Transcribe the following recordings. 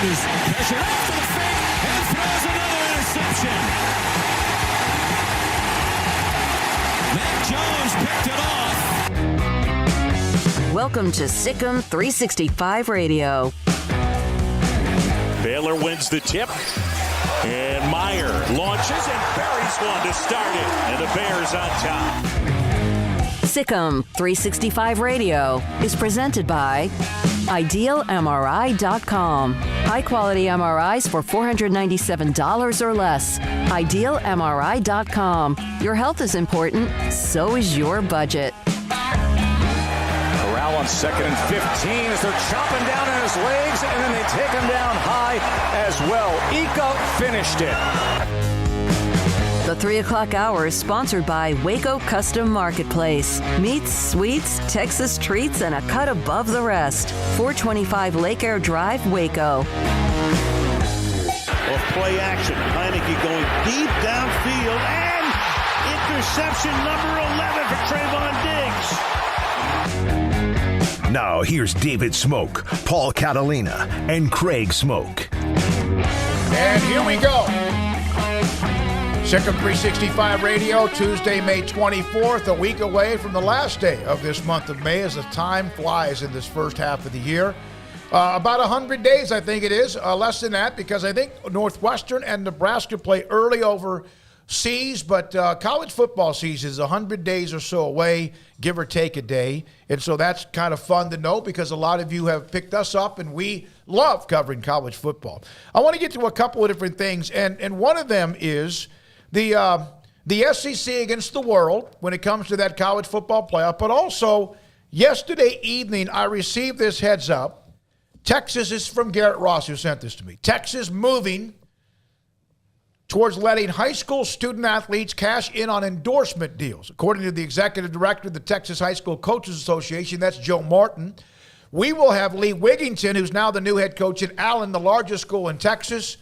Howard is pressured after the fake and throws another interception. Mac Jones picked it off. Welcome to Sikkim 365 Radio. Baylor wins the tip. And Meyer launches and buries one to start it. And the Bears on top. Sikkim 365 Radio is presented by IdealMRI.com. High-quality MRIs for $497 or less. IdealMRI.com. Your health is important, so is your budget. Corral on 2nd and 15 as they're chopping down on his legs, and then they take him down high as well. Ika finished it. The 3 o'clock hour is sponsored by Waco Custom Marketplace. Meats, sweets, Texas treats, and a cut above the rest. 425 Lake Air Drive, Waco. Off play action. Heineke going deep downfield, and interception number 11 for Trayvon Diggs. Now here's David Smoak, Paul Catalina, and Craig Smoak. And here we go. Sikkim 365 Radio, Tuesday, May 24th, a week away from the last day of this month of May as the time flies in this first half of the year. About 100 days, I think it is, less than that, because I think Northwestern and Nebraska play early overseas, but college football season is 100 days or so away, give or take a day. And so that's kind of fun to know because a lot of you have picked us up, and we love covering college football. I want to get to a couple of different things, and one of them is the SEC against the world when it comes to that college football playoff. But also, yesterday evening, I received this heads up. Texas is from Garrett Ross, who sent this to me. Texas moving towards letting high school student athletes cash in on endorsement deals. According to the executive director of the Texas High School Coaches Association, that's Joe Martin, we will have Lee Wiginton, who's now the new head coach at Allen, the largest school in Texas,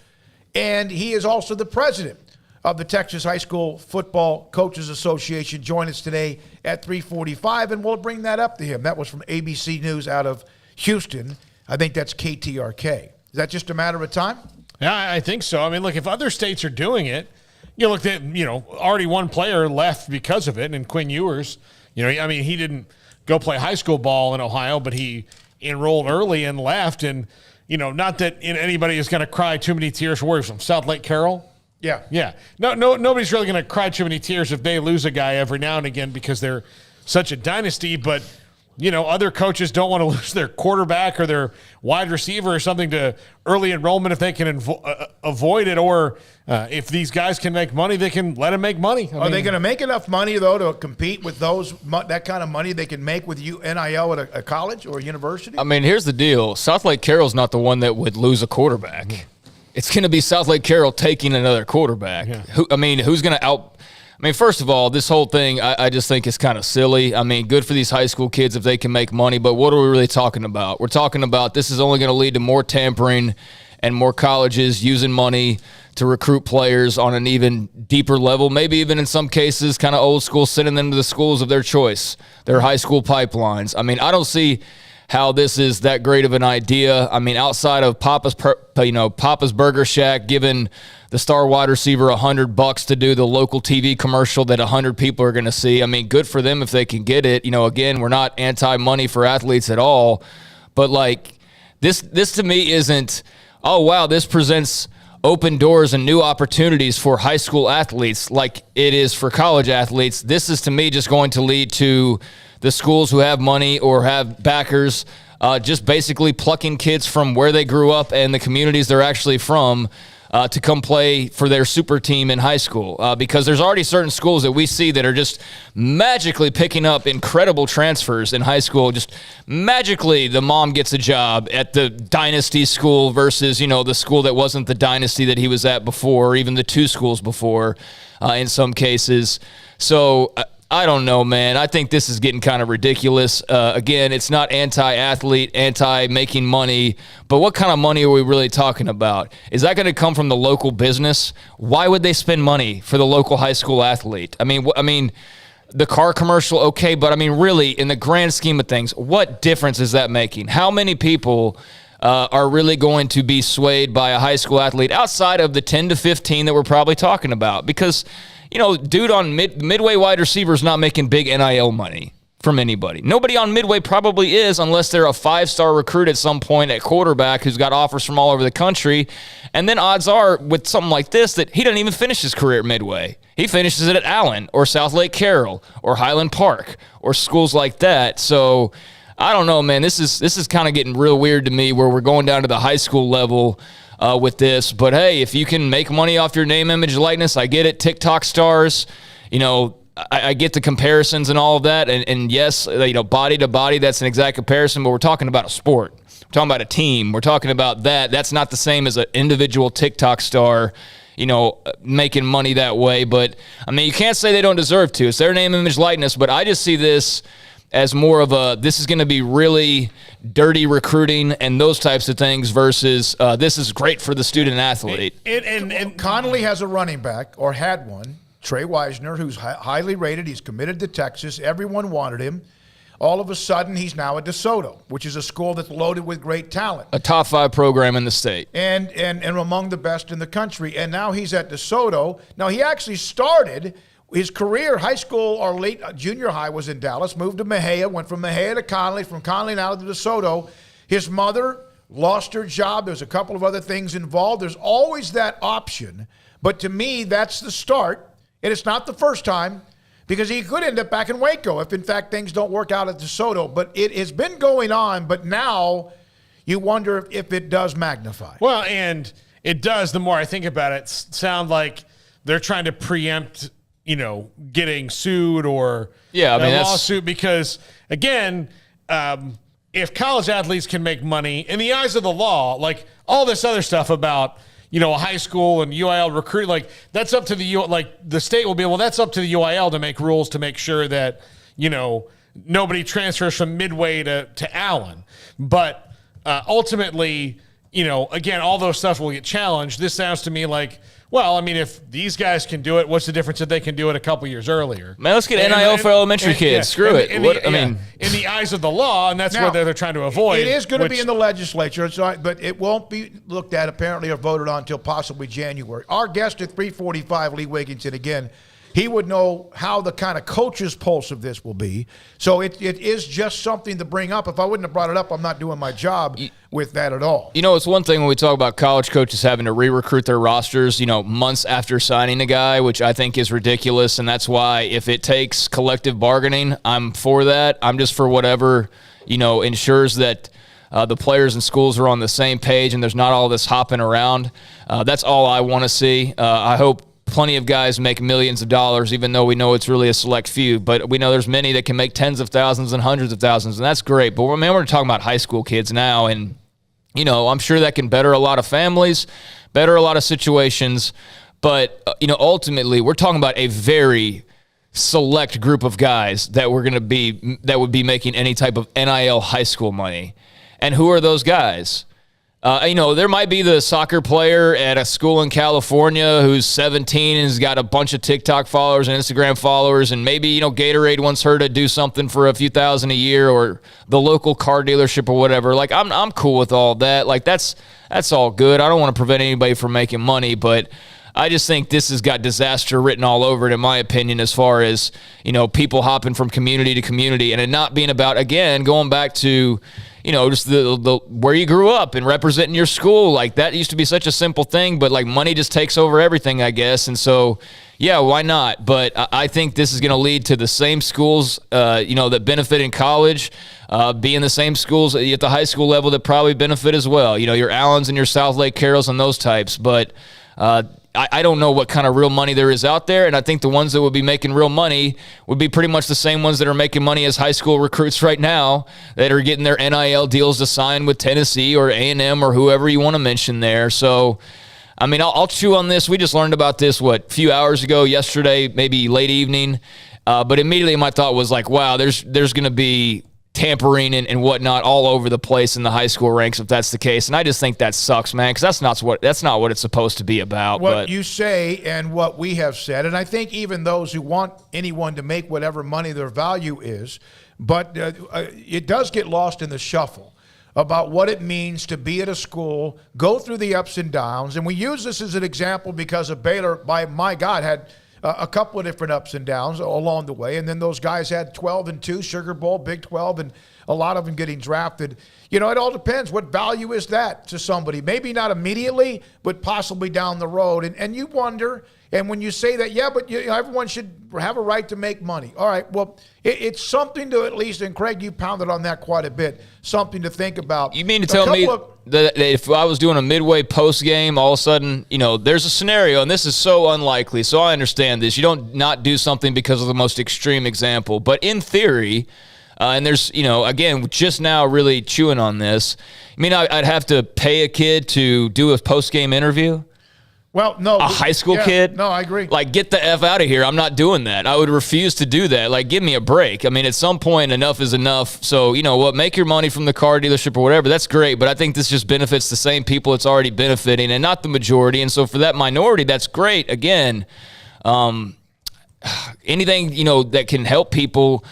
and he is also the president of the Texas High School Football Coaches Association, join us today at 3:45, and we'll bring that up to him. That was from ABC News out of Houston. I think that's KTRK. Is that just a matter of time? Yeah, I think so. I mean, look, if other states are doing it, you look at, already one player left because of it, and Quinn Ewers, I mean, he didn't go play high school ball in Ohio, but he enrolled early and left, and, not that anybody is going to cry too many tears for from South Lake Carroll. Yeah. No, nobody's really going to cry too many tears if they lose a guy every now and again because they're such a dynasty. But, other coaches don't want to lose their quarterback or their wide receiver or something to early enrollment if they can avoid it. Or if these guys can make money, they can let them make money. Are they going to make enough money, though, to compete with that kind of money they can make with NIL at a college or a university? I mean, here's the deal. South Lake Carroll's not the one that would lose a quarterback. Mm-hmm. It's going to be South Lake Carroll taking another quarterback. Yeah. Who's going to out – first of all, this whole thing I just think is kind of silly. Good for these high school kids if they can make money, but what are we really talking about? We're talking about this is only going to lead to more tampering and more colleges using money to recruit players on an even deeper level, maybe even in some cases kind of old school, sending them to the schools of their choice, their high school pipelines. I don't see – how this is that great of an idea. Outside of Papa's Burger Shack giving the star wide receiver $100 to do the local TV commercial that 100 people are going to see. Good for them if they can get it. Again, we're not anti-money for athletes at all, but this to me isn't, oh wow, this presents open doors and new opportunities for high school athletes like it is for college athletes. This is to me just going to lead to the schools who have money or have backers just basically plucking kids from where they grew up and the communities they're actually from to come play for their super team in high school because there's already certain schools that we see that are just magically picking up incredible transfers in high school. Just magically the mom gets a job at the dynasty school versus, the school that wasn't the dynasty that he was at before, or even the two schools before in some cases. So I don't know, man. I think this is getting kind of ridiculous. Again, it's not anti-athlete, anti-making money, but what kind of money are we really talking about? Is that going to come from the local business? Why would they spend money for the local high school athlete? The car commercial, okay, but really, in the grand scheme of things, what difference is that making? How many people are really going to be swayed by a high school athlete outside of the 10 to 15 that we're probably talking about. Because, dude on midway wide receiver is not making big NIL money from anybody. Nobody on midway probably is, unless they're a 5-star recruit at some point at quarterback who's got offers from all over the country. And then odds are with something like this that he doesn't even finish his career at midway. He finishes it at Allen or South Lake Carroll or Highland Park or schools like that. So I don't know, man. This is kind of getting real weird to me where we're going down to the high school level with this. But hey, if you can make money off your name, image, likeness, I get it. TikTok stars, I get the comparisons and all of that, and yes, body to body, that's an exact comparison, but we're talking about a sport. We're talking about a team. We're talking about that. That's not the same as an individual TikTok star, making money that way. But, you can't say they don't deserve to. It's their name, image, likeness, but I just see this as more of this is going to be really dirty recruiting and those types of things versus this is great for the student athlete. And Connolly has a running back, or had one, Trey Wisner, who's highly rated. He's committed to Texas. Everyone wanted him. All of a sudden, he's now at DeSoto, which is a school that's loaded with great talent. A top 5 program in the state. And among the best in the country. And now he's at DeSoto. Now, he actually started his career, high school or late junior high, was in Dallas, moved to Mejia, went from Mejia to Connolly, from Connolly now to DeSoto. His mother lost her job. There's a couple of other things involved. There's always that option. But to me, that's the start. And it's not the first time, because he could end up back in Waco if, in fact, things don't work out at DeSoto. But it has been going on, but now you wonder if it does magnify. Well, and it does. The more I think about it, sound like they're trying to preempt, getting sued or a lawsuit. Because, again, if college athletes can make money in the eyes of the law, like all this other stuff about – a high school and UIL recruit, like that's up to the state will be, that's up to the UIL to make rules to make sure that, nobody transfers from Midway to Allen. But ultimately, again, all those stuff will get challenged. This sounds to me like, if these guys can do it, what's the difference if they can do it a couple years earlier? Man, let's get NIL for elementary kids. Screw it. In the eyes of the law, and that's what they're trying to avoid. It is going to be in the legislature, but it won't be looked at apparently or voted on until possibly January. Our guest at 3:45, Lee Wiginton, again, he would know how the kind of coach's pulse of this will be. So it is just something to bring up. If I wouldn't have brought it up, I'm not doing my job with that at all. It's one thing when we talk about college coaches having to re-recruit their rosters, months after signing a guy, which I think is ridiculous. And that's why if it takes collective bargaining, I'm for that. I'm just for whatever, ensures that the players and schools are on the same page and there's not all this hopping around. That's all I want to see. I hope plenty of guys make millions of dollars, even though we know it's really a select few. But we know there's many that can make tens of thousands and hundreds of thousands, and that's great. But we're talking about high school kids now, and I'm sure that can better a lot of families, better a lot of situations. But ultimately, we're talking about a very select group of guys that would be making any type of NIL high school money. And who are those guys? There might be the soccer player at a school in California who's 17 and has got a bunch of TikTok followers and Instagram followers, and maybe, Gatorade wants her to do something for a few thousand a year, or the local car dealership or whatever. Like, I'm cool with all that. Like, that's all good. I don't want to prevent anybody from making money, but I just think this has got disaster written all over it, in my opinion, as far as, people hopping from community to community, and it not being about, again, going back to, just the where you grew up and representing your school. Like, that used to be such a simple thing, but like money just takes over everything, I guess. And so, yeah, why not? But I think this is going to lead to the same schools, that benefit in college, being the same schools at the high school level that probably benefit as well. Your Allens and your South Lake Carrolls and those types. But I don't know what kind of real money there is out there, and I think the ones that would be making real money would be pretty much the same ones that are making money as high school recruits right now that are getting their NIL deals to sign with Tennessee or A&M or whoever you want to mention there. So, I'll chew on this. We just learned about this, a few hours ago, yesterday, maybe late evening, but immediately my thought was like, wow, there's going to be tampering and whatnot all over the place in the high school ranks if that's the case. And I just think that sucks, man, because that's not what it's supposed to be about. What you say and what we have said, and I think even those who want anyone to make whatever money their value is, but it does get lost in the shuffle about what it means to be at a school, go through the ups and downs. And we use this as an example because of Baylor, by my God, had a couple of different ups and downs along the way. And then those guys had 12-2, Sugar Bowl, Big 12, and a lot of them getting drafted. It all depends. What value is that to somebody? Maybe not immediately, but possibly down the road. And you wonder, and when you say that, yeah, but everyone should have a right to make money. All right, well, it's something to at least, and Craig, you pounded on that quite a bit, something to think about. You mean to tell me that if I was doing a midway post game, all of a sudden, there's a scenario, and this is so unlikely, so I understand this. You don't not do something because of the most extreme example. But in theory, and there's, again, just now really chewing on this, I'd have to pay a kid to do a post-game interview? Well, no. A high school kid? No, I agree. Like, get the F out of here. I'm not doing that. I would refuse to do that. Like, give me a break. At some point, enough is enough. So, you know what? Make your money from the car dealership or whatever. That's great. But I think this just benefits the same people it's already benefiting and not the majority. And so for that minority, that's great. Again, anything, that can help people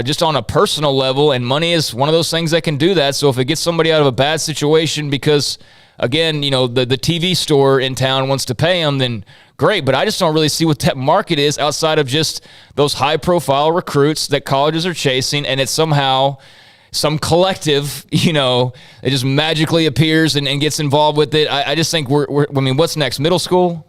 just on a personal level, and money is one of those things that can do that. So if it gets somebody out of a bad situation because – again, the TV store in town wants to pay them, then great. But I just don't really see what that market is outside of just those high-profile recruits that colleges are chasing, and it's somehow some collective, it just magically appears and gets involved with it. I just think what's next? Middle school?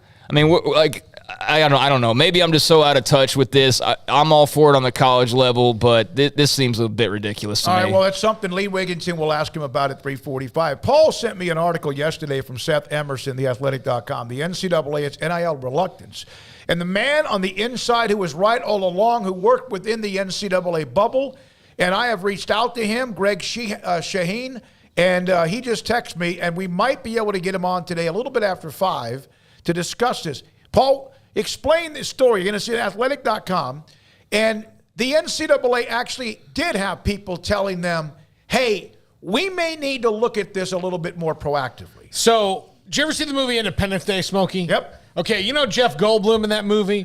I don't know. Maybe I'm just so out of touch with this. I'm all for it on the college level, but this seems a bit ridiculous to me. All right, well, it's something Lee Wiginton will ask him about at 3:45. Paul sent me an article yesterday from Seth Emerson, theathletic.com, the NCAA, it's NIL reluctance. And the man on the inside who was right all along, who worked within the NCAA bubble, and I have reached out to him, Greg Shaheen, and he just texted me, and we might be able to get him on today a little bit after 5 to discuss this. Paul, explain this story. You're going to see it at athletic.com. And the NCAA actually did have people telling them, hey, we may need to look at this a little bit more proactively. So, did you ever see the movie Independence Day, Smokey? Yep. Okay, Jeff Goldblum in that movie?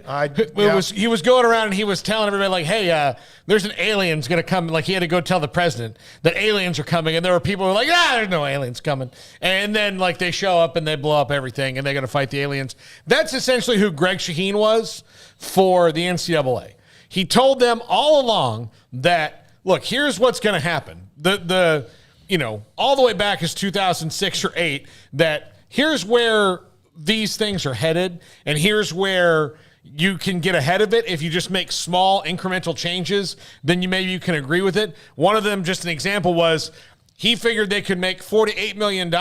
He was going around and he was telling everybody, like, hey, there's an alien's going to come. Like, he had to go tell the president that aliens are coming. And there were people who were like, there's no aliens coming. And then, like, they show up and they blow up everything and they're going to fight the aliens. That's essentially who Greg Shaheen was for the NCAA. He told them all along that, look, here's what's going to happen. All the way back as 2006 or 8, that here's where these things are headed, and here's where you can get ahead of it if you just make small incremental changes. Then you can agree with it. One of them, just an example, was he figured they could make $48 million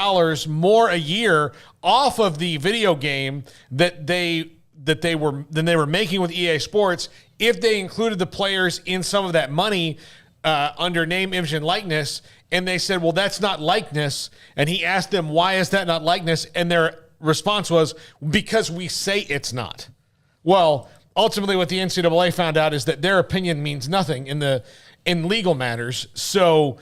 more a year off of the video game that they were making with EA Sports if they included the players in some of that money under name, image, and likeness. And they said, well, that's not likeness. And he asked them, why is that not likeness? And their response was, because we say it's not. Well, ultimately what the NCAA found out is that their opinion means nothing in legal matters. So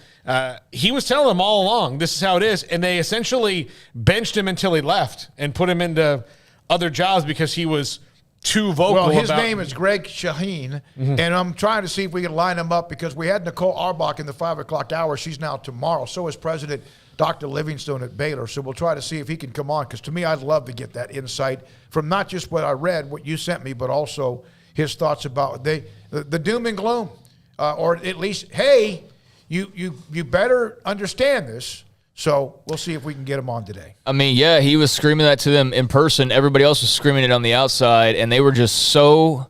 he was telling them all along, this is how it is. And they essentially benched him until he left and put him into other jobs because he was too vocal. Well, his name is Greg Shaheen, and I'm trying to see if we can line him up because we had Nicole Auerbach in the 5 o'clock hour. She's now tomorrow. So is President Dr. Livingstone at Baylor. So we'll try to see if he can come on, because to me, I'd love to get that insight from not just what I read, what you sent me, but also his thoughts about the doom and gloom, or at least, hey, you better understand this. So we'll see if we can get him on today. He was screaming that to them in person. Everybody else was screaming it on the outside, and they were just so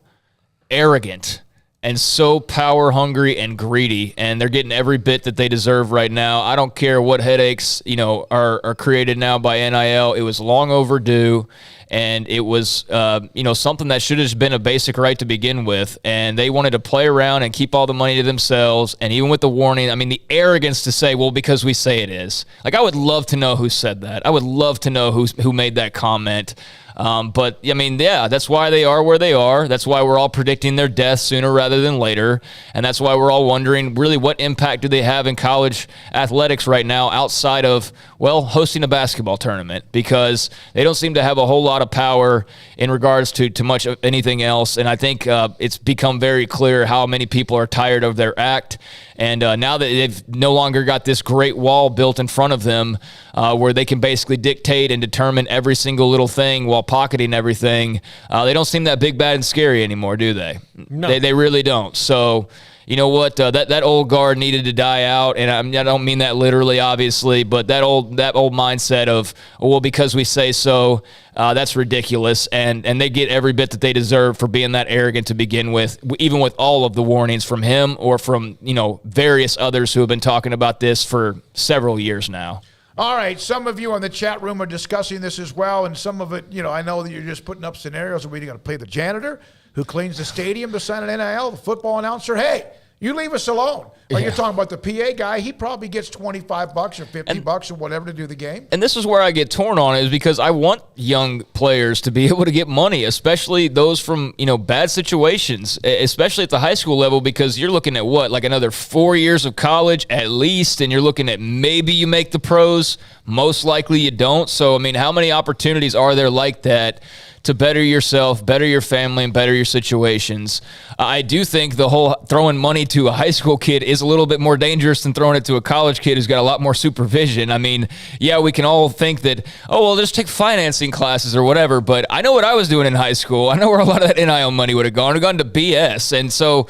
arrogant and so power hungry and greedy, and they're getting every bit that they deserve right now. I don't care what headaches, are created now by NIL. It was long overdue, and it was, something that should have just been a basic right to begin with. And they wanted to play around and keep all the money to themselves. And even with the warning, the arrogance to say, well, because we say it is. Like, I would love to know who said that. I would love to know who made that comment. But that's why they are where they are. That's why we're all predicting their death sooner rather than later. And that's why we're all wondering, really, what impact do they have in college athletics right now outside of, hosting a basketball tournament? Because they don't seem to have a whole lot of power in regards to much of anything else. And I think it's become very clear how many people are tired of their act. And now that they've no longer got this great wall built in front of them where they can basically dictate and determine every single little thing while pocketing everything, they don't seem that big, bad, and scary anymore, do they? No. They really don't. So, you know what? That old guard needed to die out, and I don't mean that literally, obviously, but that old mindset of, oh, well, because we say so, that's ridiculous, and they get every bit that they deserve for being that arrogant to begin with, even with all of the warnings from him or from various others who have been talking about this for several years now. All right, some of you on the chat room are discussing this as well, and some of it, I know that you're just putting up scenarios. Are we going to play the janitor who cleans the stadium to sign an NIL, the football announcer? Hey, you leave us alone. Or you're talking about the PA guy. He probably gets $25 or $50 or whatever to do the game. And this is where I get torn on it, is because I want young players to be able to get money, especially those from, bad situations, especially at the high school level, because you're looking at like another 4 years of college at least, and you're looking at maybe you make the pros. Most likely you don't. So, how many opportunities are there like that to better yourself, better your family, and better your situations? I do think the whole throwing money to a high school kid is a little bit more dangerous than throwing it to a college kid who's got a lot more supervision. We can all think that, just take financing classes or whatever, but I know what I was doing in high school. I know where a lot of that NIL money would have gone. It would have gone to BS. And so,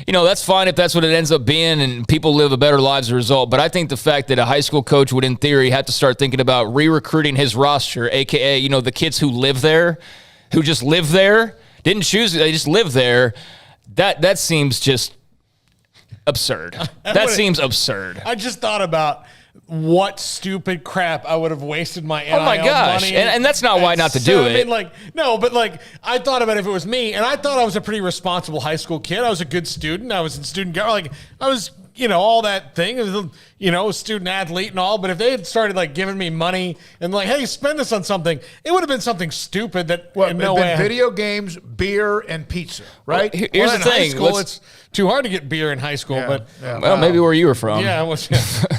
that's fine if that's what it ends up being and people live a better lives as a result. But I think the fact that a high school coach would, in theory, have to start thinking about re-recruiting his roster, a.k.a., the kids who live there, who just live there, didn't choose it, they just live there, that seems just absurd. That seems absurd. I just thought about what stupid crap I would have wasted my NIL oh my gosh, money. And that's not why not to do it. I thought about if it was me, and I thought I was a pretty responsible high school kid. I was a good student. I was in student government. I was, all that thing, a student athlete and all. But if they had started giving me money and hey, spend this on something, it would have been something stupid that video games, beer, and pizza, right? Well, here's the thing. High school, it's too hard to get beer in high school. Maybe where you were from. Yeah, it was. Yeah.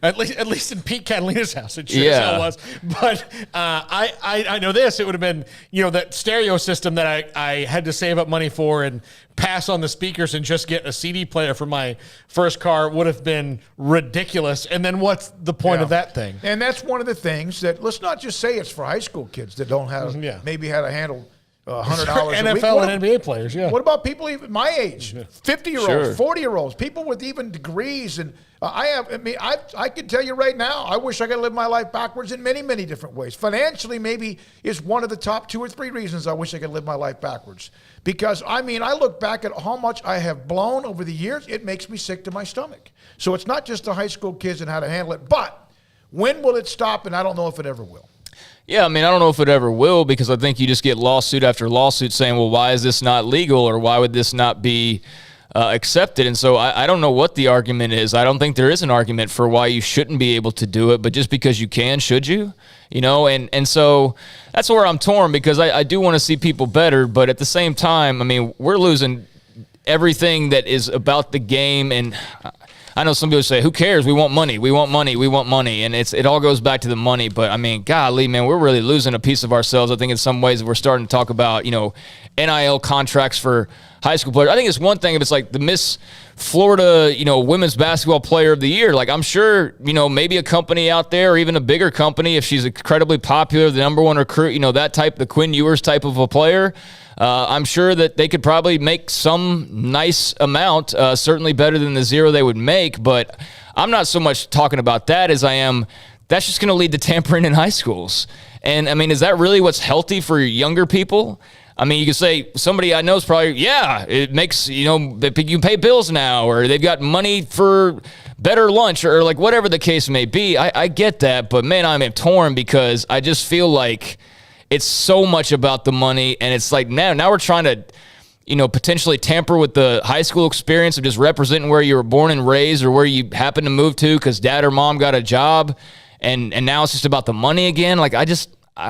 At least in Pete Catalina's house, it sure as hell was. But I know this. It would have been, that stereo system that I had to save up money for and pass on the speakers and just get a CD player for my first car would have been ridiculous. And then what's the point of that thing? And that's one of the things that, let's not just say it's for high school kids that don't have, maybe had to handle $100 a week. NFL and NBA players, yeah. What about people even my age, 50-year-olds, 40-year-olds, people with even degrees? And I can tell you right now, I wish I could live my life backwards in many, many different ways. Financially, maybe is one of the top 2 or 3 reasons I wish I could live my life backwards. Because, I look back at how much I have blown over the years. It makes me sick to my stomach. So it's not just the high school kids and how to handle it. But when will it stop? And I don't know if it ever will. Yeah, I don't know if it ever will, because I think you just get lawsuit after lawsuit saying, well, why is this not legal, or why would this not be accepted? And so I don't know what the argument is. I don't think there is an argument for why you shouldn't be able to do it, but just because you can, should you? And so that's where I'm torn, because I do want to see people better, but at the same time, we're losing everything that is about the game. And I know some people say, who cares? We want money. We want money. We want money. And it all goes back to the money. But, golly, man, we're really losing a piece of ourselves. I think in some ways we're starting to talk about, NIL contracts for high school players. I think it's one thing if it's like the Miss Florida, women's basketball player of the year. I'm sure, maybe a company out there or even a bigger company, if she's incredibly popular, the number one recruit, that type, the Quinn Ewers type of a player, I'm sure that they could probably make some nice amount, certainly better than the zero they would make. But I'm not so much talking about that as I am, that's just going to lead to tampering in high schools. And, is that really what's healthy for younger people? You could say somebody I know is probably, it makes, you can pay bills now, or they've got money for better lunch, or whatever the case may be. I get that, but man, I'm torn, because I just feel like it's so much about the money, and it's now we're trying to, potentially tamper with the high school experience of just representing where you were born and raised, or where you happen to move to because dad or mom got a job, and now it's just about the money again.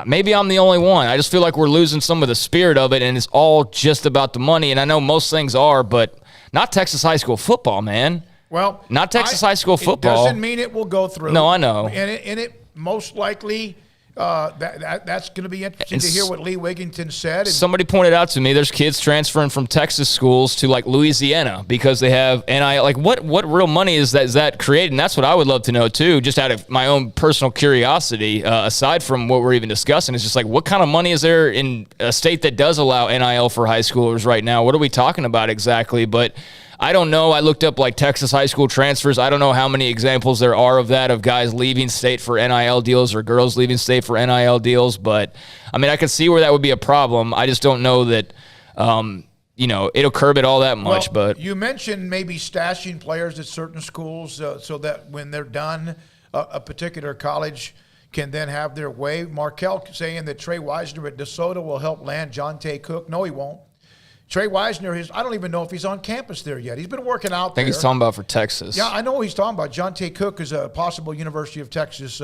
Maybe I'm the only one. I just feel like we're losing some of the spirit of it, and it's all just about the money. And I know most things are, but not Texas high school football, man. Well, not Texas high school football. It doesn't mean it will go through. No, I know. And it most likely, That's going to be interesting to hear what Lee Wiginton said. Somebody pointed out to me there's kids transferring from Texas schools to like Louisiana because they have NIL. Like what real money is that creating? That's what I would love to know too, just out of my own personal curiosity, aside from what we're even discussing. It's just like, what kind of money is there in a state that does allow NIL for high schoolers right now? What are we talking about exactly? But I don't know. I looked up like Texas high school transfers. I don't know how many examples there are of that, of guys leaving state for NIL deals or girls leaving state for NIL deals. But I mean, I could see where that would be a problem. I just don't know that, it'll curb it all that much. Well, but you mentioned maybe stashing players at certain schools so that when they're done, a particular college can then have their way. Markel saying that Trey Wisner at DeSoto will help land Jonte Cook. No, he won't. Trey Wisner, I don't even know if he's on campus there yet. He's been working out there. I think he's talking about for Texas. Yeah, I know what he's talking about. Jonte Cook is a possible University of Texas.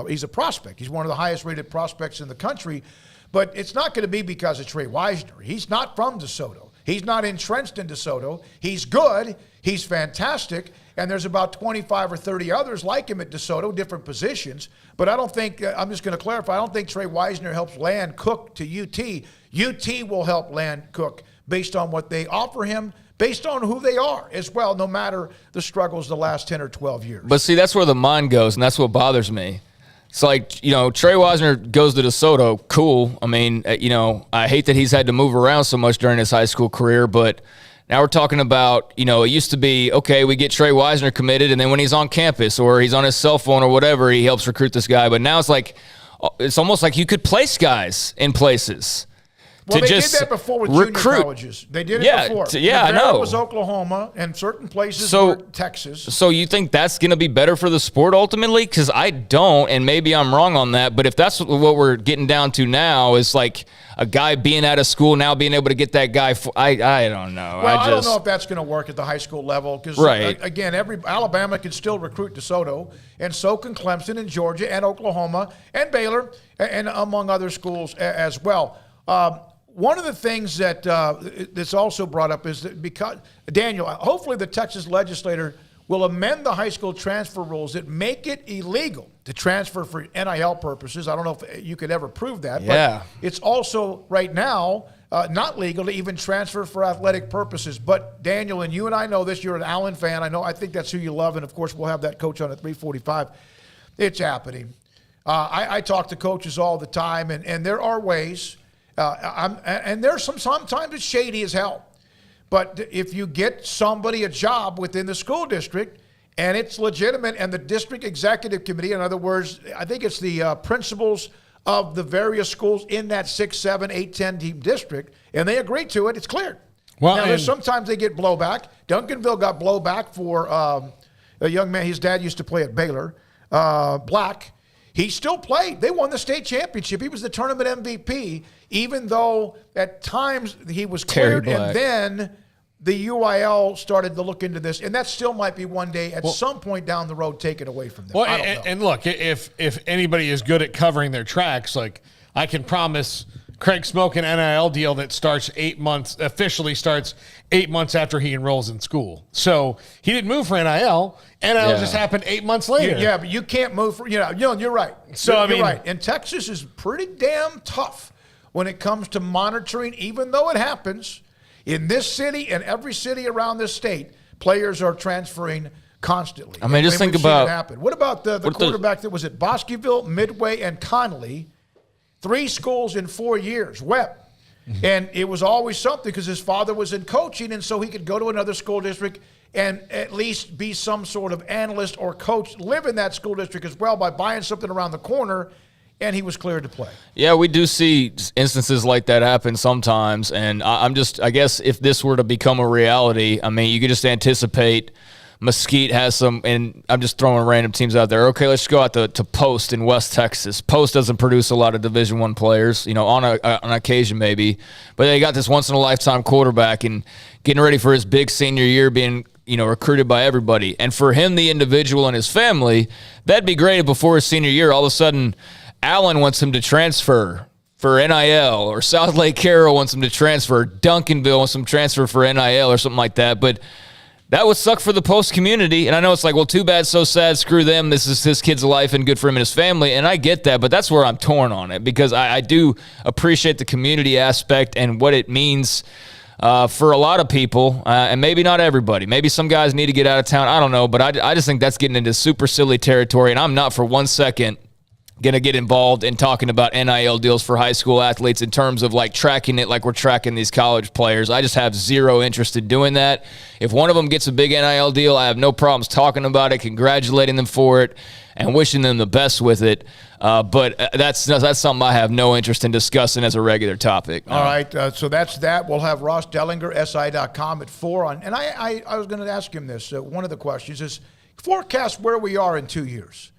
He's a prospect. He's one of the highest-rated prospects in the country. But it's not going to be because of Trey Wisner. He's not from DeSoto. He's not entrenched in DeSoto. He's good. He's fantastic. And there's about 25 or 30 others like him at DeSoto, different positions. But I don't think, I'm just going to clarify, I don't think Trey Wisner helps land Cook to UT. UT will help land Cook based on what they offer him, based on who they are as well, no matter the struggles the last 10 or 12 years. But see, that's where the mind goes, and that's what bothers me. It's like, Trey Wisner goes to DeSoto, cool. I mean, I hate that he's had to move around so much during his high school career, but now we're talking about, it used to be, okay, we get Trey Wisner committed, and then when he's on campus or he's on his cell phone or whatever, he helps recruit this guy. But now it's almost like you could place guys in places. Well, they did that before with junior colleges. They did it before. I know. It was Oklahoma, and certain places were Texas. So you think that's going to be better for the sport ultimately? Because I don't, and maybe I'm wrong on that. But if that's what we're getting down to now, is like a guy being out of school now being able to get that guy. I don't know. Well, I don't know if that's going to work at the high school level because, again, Alabama can still recruit DeSoto, and so can Clemson and Georgia and Oklahoma and Baylor and among other schools as well. One of the things that's also brought up is that because, Daniel, hopefully the Texas legislature will amend the high school transfer rules that make it illegal to transfer for NIL purposes. I don't know if you could ever prove that, but it's also right now not legal to even transfer for athletic purposes. But, Daniel, and you and I know this, you're an Allen fan. I think that's who you love, and, of course, we'll have that coach on at 3:45. It's happening. I talk to coaches all the time, and there are ways – and there's sometimes it's shady as hell. But if you get somebody a job within the school district and it's legitimate and the district executive committee, in other words, I think it's the principals of the various schools in that 6, 7, 8, 10 team district, and they agree to it, it's cleared. Well, now, sometimes they get blowback. Duncanville got blowback for a young man. His dad used to play at Baylor, Black. He still played. They won the state championship. He was the tournament MVP, even though at times he was cleared. And then the UIL started to look into this. And that still might be one day at some point down the road taken away from them. Well, and look, if anybody is good at covering their tracks, like I can promise Craig Smoak an NIL deal that officially starts 8 months after he enrolls in school. So he didn't move for NIL. NIL just happened 8 months later. Yeah, but you can't move for, you're right. So you're right. And Texas is pretty damn tough when it comes to monitoring, even though it happens in this city and every city around this state, players are transferring constantly. I mean, just think about it happen. What about the quarterback that was at Bosqueville, Midway, and Connolly? 3 schools in 4 years, Webb. And it was always something because his father was in coaching, and so he could go to another school district and at least be some sort of analyst or coach, live in that school district as well by buying something around the corner, and he was cleared to play. Yeah, we do see instances like that happen sometimes, and I guess if this were to become a reality, I mean, you could just anticipate Mesquite has some, and I'm just throwing random teams out there. Okay, let's go out to Post in West Texas. Post doesn't produce a lot of Division I players, on occasion maybe, but they got this once-in-a-lifetime quarterback and getting ready for his big senior year being, recruited by everybody. And for him, the individual and his family, that'd be great if before his senior year, all of a sudden, Allen wants him to transfer for NIL, or South Lake Carroll wants him to transfer, Duncanville wants him to transfer for NIL or something like that, but that would suck for the Post community. And I know it's like, well, too bad, so sad, screw them. This is his kid's life and good for him and his family. And I get that, but that's where I'm torn on it because I do appreciate the community aspect and what it means for a lot of people, and maybe not everybody. Maybe some guys need to get out of town. I don't know, but I just think that's getting into super silly territory, and I'm not for 1 second going to get involved in talking about NIL deals for high school athletes in terms of like tracking it like we're tracking these college players. I just have zero interest in doing that. If one of them gets a big NIL deal, I have no problems talking about it, congratulating them for it, and wishing them the best with it. But that's something I have no interest in discussing as a regular topic. All right, so that's that. We'll have Ross Dellinger, SI.com at 4 on. And I was going to ask him this. One of the questions is forecast where we are in 2 years.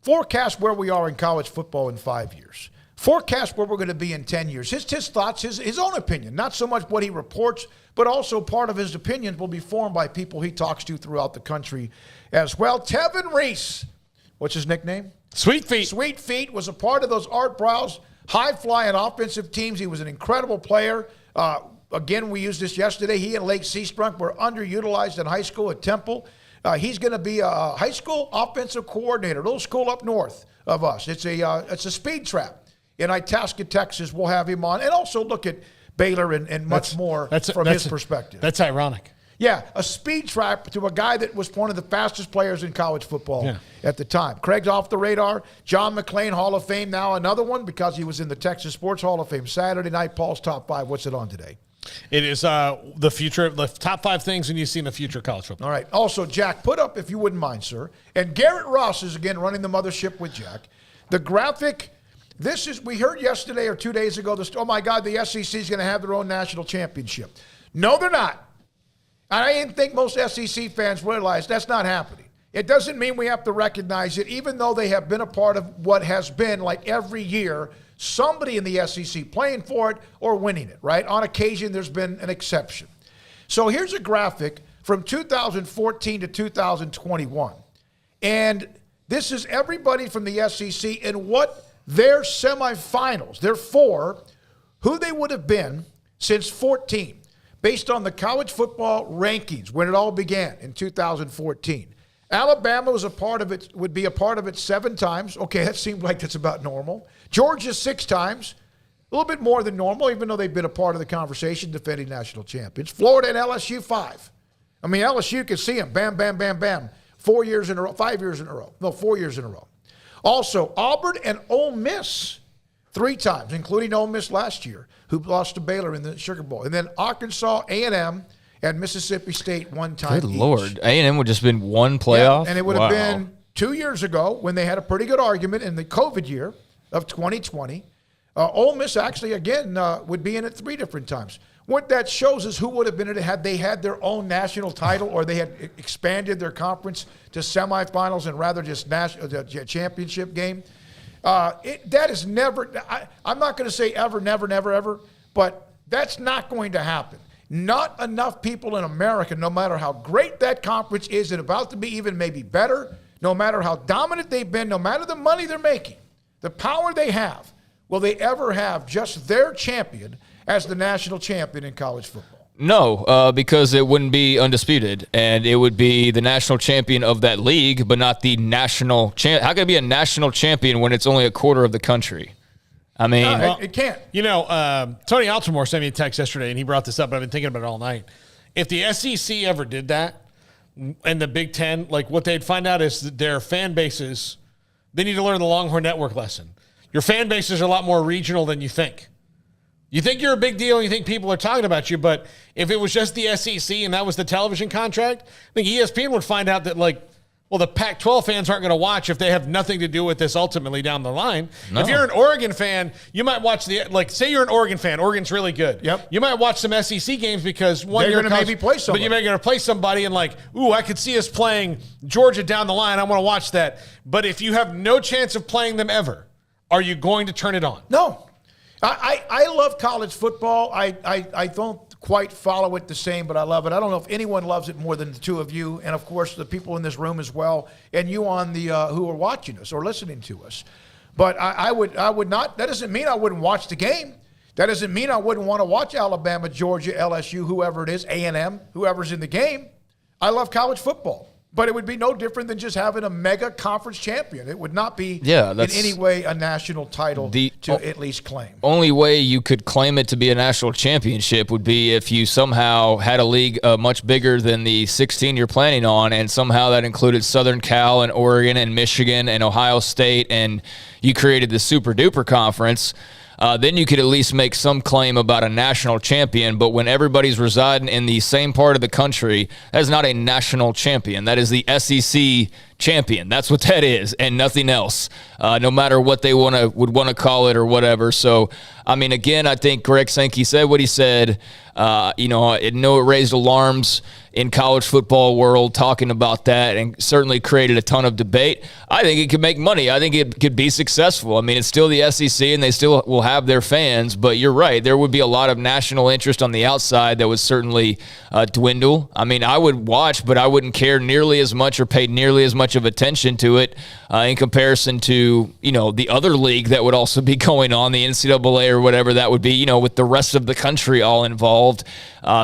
Forecast where we are in college football in 5 years. Forecast where we're going to be in 10 years. His thoughts, his own opinion, not so much what he reports, but also part of his opinion will be formed by people he talks to throughout the country as well. Tevin Reese, what's his nickname? Sweet Feet. Sweet Feet was a part of those Art Browse high-flying offensive teams. He was an incredible player. Again, we used this yesterday. He and Lake Seastrunk were underutilized in high school at Temple. He's going to be a high school offensive coordinator, a little school up north of us. It's a speed trap in Itasca, Texas. We'll have him on. And also look at Baylor and much more from his perspective. That's ironic. Yeah, a speed trap to a guy that was one of the fastest players in college football at the time. Craig's off the radar. John McClain, Hall of Fame now, another one because he was in the Texas Sports Hall of Fame Saturday night. Paul's Top 5. What's it on today? It is the future, the top 5 things when you see in the future of college football. All right. Also, Jack, put up, if you wouldn't mind, sir, and Garrett Ross is again running the mothership with Jack. The graphic, we heard yesterday or 2 days ago, oh my God, the SEC is going to have their own national championship. No, they're not. And I didn't think most SEC fans realize that's not happening. It doesn't mean we have to recognize it, even though they have been a part of what has been, like every year, somebody in the SEC playing for it or winning it, right? On occasion, there's been an exception. So here's a graphic from 2014 to 2021. And this is everybody from the SEC and what their semifinals, their 4, who they would have been since 14, based on the college football rankings when it all began in 2014. Alabama was would be a part of it 7 times. Okay, that seemed like that's about normal. Georgia 6 times, a little bit more than normal, even though they've been a part of the conversation, defending national champions. Florida and LSU 5. I mean, LSU can see them. Bam, bam, bam, bam. 4 years in a row, 5 years in a row. No, 4 years in a row. Also, Auburn and Ole Miss 3 times, including Ole Miss last year, who lost to Baylor in the Sugar Bowl. And then Arkansas, A&M, and Mississippi State 1 time Good Lord. A&M would just been 1 playoff? Yeah, and it would have been 2 years ago when they had a pretty good argument in the COVID year of 2020. Ole Miss actually, again, would be in it 3 different times. What that shows is who would have been in it had they had their own national title or they had expanded their conference to semifinals and rather just the championship game. That is never, I'm not going to say ever, never, never, ever, but that's not going to happen. Not enough people in America, no matter how great that conference is and about to be even maybe better, no matter how dominant they've been, no matter the money they're making, the power they have, will they ever have just their champion as the national champion in college football? No, because it wouldn't be undisputed, and it would be the national champion of that league, but not the national champ. How can it be a national champion when it's only a quarter of the country? I mean, it can't. You know, Tony Altomore sent me a text yesterday, and he brought this up, but I've been thinking about it all night. If the SEC ever did that, and the Big Ten, like what they'd find out is that their fan bases, they need to learn the Longhorn Network lesson. Your fan bases are a lot more regional than you think. You think you're a big deal and you think people are talking about you, but if it was just the SEC and that was the television contract, I think ESPN would find out that, like, well, the Pac-12 fans aren't going to watch if they have nothing to do with this ultimately down the line. No. If you're an Oregon fan, you might watch say you're an Oregon fan. Oregon's really good. Yep. You might watch some SEC games because they're going to maybe play somebody. But you may going to play somebody and like, ooh, I could see us playing Georgia down the line. I want to watch that. But if you have no chance of playing them ever, are you going to turn it on? No. I love college football. I don't quite follow it the same, but I love it. I don't know if anyone loves it more than the two of you, and of course the people in this room as well, and you on the who are watching us or listening to us. But I would not. That doesn't mean I wouldn't watch the game. That doesn't mean I wouldn't want to watch Alabama, Georgia, LSU, whoever it is, A&M, whoever's in the game. I love college football. But it would be no different than just having a mega conference champion. It would not be in any way a national title to at least claim. Only way you could claim it to be a national championship would be if you somehow had a league much bigger than the 16 you're planning on, and somehow that included Southern Cal and Oregon and Michigan and Ohio State, and you created the Super Duper Conference. Then you could at least make some claim about a national champion. But when everybody's residing in the same part of the country, that is not a national champion. That is the SEC champion. That's what that is, and nothing else, no matter what they would want to call it or whatever. So, I mean, again, I think Greg Sankey said what he said. I know it raised alarms in college football world talking about that, and certainly created a ton of debate. I think it could make money. I think it could be successful. I mean, it's still the SEC, and they still will have their fans, but you're right. There would be a lot of national interest on the outside that would certainly dwindle. I mean, I would watch, but I wouldn't care nearly as much or pay nearly as much of attention to it in comparison to, the other league that would also be going on, the NCAA or whatever that would be, with the rest of the country all involved.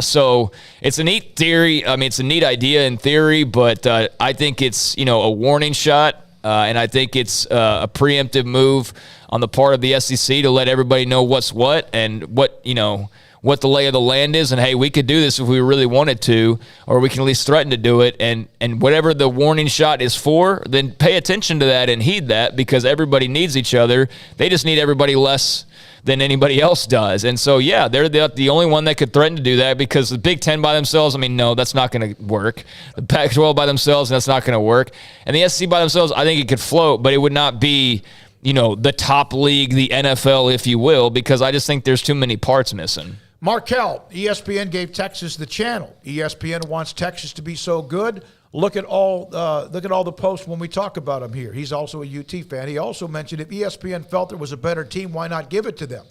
So it's a neat theory. I mean, it's a neat idea in theory, but I think it's, a warning shot, and I think it's a preemptive move on the part of the SEC to let everybody know what's what and what the lay of the land is. And, hey, we could do this if we really wanted to, or we can at least threaten to do it. And whatever the warning shot is for, then pay attention to that and heed that, because everybody needs each other. They just need everybody less than anybody else does. And so, yeah, they're the only one that could threaten to do that, because the Big Ten by themselves, I mean, no, that's not going to work. The Pac-12 by themselves, that's not going to work. And the SEC by themselves, I think it could float, but it would not be, the top league, the NFL, if you will, because I just think there's too many parts missing. Markel, ESPN gave Texas the channel. ESPN wants Texas to be so good. Look at all the posts when we talk about him here. He's also a UT fan. He also mentioned if ESPN felt there was a better team, why not give it to them?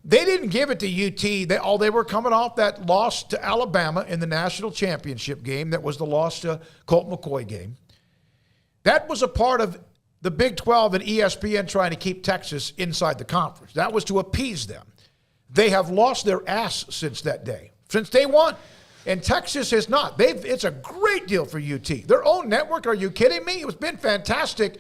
They didn't give it to UT. They were coming off that loss to Alabama in the national championship game. That was the loss to Colt McCoy game. That was a part of the Big 12 and ESPN trying to keep Texas inside the conference. That was to appease them. They have lost their ass since that day, since day one. And Texas has not. It's a great deal for UT. Their own network, are you kidding me? It's been fantastic.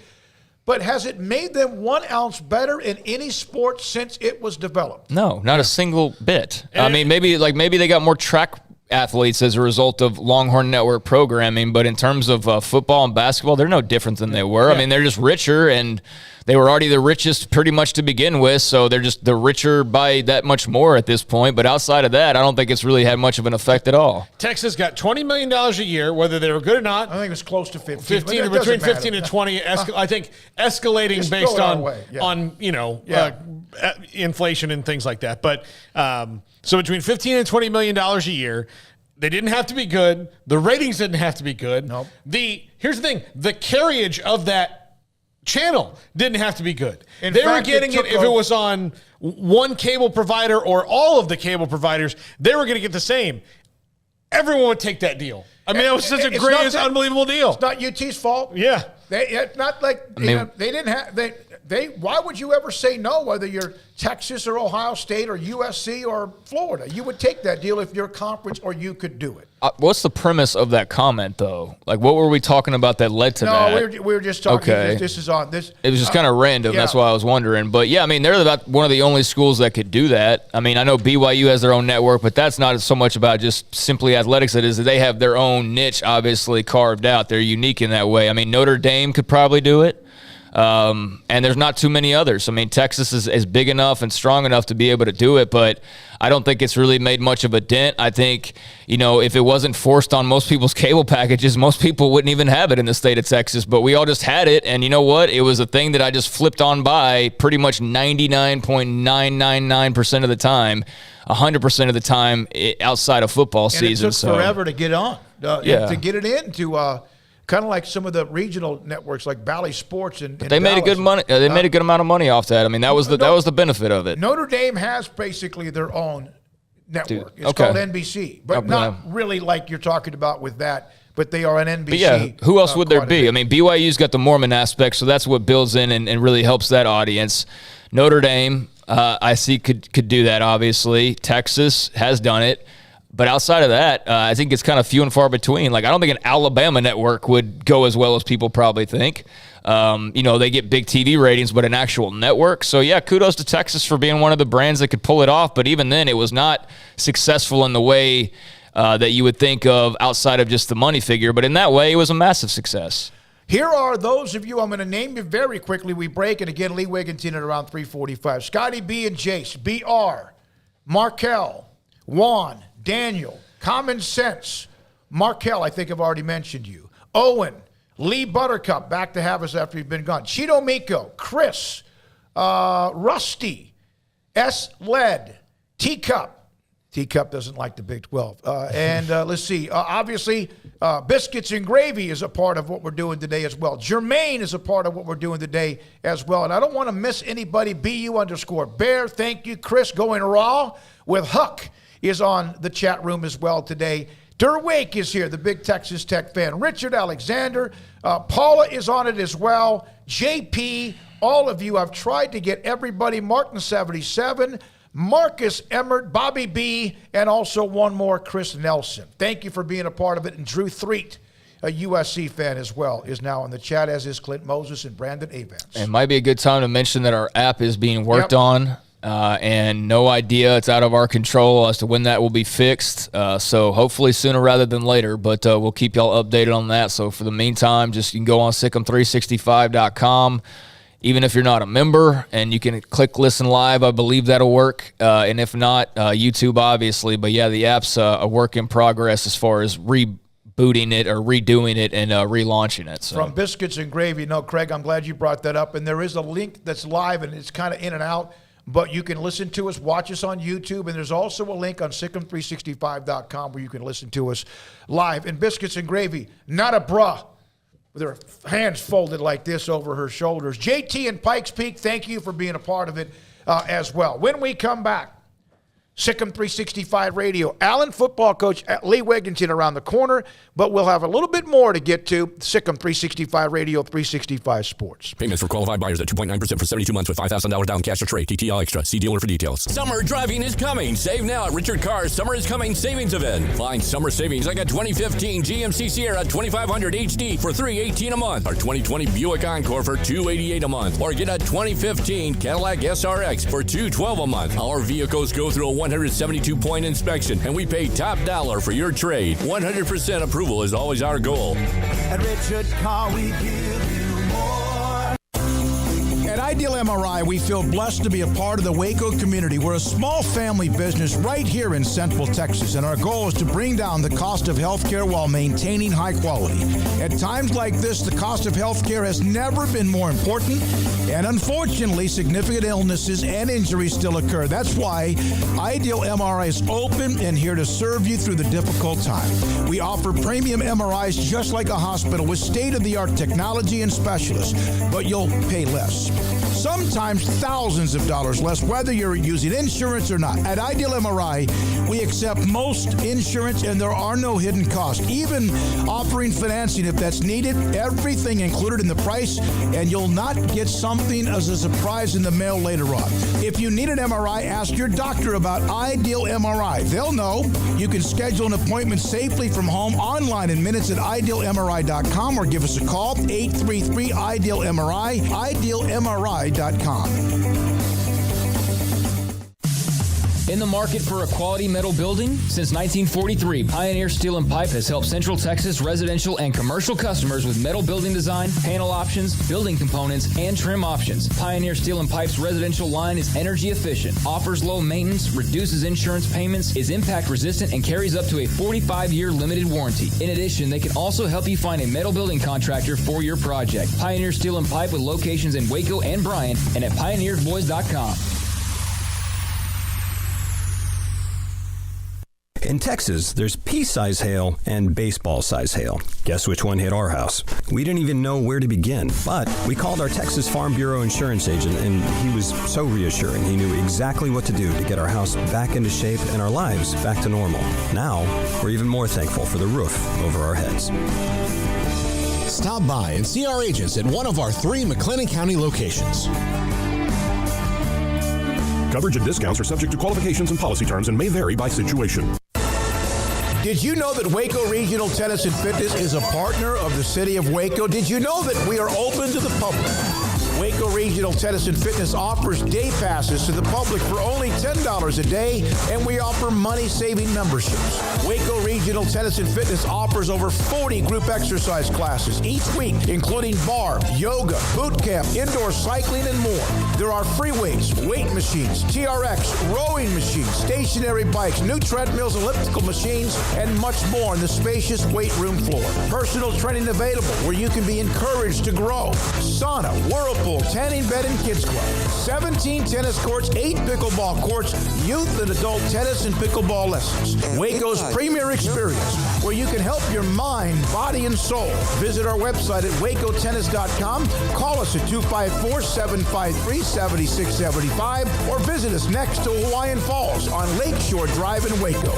But has it made them 1 ounce better in any sport since it was developed? No, not a single bit. I mean, maybe they got more track athletes as a result of Longhorn Network programming, but in terms of football and basketball, they're no different than they were. Yeah. I mean, they're just richer, and they were already the richest pretty much to begin with, so they're richer by that much more at this point. But outside of that, I don't think it's really had much of an effect at all. Texas got $20 million a year, whether they were good or not. I think it was close to 15. Between 15 and 20, I think escalating based on inflation and things like that. But so between $15 and $20 million a year, they didn't have to be good. The ratings didn't have to be good. Nope. Here's the thing: the carriage of that channel didn't have to be good. They were getting it if it was on one cable provider or all of the cable providers. They were going to get the same. Everyone would take that deal. I mean, that was such a great, unbelievable deal. It's not UT's fault. Yeah, it's not like they didn't have they. Why would you ever say no, whether you're Texas or Ohio State or USC or Florida? You would take that deal if you're a conference or you could do it. What's the premise of that comment, though? Like, what were we talking about that led to that? No, we were just talking. Okay. This is on this. It was just kind of random. Yeah. That's why I was wondering. But, yeah, I mean, they're about one of the only schools that could do that. I mean, I know BYU has their own network, but that's not so much about just simply athletics. It is that they have their own niche, obviously, carved out. They're unique in that way. I mean, Notre Dame could probably do it. And there's not too many others. I mean, Texas is big enough and strong enough to be able to do it, but I don't think it's really made much of a dent. I think, if it wasn't forced on most people's cable packages, most people wouldn't even have it in the state of Texas, but we all just had it. And you know what? It was a thing that I just flipped on by pretty much 99.999% of the time, 100% of the time outside of football season. It took forever to get on, to get it into, kind of like some of the regional networks like Bally Sports and they made a good money. They made a good amount of money off that. I mean, that was the benefit of it. Notre Dame has basically their own network. It's called NBC, but not really like you're talking about with that. But they are an NBC. But yeah, who else would there be? I mean, BYU's got the Mormon aspect, so that's what builds in and really helps that audience. Notre Dame, I see could do that. Obviously, Texas has done it. But outside of that, I think it's kind of few and far between. Like, I don't think an Alabama network would go as well as people probably think. They get big TV ratings, but an actual network. So, yeah, kudos to Texas for being one of the brands that could pull it off. But even then, it was not successful in the way that you would think of outside of just the money figure. But in that way, it was a massive success. Here are those of you, I'm going to name you very quickly. We break, and again, Lee Wiginton at around 3:45. Scotty B and Jace, BR, Markel, Juan, Daniel, Common Sense, Markel, I think I've already mentioned you. Owen, Lee Buttercup, back to have us after you've been gone. Cheeto Miko, Chris, Rusty, S. Led, Teacup. Teacup doesn't like the Big 12. Let's see. Obviously, Biscuits and Gravy is a part of what we're doing today as well. Jermaine is a part of what we're doing today as well. And I don't want to miss anybody. BU_Bear, thank you. Chris going raw with Huck is on the chat room as well today. Derwake is here, the big Texas Tech fan. Richard Alexander. Paula is on it as well. JP, all of you. I've tried to get everybody. Martin77, Marcus Emmert, Bobby B, and also one more, Chris Nelson. Thank you for being a part of it. And Drew Threet, a USC fan as well, is now in the chat, as is Clint Moses and Brandon Avance. It might be a good time to mention that our app is being worked on. And no idea, it's out of our control as to when that will be fixed. So hopefully sooner rather than later, but we'll keep y'all updated on that. So for the meantime, just you can go on Sikkim365.com, even if you're not a member, and you can click listen live. I believe that'll work. And if not, YouTube obviously. But yeah, the app's a work in progress as far as rebooting it or redoing it and relaunching it. So. From Biscuits and Gravy, no, Craig, I'm glad you brought that up. And there is a link that's live, and it's kind of in and out. But you can listen to us, watch us on YouTube, and there's also a link on Sikkim365.com where you can listen to us live. And Biscuits and Gravy, not a bruh, with her hands folded like this over her shoulders. JT and Pikes Peak, thank you for being a part of it as well. When we come back, Sikkim 365 Radio, Allen football coach Lee Wiginton around the corner, but we'll have a little bit more to get to. Sikkim 365 Radio, 365 Sports. Payments for qualified buyers at 2.9% for 72 months with $5,000 down cash or trade. TTL Extra. See dealer for details. Summer driving is coming. Save now at Richard Carr's Summer is Coming savings event. Find summer savings like a 2015 GMC Sierra 2500 HD for $318 a month, or 2020 Buick Encore for $288 a month, or get a 2015 Cadillac SRX for $212 a month. Our vehicles go through a 172-point inspection, and we pay top dollar for your trade. 100% approval is always our goal. At Richard Carr, we give you more. At Ideal MRI, we feel blessed to be a part of the Waco community. We're a small family business right here in Central Texas, and our goal is to bring down the cost of healthcare while maintaining high quality. At times like this, the cost of healthcare has never been more important, and unfortunately, significant illnesses and injuries still occur. That's why Ideal MRI is open and here to serve you through the difficult time. We offer premium MRIs just like a hospital with state-of-the-art technology and specialists, but you'll pay less. Sometimes thousands of dollars less, whether you're using insurance or not. At Ideal MRI, we accept most insurance, and there are no hidden costs, even offering financing if that's needed. Everything included in the price, and you'll not get something as a surprise in the mail later on. If you need an MRI, ask your doctor about Ideal MRI. They'll know. You can schedule an appointment safely from home online in minutes at idealmri.com, or give us a call, 833-IDEAL-MRI, idealmri.com. In the market for a quality metal building? Since 1943, Pioneer Steel & Pipe has helped Central Texas residential and commercial customers with metal building design, panel options, building components, and trim options. Pioneer Steel & Pipe's residential line is energy efficient, offers low maintenance, reduces insurance payments, is impact resistant, and carries up to a 45-year limited warranty. In addition, they can also help you find a metal building contractor for your project. Pioneer Steel & Pipe with locations in Waco and Bryan and at pioneersboys.com. In Texas, there's pea-size hail and baseball-size hail. Guess which one hit our house? We didn't even know where to begin, but we called our Texas Farm Bureau insurance agent, and he was so reassuring. He knew exactly what to do to get our house back into shape and our lives back to normal. Now, we're even more thankful for the roof over our heads. Stop by and see our agents at one of our 3 McClain County locations. Coverage and discounts are subject to qualifications and policy terms and may vary by situation. Did you know that Waco Regional Tennis and Fitness is a partner of the City of Waco? Did you know that we are open to the public? Waco Regional Tennis and Fitness offers day passes to the public for only $10 a day, and we offer money-saving memberships. Waco Regional Tennis and Fitness offers over 40 group exercise classes each week, including barre, yoga, boot camp, indoor cycling, and more. There are free weights, weight machines, TRX, rowing machines, stationary bikes, new treadmills, elliptical machines, and much more on the spacious weight room floor. Personal training available where you can be encouraged to grow. Sauna, whirlpool, tanning bed, and kids club. 17 tennis courts, 8 pickleball courts, youth and adult tennis and pickleball lessons. Waco's premier experience where you can help your mind, body, and soul. Visit our website at wacotennis.com. Call us at 254-753-7675 or visit us next to Hawaiian Falls on Lakeshore Drive in Waco.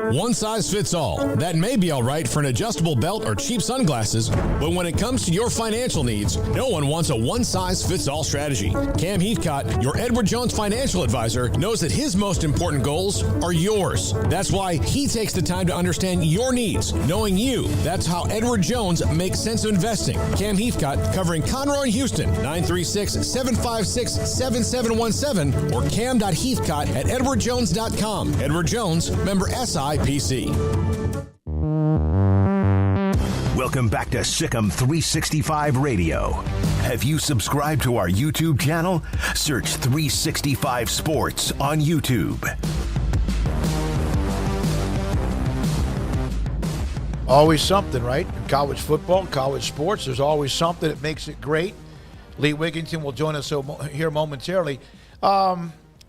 One size fits all. That may be all right for an adjustable belt or cheap sunglasses, but when it comes to your financial needs, no one wants a one-size-fits-all strategy. Cam Heathcott, your Edward Jones financial advisor, knows that his most important goals are yours. That's why he takes the time to understand your needs, knowing you. That's how Edward Jones makes sense of investing. Cam Heathcott, covering Conroe and Houston, 936-756-7717 or cam.heathcott at edwardjones.com. Edward Jones, member SIPC. Welcome back to Sikkim 365 Radio. Have you subscribed to our YouTube channel? Search 365 Sports on YouTube. Always something, right? In college football, college sports, there's always something that makes it great. Lee Wiginton will join us here momentarily.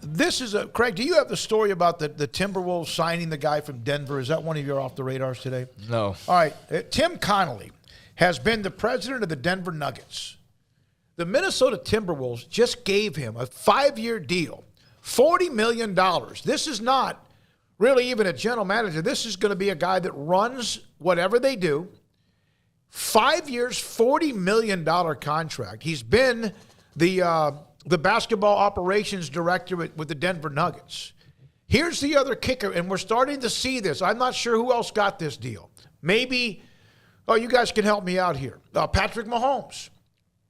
This is Craig, do you have the story about the Timberwolves signing the guy from Denver? Is that one of your off the radars today? No. All right. Tim Connolly has been the president of the Denver Nuggets. The Minnesota Timberwolves just gave him a 5-year deal, $40 million. This is not really even a general manager. This is going to be a guy that runs whatever they do. 5 years, $40 million contract. He's been the basketball operations director with the Denver Nuggets. Here's the other kicker, and we're starting to see this. I'm not sure who else got this deal. Maybe, you guys can help me out here. Patrick Mahomes.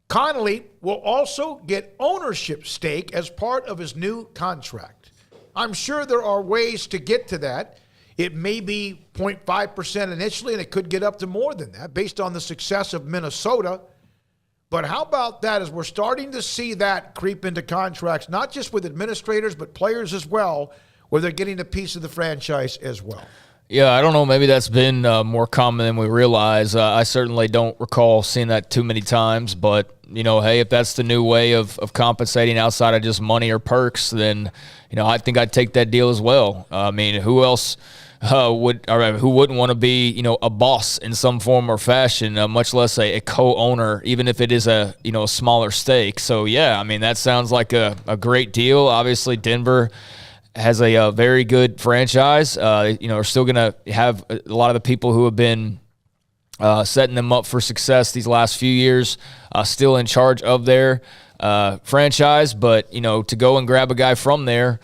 Connolly will also get ownership stake as part of his new contract. I'm sure there are ways to get to that. It may be 0.5% initially, and it could get up to more than that based on the success of Minnesota. But how about that as we're starting to see that creep into contracts, not just with administrators, but players as well, where they're getting a piece of the franchise as well? Yeah, I don't know. Maybe that's been more common than we realize. I certainly don't recall seeing that too many times. But, hey, if that's the new way of compensating outside of just money or perks, then, I think I'd take that deal as well. I mean, who else who wouldn't want to be, a boss in some form or fashion, much less a co-owner, even if it is a smaller stake. So, yeah, I mean, that sounds like a great deal. Obviously, Denver has a very good franchise. Are still going to have a lot of the people who have been setting them up for success these last few years still in charge of their franchise. But, to go and grab a guy from there,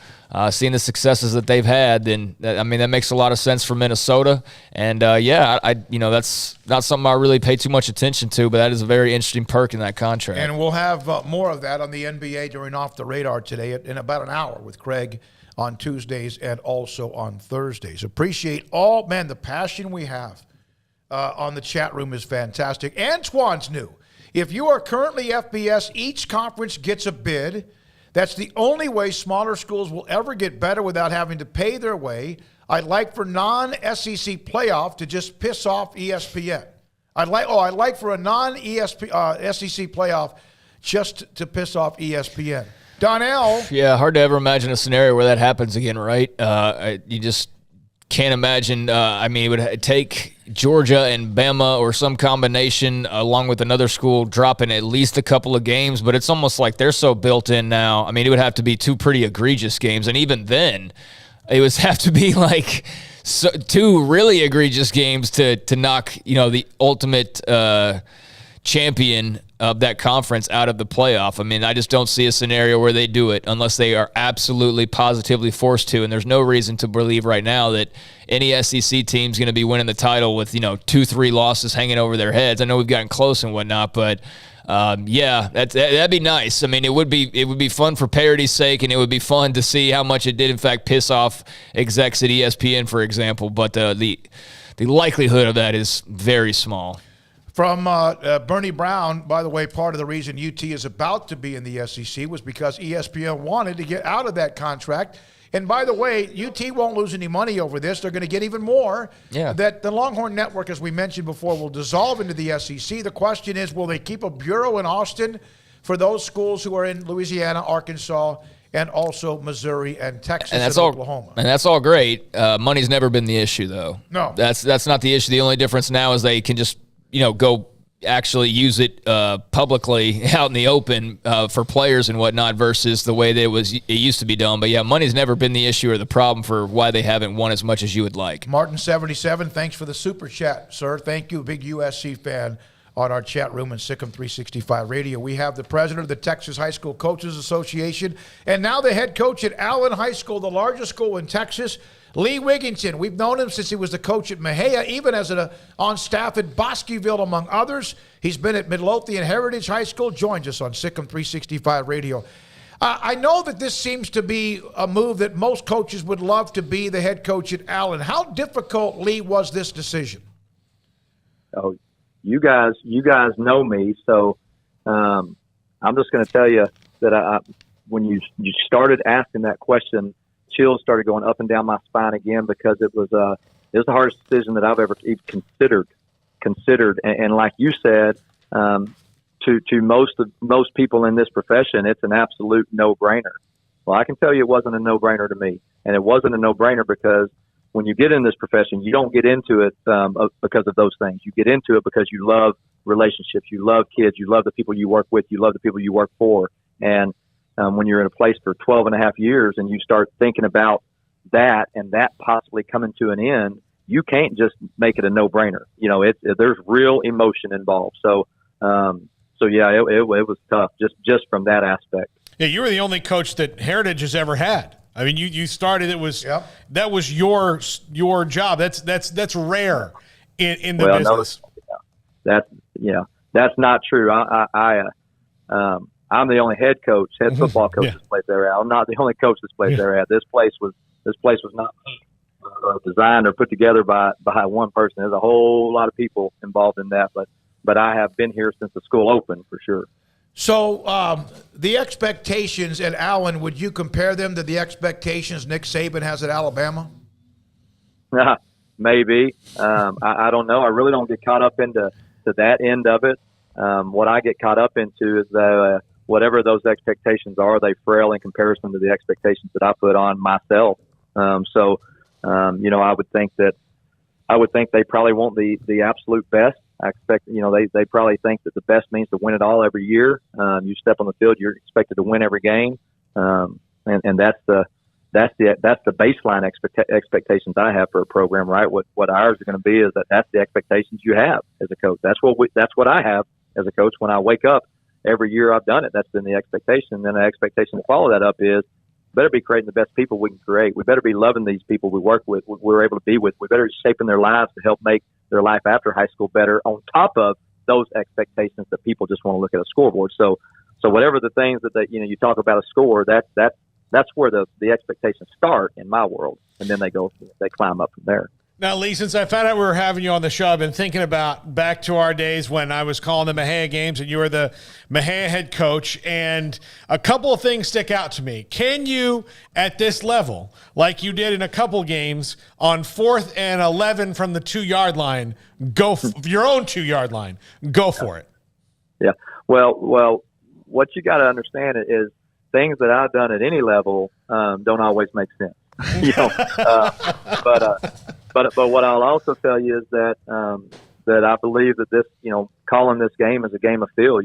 seeing the successes that they've had, then that makes a lot of sense for Minnesota. And that's not something I really pay too much attention to, but that is a very interesting perk in that contract. And we'll have more of that on the NBA during Off the Radar today in about an hour with Craig on Tuesdays and also on Thursdays. Appreciate the passion we have on the chat room is fantastic. Antoine's new. If you are currently FBS, each conference gets a bid. That's the only way smaller schools will ever get better without having to pay their way. I'd like for non-SEC playoff to just piss off ESPN. I'd like for a non-SEC playoff just to piss off ESPN. Donnell. Yeah, hard to ever imagine a scenario where that happens again, right? You just can't imagine. It would take Georgia and Bama or some combination along with another school dropping at least a couple of games, but it's almost like they're so built in now. I mean, it would have to be two pretty egregious games, and even then, it would have to be like two really egregious games to knock, the ultimate champion of that conference out of the playoff. I mean, I just don't see a scenario where they do it unless they are absolutely positively forced to, and there's no reason to believe right now that any SEC team's going to be winning the title with 2-3 losses hanging over their heads. I know we've gotten close and whatnot, but that'd be nice. I mean, it would be fun for parity's sake, and it would be fun to see how much it did in fact piss off execs at ESPN, for example. But the likelihood of that is very small. From Bernie Brown, by the way, part of the reason UT is about to be in the SEC was because ESPN wanted to get out of that contract. And by the way, UT won't lose any money over this. They're going to get even more. Yeah. That the Longhorn Network, as we mentioned before, will dissolve into the SEC. The question is, will they keep a bureau in Austin for those schools who are in Louisiana, Arkansas, and also Missouri and Texas and Oklahoma? And that's all great. Money's never been the issue, though. No. That's not the issue. The only difference now is they can just go actually use it publicly out in the open for players and whatnot versus the way that it used to be done. But, yeah, money's never been the issue or the problem for why they haven't won as much as you would like. Martin77, thanks for the super chat, sir. Thank you, big USC fan on our chat room in Sikkim 365 Radio. We have the president of the Texas High School Coaches Association and now the head coach at Allen High School, the largest school in Texas, Lee Wiginton. We've known him since he was the coach at Mejia, even as on staff at Bosqueville, among others. He's been at Midlothian Heritage High School, joins us on Sikkim 365 Radio. I know that this seems to be a move that most coaches would love to be the head coach at Allen. How difficult, Lee, was this decision? Oh, you guys know me, so I'm just going to tell you that when you started asking that question, chills started going up and down my spine again because it was the hardest decision that I've ever even considered. And like you said, to most people in this profession, it's an absolute no-brainer. Well, I can tell you it wasn't a no-brainer to me, and it wasn't a no-brainer because when you get in this profession, you don't get into it because of those things. You get into it because you love relationships, you love kids, you love the people you work with, you love the people you work for, and when you're in a place for 12 and a half years and you start thinking about that and that possibly coming to an end, you can't just make it a no-brainer. There's real emotion involved. So yeah, it was tough just from that aspect. Yeah, you were the only coach that Heritage has ever had. I mean, you started. That was your job. That's rare in the business. No, that's not true. I'm the only head football coach that's played there. I'm not the only coach that's played there. This place was not designed or put together by one person. There's a whole lot of people involved in that, but I have been here since the school opened for sure. So the expectations at Allen, would you compare them to the expectations Nick Saban has at Alabama? Maybe. I don't know. I really don't get caught up into that end of it. What I get caught up into is that whatever those expectations are, they frail in comparison to the expectations that I put on myself. I would think they probably want the absolute best. I expect, they probably think that the best means to win it all every year. You step on the field, you're expected to win every game. And that's the baseline expectations I have for a program, right? What ours are going to be is that's the expectations you have as a coach. That's what I have as a coach when I wake up. Every year I've done it. That's been the expectation. Then the expectation to follow that up is better be creating the best people we can create. We better be loving these people we work with, we're able to be with. We better be shaping their lives to help make their life after high school better on top of those expectations that people just want to look at a scoreboard. So whatever the things that you talk about a score, that's where the expectations start in my world. And then they climb up from there. Now, Lee, since I found out we were having you on the show, I've been thinking about back to our days when I was calling the Mejia games and you were the Mejia head coach, and a couple of things stick out to me. Can you, at this level, like you did in a couple games, on 4th and 11 from the 2-yard line, your own 2-yard line, go for it? Yeah. Well, what you got to understand is things that I've done at any level don't always make sense. But what I'll also tell you is that I believe that this, calling this game is a game of feel.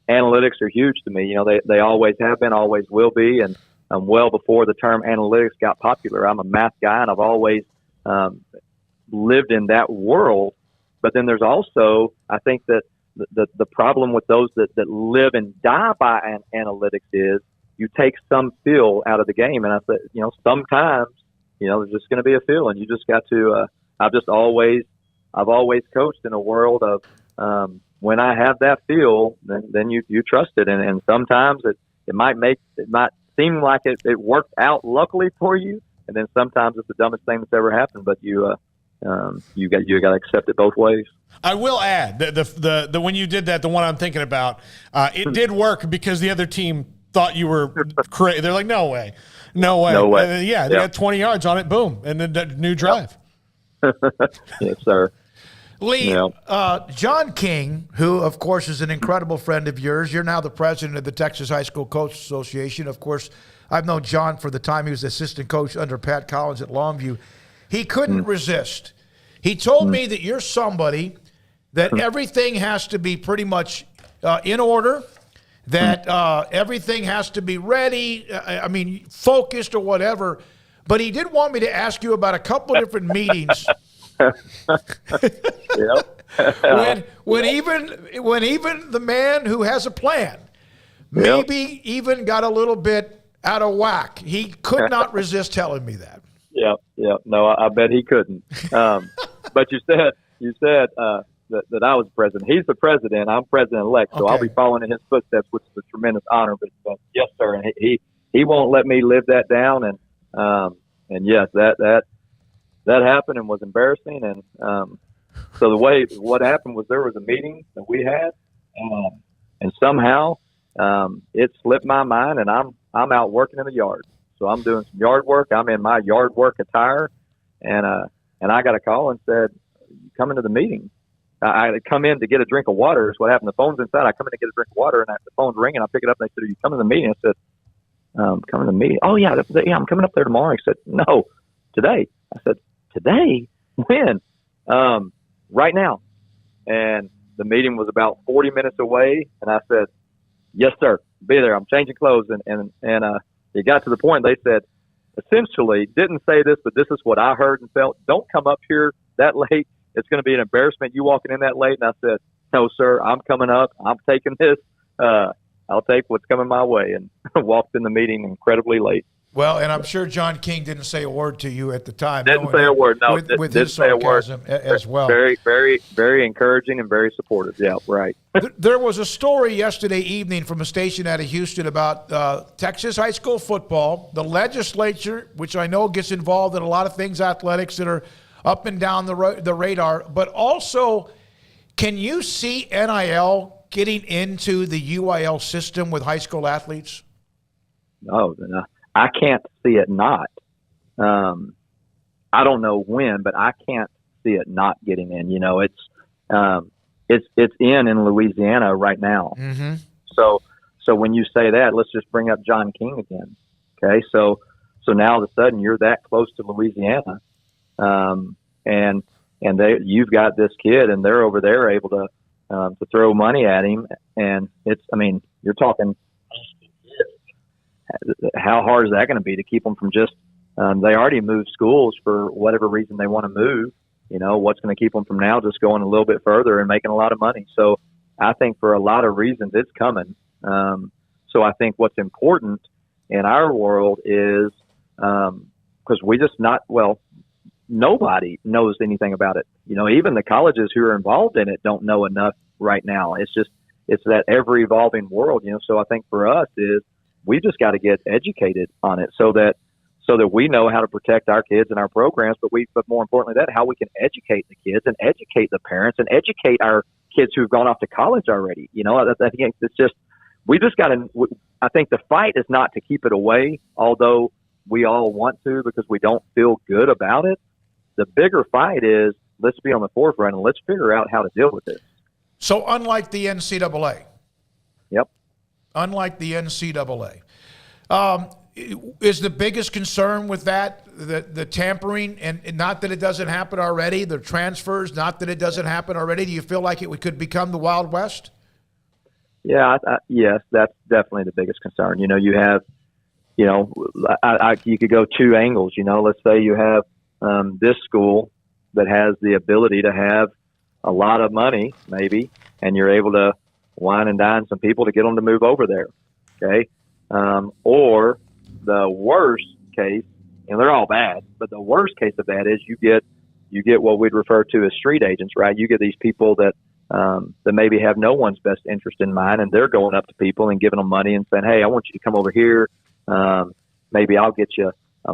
Analytics are huge to me. They always have been, always will be, and well before the term analytics got popular. I'm a math guy, and I've always lived in that world. But then there's also, I think that the problem with those that live and die by analytics is you take some feel out of the game. And I said, sometimes, there's just going to be a feel, and you just got to. I've always coached in a world of when I have that feel, then you trust it, and sometimes it might seem like it worked out luckily for you, and then sometimes it's the dumbest thing that's ever happened. But you got to accept it both ways. I will add the when you did that, the one I'm thinking about, it did work because the other team thought you were crazy. They're like, no way. They got 20 yards on it, boom, and then the new drive. Yes, sir. Lee, John King, who, of course, is an incredible friend of yours. You're now the president of the Texas High School Coach Association. Of course, I've known John for the time he was assistant coach under Pat Collins at Longview. He couldn't resist. He told me that you're somebody that everything has to be pretty much in order, that everything has to be ready, focused or whatever. But he did want me to ask you about a couple of different meetings. when even the man who has a plan maybe even got a little bit out of whack, he could not resist telling me that. No, I bet he couldn't. But you said that I was president. He's the president. I'm president-elect, so I'll be following in his footsteps, which is a tremendous honor. But yes, sir, and he won't let me live that down. And yes, that happened and was embarrassing. And so what happened was there was a meeting that we had, and somehow it slipped my mind, and I'm out working in the yard. So I'm doing some yard work. I'm in my yard work attire, and I got a call and said, "Come into the meeting." I come in to get a drink of water. Is what happened. The phone's inside. I come in to get a drink of water, and the phone's ringing. I pick it up, and they said, "Are you coming to the meeting?" I said, "Coming to the meeting." "Oh yeah, I'm coming up there tomorrow." He said, "No, today." I said, "Today? When?" "Right now." And the meeting was about 40 minutes away, and I said, "Yes, sir. Be there. I'm changing clothes." And it got to the point they said, essentially, didn't say this, but this is what I heard and felt. "Don't come up here that late. It's going to be an embarrassment you walking in that late." And I said, "No, sir. I'm coming up. I'm taking this. I'll take what's coming my way." And walked in the meeting incredibly late. Well, and I'm sure John King didn't say a word to you at the time. Didn't say a word. No, with his sarcasm as well. Very, very, very encouraging and very supportive. Yeah, right. There was a story yesterday evening from a station out of Houston about Texas high school football, the legislature, which I know gets involved in a lot of things athletics that are up and down the radar, but also, can you see NIL getting into the UIL system with high school athletes? No, I can't see it not. I don't know when, but I can't see it not getting in. It's in Louisiana right now. Mm-hmm. So when you say that, let's just bring up John King again. Okay, so now all of a sudden you're that close to Louisiana, and you've got this kid, and they're over there able to throw money at him, and you're talking. How hard is that going to be to keep them from just? They already moved schools for whatever reason they want to move. What's going to keep them from now just going a little bit further and making a lot of money? So I think for a lot of reasons it's coming. So I think what's important in our world is because nobody knows anything about it. Even the colleges who are involved in it don't know enough right now. It's that ever evolving world. So I think for us is we just got to get educated on it so that we know how to protect our kids and our programs, but more importantly how we can educate the kids and educate the parents and educate our kids who've gone off to college already. I think it's just, we just got to, I think the fight is not to keep it away, although we all want to because we don't feel good about it. The bigger fight is let's be on the forefront and let's figure out how to deal with this. So unlike the NCAA. Yep. Unlike the NCAA. Is the biggest concern with that the tampering, and not that it doesn't happen already, the transfers, not that it doesn't happen already? Do you feel like it could become the Wild West? Yeah, yes, that's definitely the biggest concern. You have, you could go two angles. Let's say you have this school that has the ability to have a lot of money, maybe, and you're able to wine and dine some people to get them to move over there. Okay. Or the worst case, and they're all bad, but the worst case of that is you get what we'd refer to as street agents, right? You get these people that maybe have no one's best interest in mind, and they're going up to people and giving them money and saying, hey, I want you to come over here. Maybe I'll get you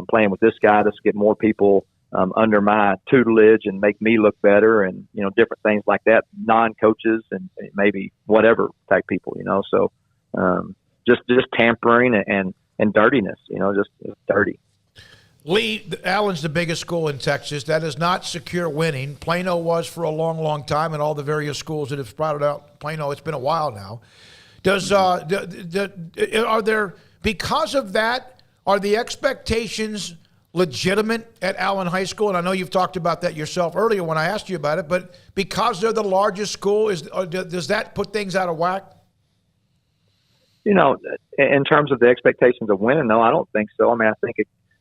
playing with this guy. Let's get more people under my tutelage and make me look better, and different things like that. Non-coaches and maybe whatever type people, So just tampering and dirtiness, just dirty. Lee, Allen's the biggest school in Texas. That is not secure winning. Plano was for a long, long time, and all the various schools that have sprouted out. Plano, it's been a while now. Are there, because of that, are the expectations legitimate at Allen High School? And I know you've talked about that yourself earlier when I asked you about it, but because they're the largest school, does that put things out of whack? In terms of the expectations of winning, no, I don't think so. I mean,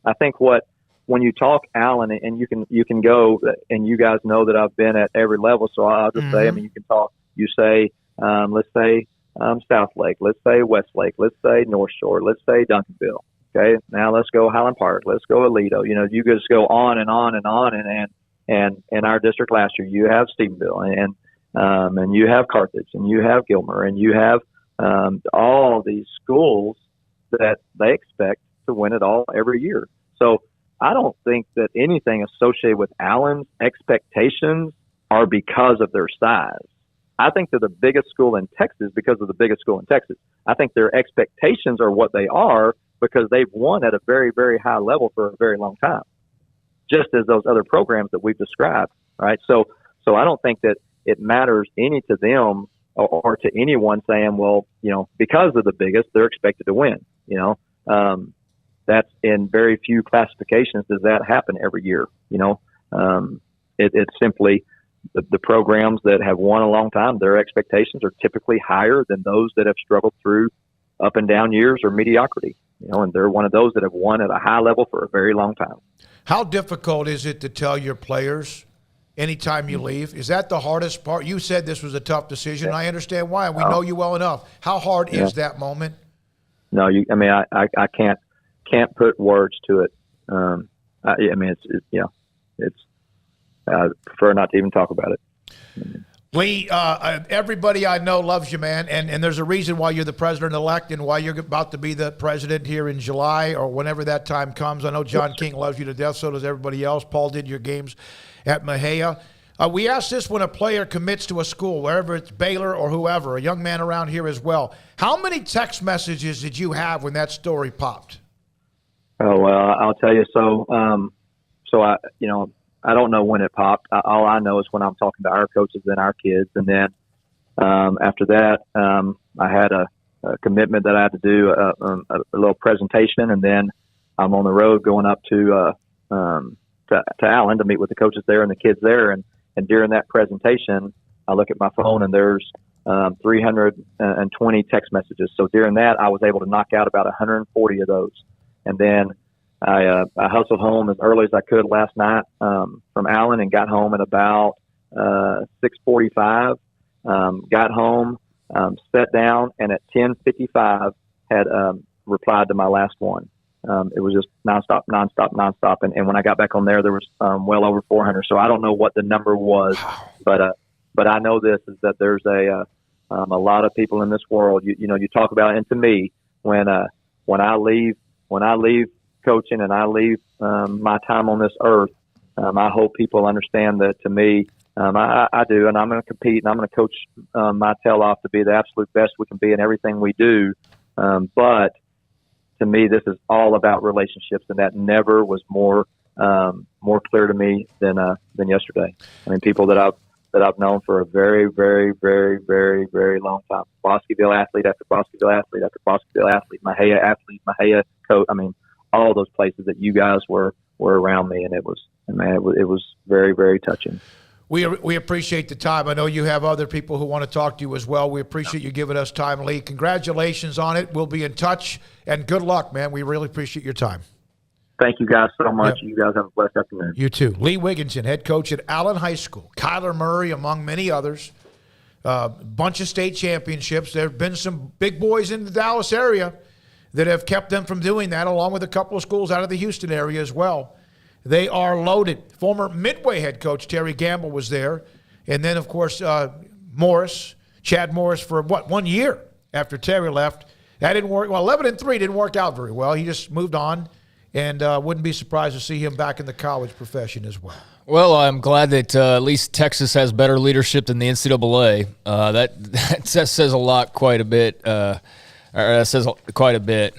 I think when you talk Allen, and you can go, and you guys know that I've been at every level, so I'll just say, I mean, you can talk. You say, let's say South Lake, let's say Westlake, let's say North Shore, let's say Duncanville. Okay, now let's go Highland Park, let's go Aledo. You just go on and on and on, and in our district last year, you have Stephenville, and you have Carthage, and you have Gilmer, and you have all these schools that they expect to win it all every year. So I don't think that anything associated with Allen's expectations are because of their size. I think they're the biggest school in Texas because of the biggest school in Texas. I think their expectations are what they are because they've won at a very, very high level for a very long time, just as those other programs that we've described, right? So I don't think that it matters any to them or to anyone saying, well, because of the biggest, they're expected to win, That's in very few classifications does that happen every year. It's simply the programs that have won a long time, their expectations are typically higher than those that have struggled through up and down years or mediocrity. And they're one of those that have won at a high level for a very long time. How difficult is it to tell your players anytime you leave? Is that the hardest part? You said this was a tough decision. Yeah. I understand why. We know you well enough. How hard is that moment? No, I can't put words to it. I prefer not to even talk about it. Lee, everybody I know loves you, man, and there's a reason why you're the president-elect and why you're about to be the president here in July or whenever that time comes. I know John King loves you to death, so does everybody else. Paul did your games at Mejia. We ask this when a player commits to a school, wherever it's Baylor or whoever, a young man around here as well. How many text messages did you have when that story popped? Oh, well, I'll tell you. So I don't know when it popped. All I know is when I'm talking to our coaches and our kids. And then after that, I had a commitment that I had to do a little presentation. And then I'm on the road going up to Allen to meet with the coaches there and the kids there. And during that presentation, I look at my phone and there's 320 text messages. So during that, I was able to knock out about 140 of those. And then I hustled home as early as I could last night from Allen and got home at about 6:45. Got home, sat down, and at 10:55 had replied to my last one. It was just nonstop. And when I got back on there was well over 400. So I don't know what the number was, but I know this is that there's a lot of people in this world. You talk about it, and to me, when I leave coaching and I leave my time on this earth, I hope people understand that to me, I do, and I'm going to compete and I'm going to coach my tail off to be the absolute best we can be in everything we do. But to me, this is all about relationships, and that never was more clear to me than yesterday. I mean, people that I've known for a very, very, very, very, very long time. Bosqueville athlete after Bosqueville athlete after Bosqueville athlete, Mejia athlete, Mejia coach. I mean, all those places that you guys were around me, and it was very, very touching. We appreciate the time. I know you have other people who want to talk to you as well. We appreciate you giving us time, Lee. Congratulations on it. We'll be in touch, and good luck, man. We really appreciate your time. Thank you guys so much. Yep. You guys have a blessed afternoon. You too. Lee Wiginton, head coach at Allen High School. Kyler Murray, among many others. Bunch of state championships. There have been some big boys in the Dallas area that have kept them from doing that, along with a couple of schools out of the Houston area as well. They are loaded. Former Midway head coach Terry Gamble was there. And then, of course, Chad Morris for 1 year after Terry left. That didn't work. Well, 11-3 didn't work out very well. He just moved on, and wouldn't be surprised to see him back in the college profession as well. Well, I'm glad that at least Texas has better leadership than the NCAA. That says a lot, quite a bit. That says quite a bit.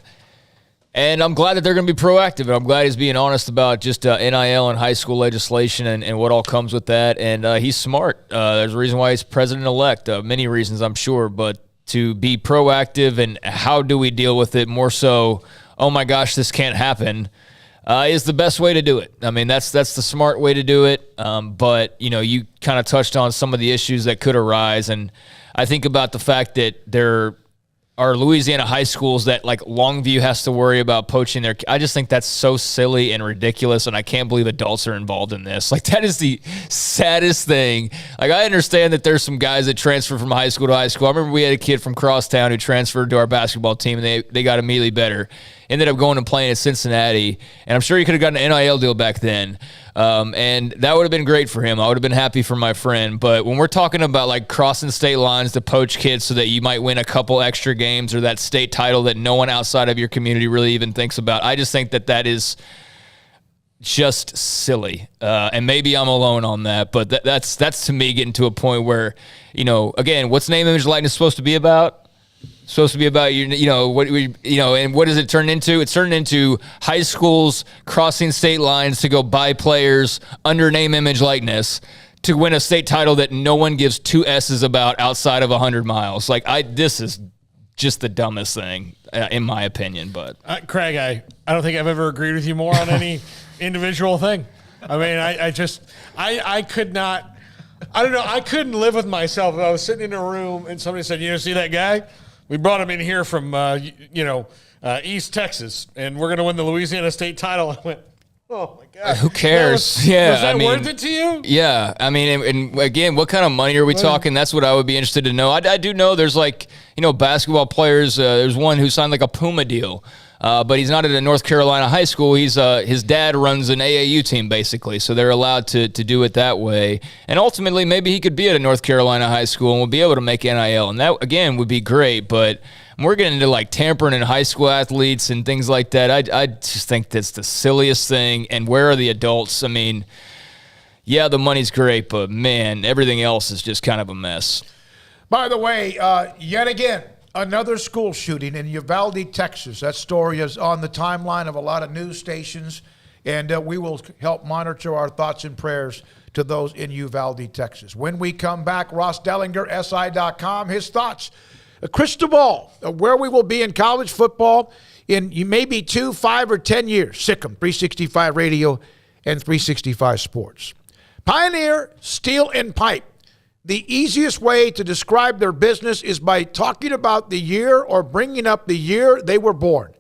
And I'm glad that they're going to be proactive, and I'm glad he's being honest about just NIL and high school legislation and what all comes with that. And he's smart. There's a reason why he's president-elect. Many reasons, I'm sure, but to be proactive and how do we deal with it more so, oh my gosh, this can't happen, is the best way to do it. I mean, that's the smart way to do it. But, you kind of touched on some of the issues that could arise, and I think about the fact that there are Louisiana high schools that, like, Longview has to worry about poaching their – I just think that's so silly and ridiculous, and I can't believe adults are involved in this. Like, that is the saddest thing. Like, I understand that there's some guys that transfer from high school to high school. I remember we had a kid from Crosstown who transferred to our basketball team, and they got immediately better. Ended up going and playing at Cincinnati, and I'm sure he could have gotten an NIL deal back then. And that would have been great for him. I would have been happy for my friend. But when we're talking about, like, crossing state lines to poach kids so that you might win a couple extra games or that state title that no one outside of your community really even thinks about, I just think that is just silly. And maybe I'm alone on that, but that's to me getting to a point where, again, what's name, image, likeness supposed to be about? Supposed to be about and what does it turn into? It's turned into high schools crossing state lines to go buy players under name, image, likeness to win a state title that no one gives two S's about outside of 100 miles. Like, this is just the dumbest thing in my opinion. But Craig, I don't think I've ever agreed with you more on any individual thing. I mean, I could not. I don't know. I couldn't live with myself if I was sitting in a room and somebody said, see that guy? We brought him in here from, East Texas, and we're going to win the Louisiana state title. I went, oh, my God. Who cares? Was that worth it to you? Yeah. I mean, and again, what kind of money are we talking? That's what I would be interested to know. I do know there's, basketball players. There's one who signed, a Puma deal. But he's not at a North Carolina high school. He's his dad runs an AAU team, basically, so they're allowed to do it that way. And ultimately, maybe he could be at a North Carolina high school and will be able to make NIL, and that, again, would be great. But we're getting into, tampering in high school athletes and things like that. I just think that's the silliest thing, and where are the adults? I mean, yeah, the money's great, but, man, everything else is just kind of a mess. By the way, yet again, another school shooting in Uvalde, Texas. That story is on the timeline of a lot of news stations, and we will help monitor our thoughts and prayers to those in Uvalde, Texas. When we come back, Ross Dellinger, SI.com, his thoughts. A crystal ball of where we will be in college football in maybe 2, 5, or 10 years. Sikkim, 365 Radio, and 365 Sports. Pioneer Steel and Pipe. The easiest way to describe their business is by talking about the year or bringing up the year they were born.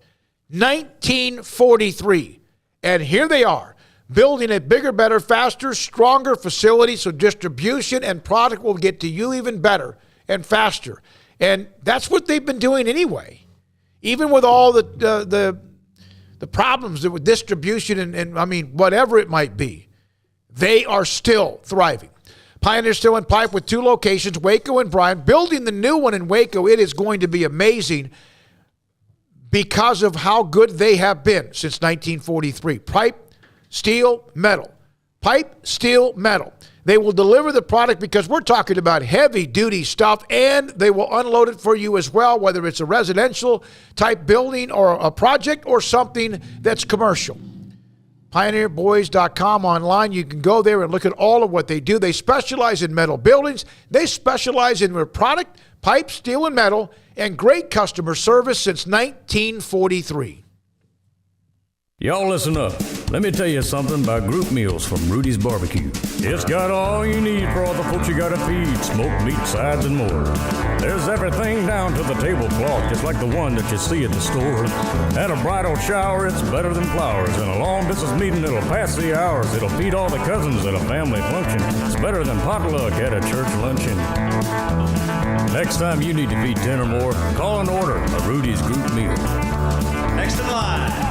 1943. And here they are, building a bigger, better, faster, stronger facility so distribution and product will get to you even better and faster. And that's what they've been doing anyway. Even with all the problems with distribution and I mean, whatever it might be, they are still thriving. Pioneer Steel and Pipe with 2 locations, Waco and Bryan. Building the new one in Waco, it is going to be amazing because of how good they have been since 1943. Pipe, steel, metal. Pipe, steel, metal. They will deliver the product because we're talking about heavy-duty stuff, and they will unload it for you as well, whether it's a residential type building or a project or something that's commercial. PioneerBoys.com online. You can go there and look at all of what they do. They specialize in metal buildings. They specialize in their product, pipe, steel, and metal, and great customer service since 1943. Y'all listen up. Let me tell you something about group meals from Rudy's Barbecue. It's got all you need for all the folks you gotta feed, smoked meat, sides, and more. There's everything down to the tablecloth, just like the one that you see at the store. At a bridal shower, it's better than flowers. And a long distance meeting, it'll pass the hours. It'll feed all the cousins at a family function. It's better than potluck at a church luncheon. Next time you need to feed 10 or more, call and order a Rudy's group meal. Next in line.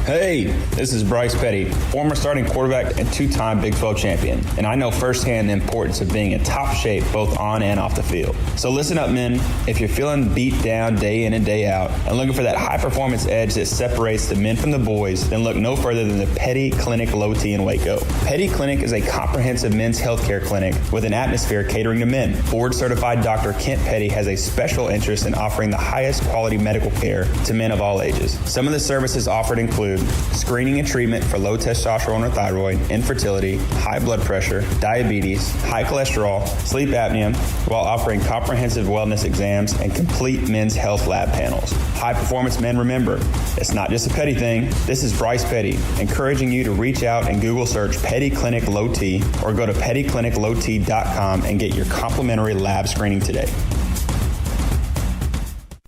Hey, this is Bryce Petty, former starting quarterback and two-time Big 12 champion, and I know firsthand the importance of being in top shape both on and off the field. So listen up, men. If you're feeling beat down day in and day out and looking for that high-performance edge that separates the men from the boys, then look no further than the Petty Clinic Low T in Waco. Petty Clinic is a comprehensive men's healthcare clinic with an atmosphere catering to men. Board-certified Dr. Kent Petty has a special interest in offering the highest quality medical care to men of all ages. Some of the services offered include screening and treatment for low testosterone or thyroid, infertility, high blood pressure, diabetes, high cholesterol, sleep apnea, while offering comprehensive wellness exams and complete men's health lab panels. High performance men, remember, it's not just a Petty thing. This is Bryce Petty, encouraging you to reach out and Google search Petty Clinic Low T or go to pettycliniclowt.com and get your complimentary lab screening today.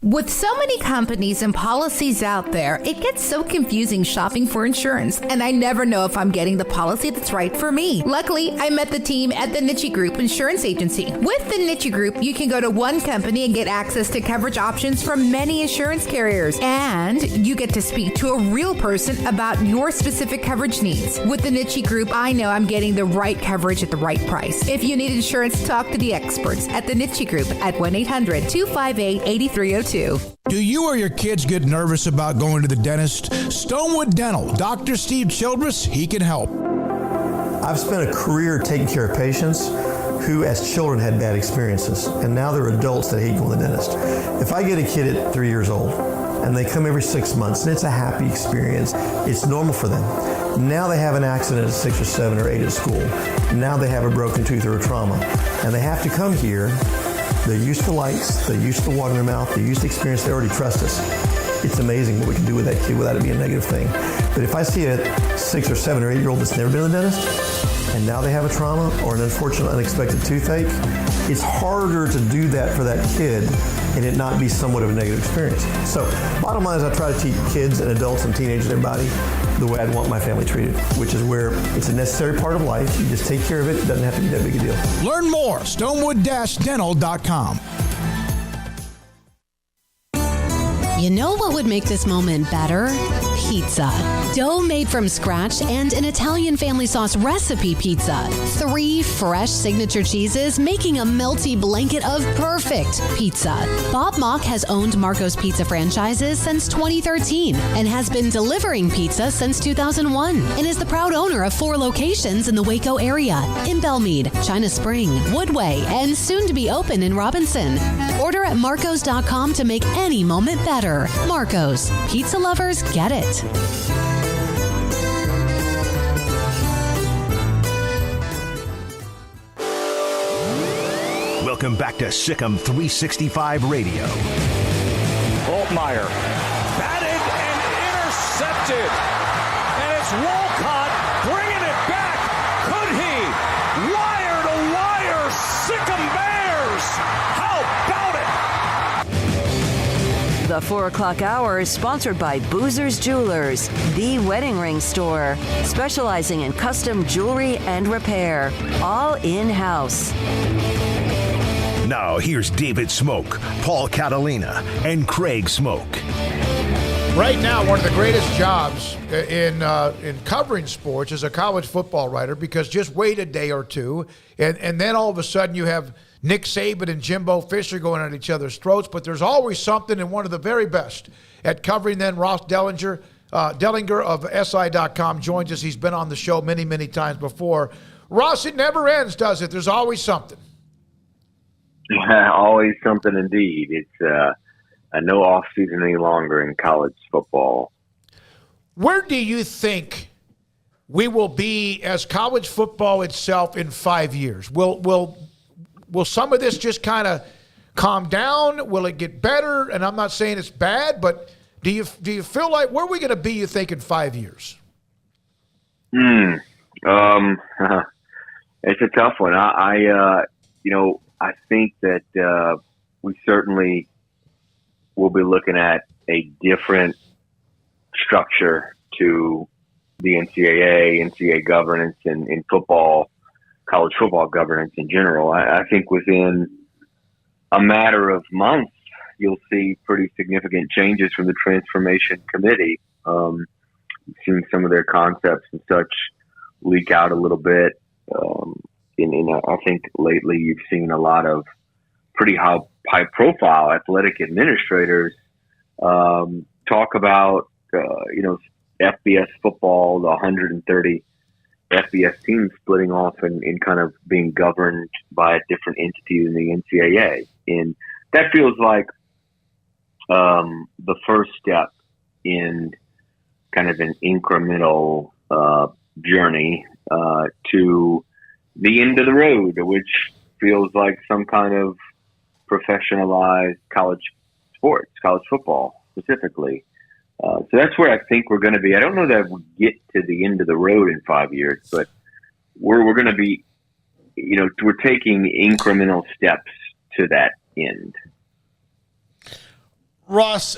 With so many companies and policies out there, it gets so confusing shopping for insurance, and I never know if I'm getting the policy that's right for me. Luckily, I met the team at the Niche Group Insurance Agency. With the Niche Group, you can go to one company and get access to coverage options from many insurance carriers, and you get to speak to a real person about your specific coverage needs. With the Niche Group, I know I'm getting the right coverage at the right price. If you need insurance, talk to the experts at the Niche Group at 1-800-258-8302. Do you or your kids get nervous about going to the dentist? Stonewood Dental, Dr. Steve Childress, he can help. I've spent a career taking care of patients who as children had bad experiences, and now they're adults that hate going to the dentist. If I get a kid at 3 years old and they come every 6 months and it's a happy experience, it's normal for them. Now they have an accident at 6 or 7 or 8 at school. Now they have a broken tooth or a trauma, and they have to come here. They're used to lights, they're used to water in their mouth, they're used to experience, they already trust us. It's amazing what we can do with that kid without it being a negative thing. But if I see a 6 or 7 or 8 year old that's never been to the dentist, and now they have a trauma or an unfortunate unexpected toothache, it's harder to do that for that kid and it not be somewhat of a negative experience. So bottom line is I try to teach kids and adults and teenagers and everybody the way I'd want my family treated, which is where it's a necessary part of life. You just take care of it. It doesn't have to be that big a deal. Learn more, stonewood-dental.com. You know what would make this moment better? Pizza. Dough made from scratch and an Italian family sauce recipe pizza. 3 fresh signature cheeses making a melty blanket of perfect pizza. Bob Mock has owned Marco's Pizza franchises since 2013 and has been delivering pizza since 2001 and is the proud owner of 4 locations in the Waco area, in Belmead, China Spring, Woodway, and soon to be open in Robinson. Order at marcos.com to make any moment better. Marco's. Pizza lovers get it. Welcome back to Sikkim 365 Radio. Holtmeyer batted and intercepted. And it's Wolcott bringing it back. Could he? Wire to wire, Sikkim Bears. How about it? The 4 o'clock hour is sponsored by Boozer's Jewelers, the wedding ring store, specializing in custom jewelry and repair, all in-house. Now here's David Smoak, Paul Catalina, and Craig Smoak. Right now, one of the greatest jobs in covering sports is a college football writer, because just wait a day or two, and then all of a sudden you have Nick Saban and Jimbo Fisher going at each other's throats, but there's always something, and one of the very best at covering then, Ross Dellinger of SI.com joins us. He's been on the show many, many times before. Ross, it never ends, does it? There's always something. Always something indeed. It's no off season any longer in college football. Where do you think we will be as college football itself in 5 years? Will some of this just kind of calm down? Will it get better? And I'm not saying it's bad, but Do you feel like, where are we going to be, you think, in 5 years? It's a tough one. I think that we certainly will be looking at a different structure to the NCAA governance and in football, college football governance in general. I think within a matter of months, you'll see pretty significant changes from the Transformation Committee. Seeing some of their concepts and such leak out a little bit. I think lately you've seen a lot of pretty high profile athletic administrators talk about, FBS football, the 130 FBS teams splitting off and kind of being governed by a different entity than the NCAA. And that feels like the first step in kind of an incremental journey to the end of the road, which feels like some kind of professionalized college sports, college football specifically. So that's where I think we're going to be. I don't know that we get to the end of the road in 5 years, but we're going to be, we're taking incremental steps to that end. Ross,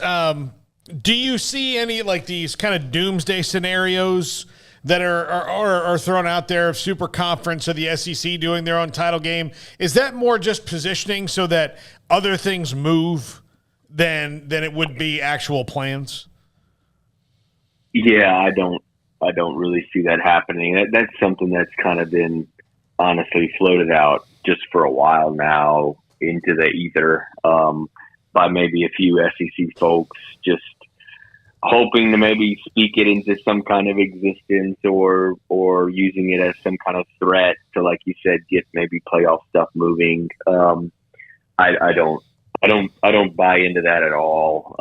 do you see any like these kind of doomsday scenarios that are thrown out there of Super Conference or the SEC doing their own title game? Is that more just positioning so that other things move than it would be actual plans? Yeah, I don't really see that happening. That's something that's kind of been honestly floated out just for a while now into the ether by maybe a few SEC folks just hoping to maybe speak it into some kind of existence or using it as some kind of threat to, like you said, get maybe playoff stuff moving. I don't buy into that at all.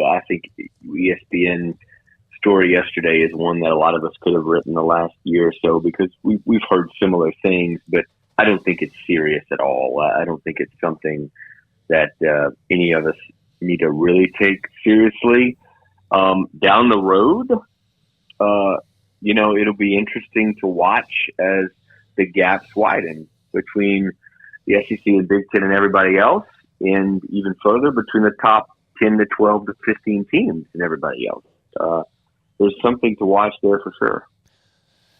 I think ESPN story yesterday is one that a lot of us could have written the last year or so because we've heard similar things, but I don't think it's serious at all. I don't think it's something that any of us need to really take seriously. Down the road, it'll be interesting to watch as the gaps widen between the SEC and Big Ten and everybody else, and even further between the top 10 to 12 to 15 teams and everybody else. There's something to watch there for sure.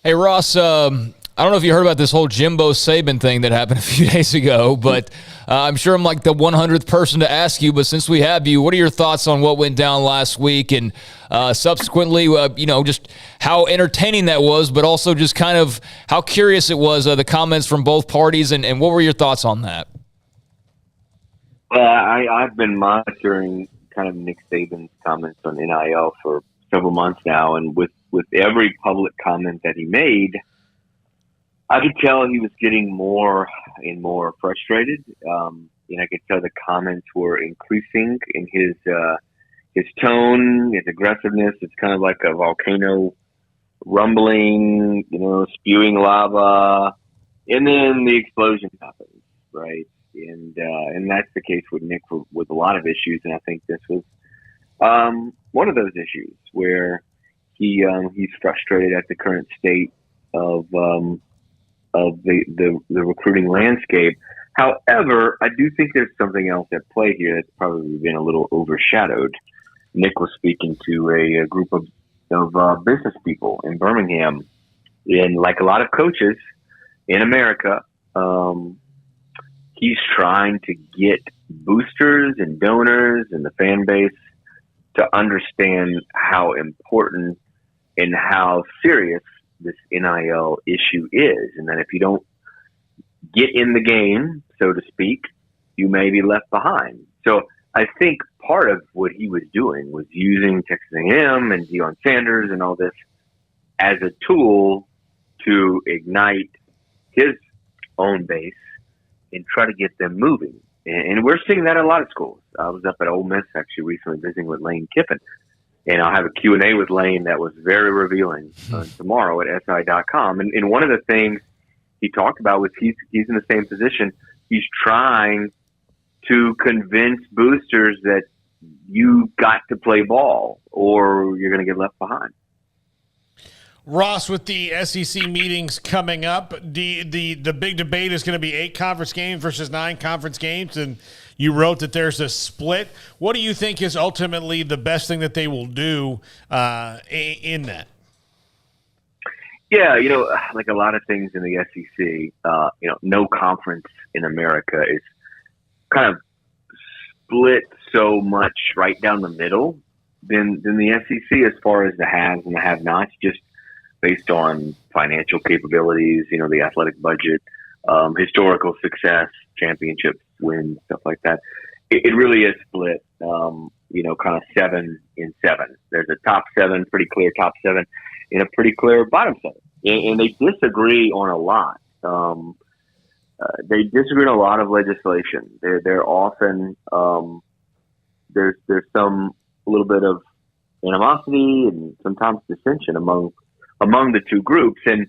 Hey, Ross, I don't know if you heard about this whole Jimbo Saban thing that happened a few days ago, but I'm sure I'm like the 100th person to ask you, but since we have you, what are your thoughts on what went down last week and subsequently, just how entertaining that was, but also just kind of how curious it was, the comments from both parties, and what were your thoughts on that? I've been monitoring kind of Nick Saban's comments on NIL for several months now, and with every public comment that he made, I could tell he was getting more and more frustrated. I could tell the comments were increasing in his tone, his aggressiveness. It's kind of like a volcano rumbling, spewing lava, and then the explosion happens, right? And that's the case with Nick with a lot of issues, and I think this was one of those issues where he's frustrated at the current state of the recruiting landscape. However, I do think there's something else at play here that's probably been a little overshadowed. Nick was speaking to a group of business people in Birmingham, and like a lot of coaches in America, he's trying to get boosters and donors and the fan base to understand how important and how serious this NIL issue is, and that if you don't get in the game, so to speak, you may be left behind. So I think part of what he was doing was using Texas A&M and Deion Sanders and all this as a tool to ignite his own base and try to get them moving. And we're seeing that at a lot of schools. I was up at Ole Miss actually recently visiting with Lane Kiffin, and I'll have a Q&A with Lane that was very revealing tomorrow at SI.com. And one of the things he talked about was he's in the same position. He's trying to convince boosters that you got to play ball or you're going to get left behind. Ross, with the SEC meetings coming up, the big debate is going to be 8 conference games versus 9 conference games, and you wrote that there's a split. What do you think is ultimately the best thing that they will do in that? Yeah, like a lot of things in the SEC, no conference in America is kind of split so much right down the middle than the SEC as far as the haves and the have-nots, just based on financial capabilities, the athletic budget, historical success, championship wins, stuff like that. It really is split, kind of 7 in 7. There's a top 7, pretty clear top 7, and a pretty clear bottom 7. And they disagree on a lot. They disagree on a lot of legislation. They're often there's some a little bit of animosity and sometimes dissension among the two groups. And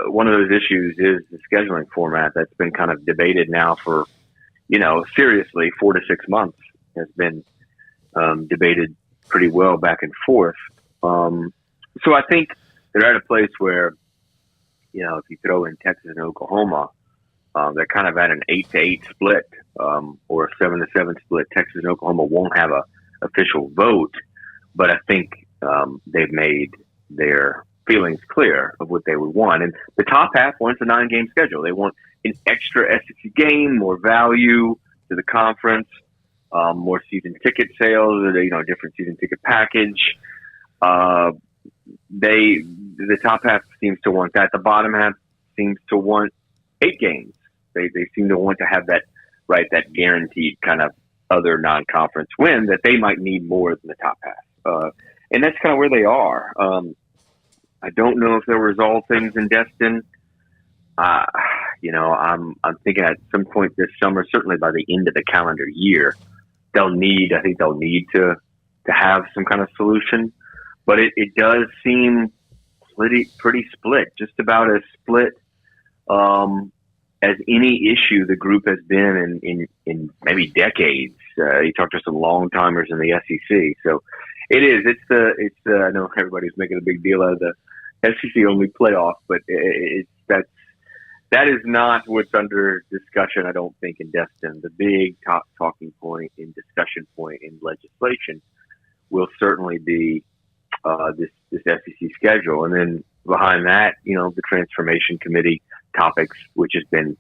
one of those issues is the scheduling format that's been kind of debated now for, seriously 4 to 6 months has been debated pretty well back and forth. So I think they're at a place where, if you throw in Texas and Oklahoma, they're kind of at an 8-8 split or a 7-7 split. Texas and Oklahoma won't have a official vote, but I think they've made their feelings clear of what they would want. And the top half wants a 9-game schedule. They want an extra SEC game, more value to the conference, more season ticket sales, a different season ticket package. The top half seems to want that. The bottom half seems to want 8 games. They seem to want to have that guaranteed kind of other non-conference win that they might need more than the top half. And that's kind of where they are. I don't know if they'll resolve things in Destin. I'm thinking at some point this summer, certainly by the end of the calendar year, they'll need to have some kind of solution. But it does seem pretty split, just about as split as any issue the group has been in maybe decades. You talk to some long timers in the SEC, so it is. It's I know everybody's making a big deal out of the SEC only playoff, but that is not what's under discussion. I don't think in Destin. The big top talking point in discussion point in legislation will certainly be this SEC schedule, and then behind that, the transformation committee topics, which has been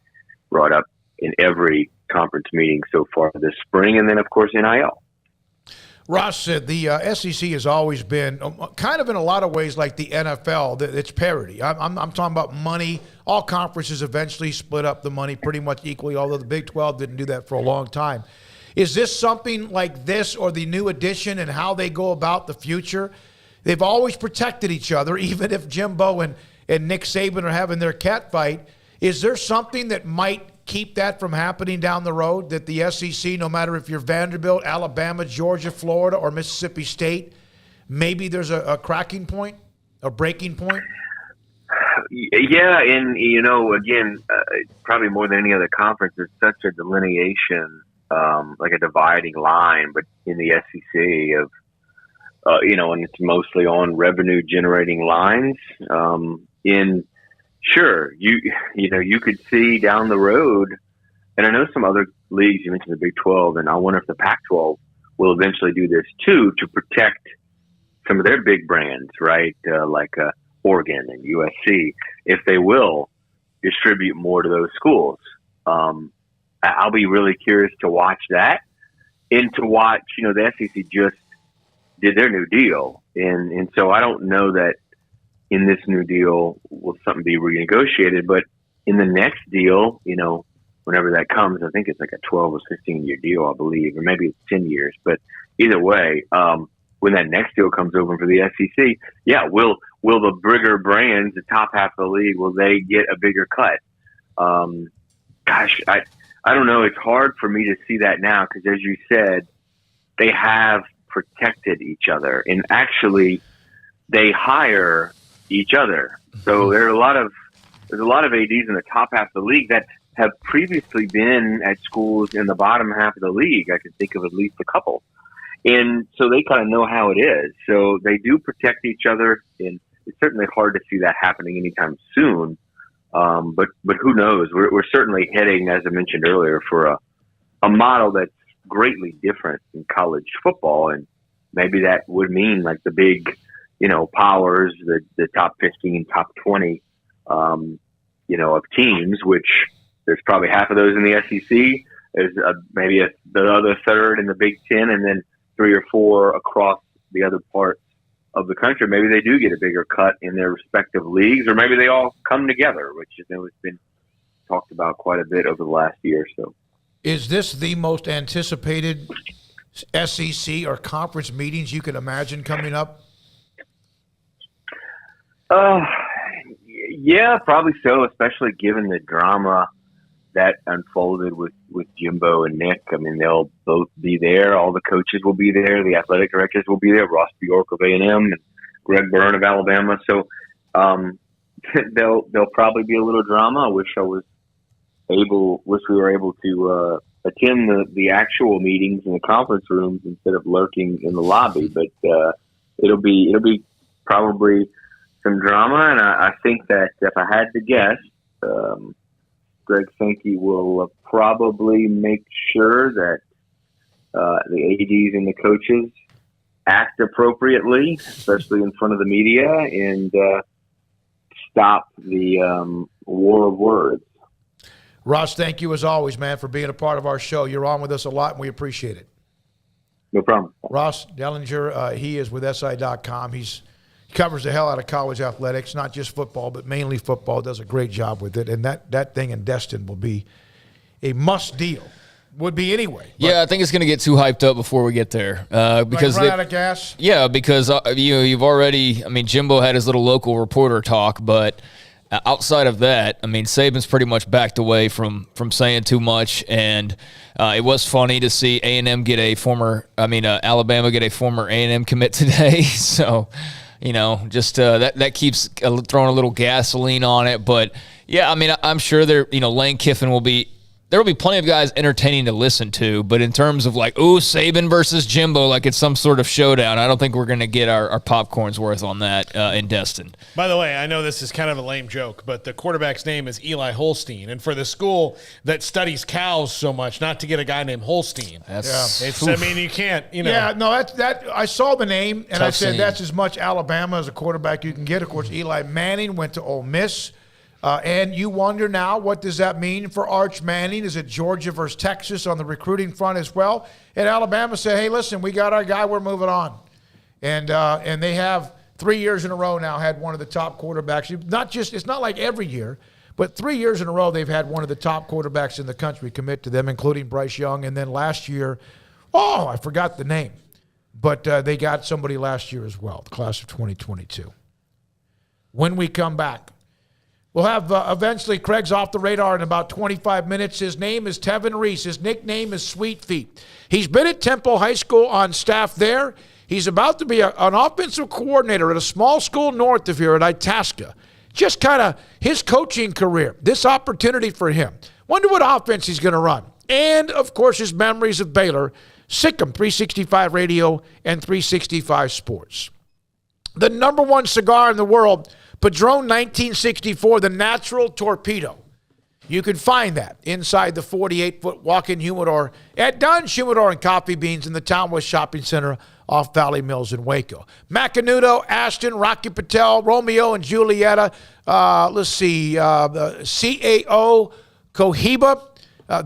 brought up in every conference meeting so far this spring, and then of course NIL. Ross said the SEC has always been kind of in a lot of ways like the NFL. It's parity. I'm talking about money. All conferences eventually split up the money pretty much equally, although the Big 12 didn't do that for a long time. Is this something like this or the new addition and how they go about the future? They've always protected each other, even if Jimbo and Nick Saban are having their cat fight. Is there something that might keep that from happening down the road, that the SEC, no matter if you're Vanderbilt, Alabama, Georgia, Florida, or Mississippi State, maybe there's a cracking point, a breaking point? Yeah, and, again, probably more than any other conference, there's such a delineation, like a dividing line, but in the SEC of, and it's mostly on revenue generating lines. Sure, you could see down the road, and I know some other leagues, you mentioned the Big 12, and I wonder if the Pac-12 will eventually do this too to protect some of their big brands, right? Like Oregon and USC, if they will distribute more to those schools. I'll be really curious to watch that and to watch, the SEC just did their new deal. And so I don't know that in this new deal will something be renegotiated, but in the next deal, whenever that comes, I think it's like a 12 or 15-year deal, I believe, or maybe it's 10 years. But either way, when that next deal comes over for the SEC, will the bigger brands, the top half of the league, will they get a bigger cut? I don't know. It's hard for me to see that now because, as you said, they have protected each other, and actually they hire each other. So there's a lot of ADs in the top half of the league that have previously been at schools in the bottom half of the league. I can think of at least a couple. And so they kind of know how it is. So they do protect each other, and it's certainly hard to see that happening anytime soon. But who knows? We're certainly heading, as I mentioned earlier, for a model that's greatly different in college football, and maybe that would mean like the big, powers, the top 15, top 20, of teams, which there's probably half of those in the SEC. There's maybe the other third in the Big Ten, and then 3 or 4 across the other parts of the country. Maybe they do get a bigger cut in their respective leagues, or maybe they all come together, which has been talked about quite a bit over the last year or so. Is this the most anticipated SEC or conference meetings you can imagine coming up? Yeah, probably so, especially given the drama that unfolded with Jimbo and Nick. I mean, they'll both be there. All the coaches will be there. The athletic directors will be there. Ross Bjork of A&M and Greg Byrne of Alabama. So there'll probably be a little drama. I wish we were able to attend the actual meetings in the conference rooms instead of lurking in the lobby. But it'll be probably some drama, and I think that if I had to guess, Greg Sankey will probably make sure that the ADs and the coaches act appropriately, especially in front of the media, and stop the war of words. Ross, thank you as always, man, for being a part of our show. You're on with us a lot, and we appreciate it. No problem. Ross Dellinger, he is with SI.com. He covers the hell out of college athletics, not just football, but mainly football. Does a great job with it. And that thing in Destin will be a must deal. Would be anyway. Yeah, I think it's going to get too hyped up before we get there. Because run out of gas? Yeah, because you've already – I mean, Jimbo had his little local reporter talk, but outside of that, I mean, Saban's pretty much backed away from saying too much, and it was funny to see Alabama get a former A&M commit today. So – just that keeps throwing a little gasoline on it. But, yeah, I mean, I'm sure Lane Kiffin there will be plenty of guys entertaining to listen to. But in terms of Saban versus Jimbo, like it's some sort of showdown, I don't think we're going to get our popcorn's worth on that in Destin. By the way, I know this is kind of a lame joke, but the quarterback's name is Eli Holstein. And for the school that studies cows so much, not to get a guy named Holstein. I mean, you can't, Yeah, no, that I saw the name, and I said scene. That's as much Alabama as a quarterback you can get. Of course, Eli Manning went to Ole Miss. And you wonder now, what does that mean for Arch Manning? Is it Georgia versus Texas on the recruiting front as well? And Alabama said, hey, listen, we got our guy, we're moving on. And they have 3 years in a row now had one of the top quarterbacks. It's not like every year, but 3 years in a row they've had one of the top quarterbacks in the country commit to them, including Bryce Young. And then last year, I forgot the name. But they got somebody last year as well, the class of 2022. When we come back, we'll have eventually Craig's off the radar in about 25 minutes. His name is Tevin Reese. His nickname is Sweet Feet. He's been at Temple High School on staff there. He's about to be an offensive coordinator at a small school north of here at Itasca. Just kind of his coaching career, this opportunity for him. Wonder what offense he's going to run. And, of course, his memories of Baylor, Sikkim 365 Radio and 365 Sports. The number one cigar in the world, Padron 1964, the Natural Torpedo. You can find that inside the 48-foot walk-in humidor at Dunn's Humidor and Coffee Beans in the Town West Shopping Center off Valley Mills in Waco. Macanudo, Ashton, Rocky Patel, Romeo and Julieta, CAO, Cohiba.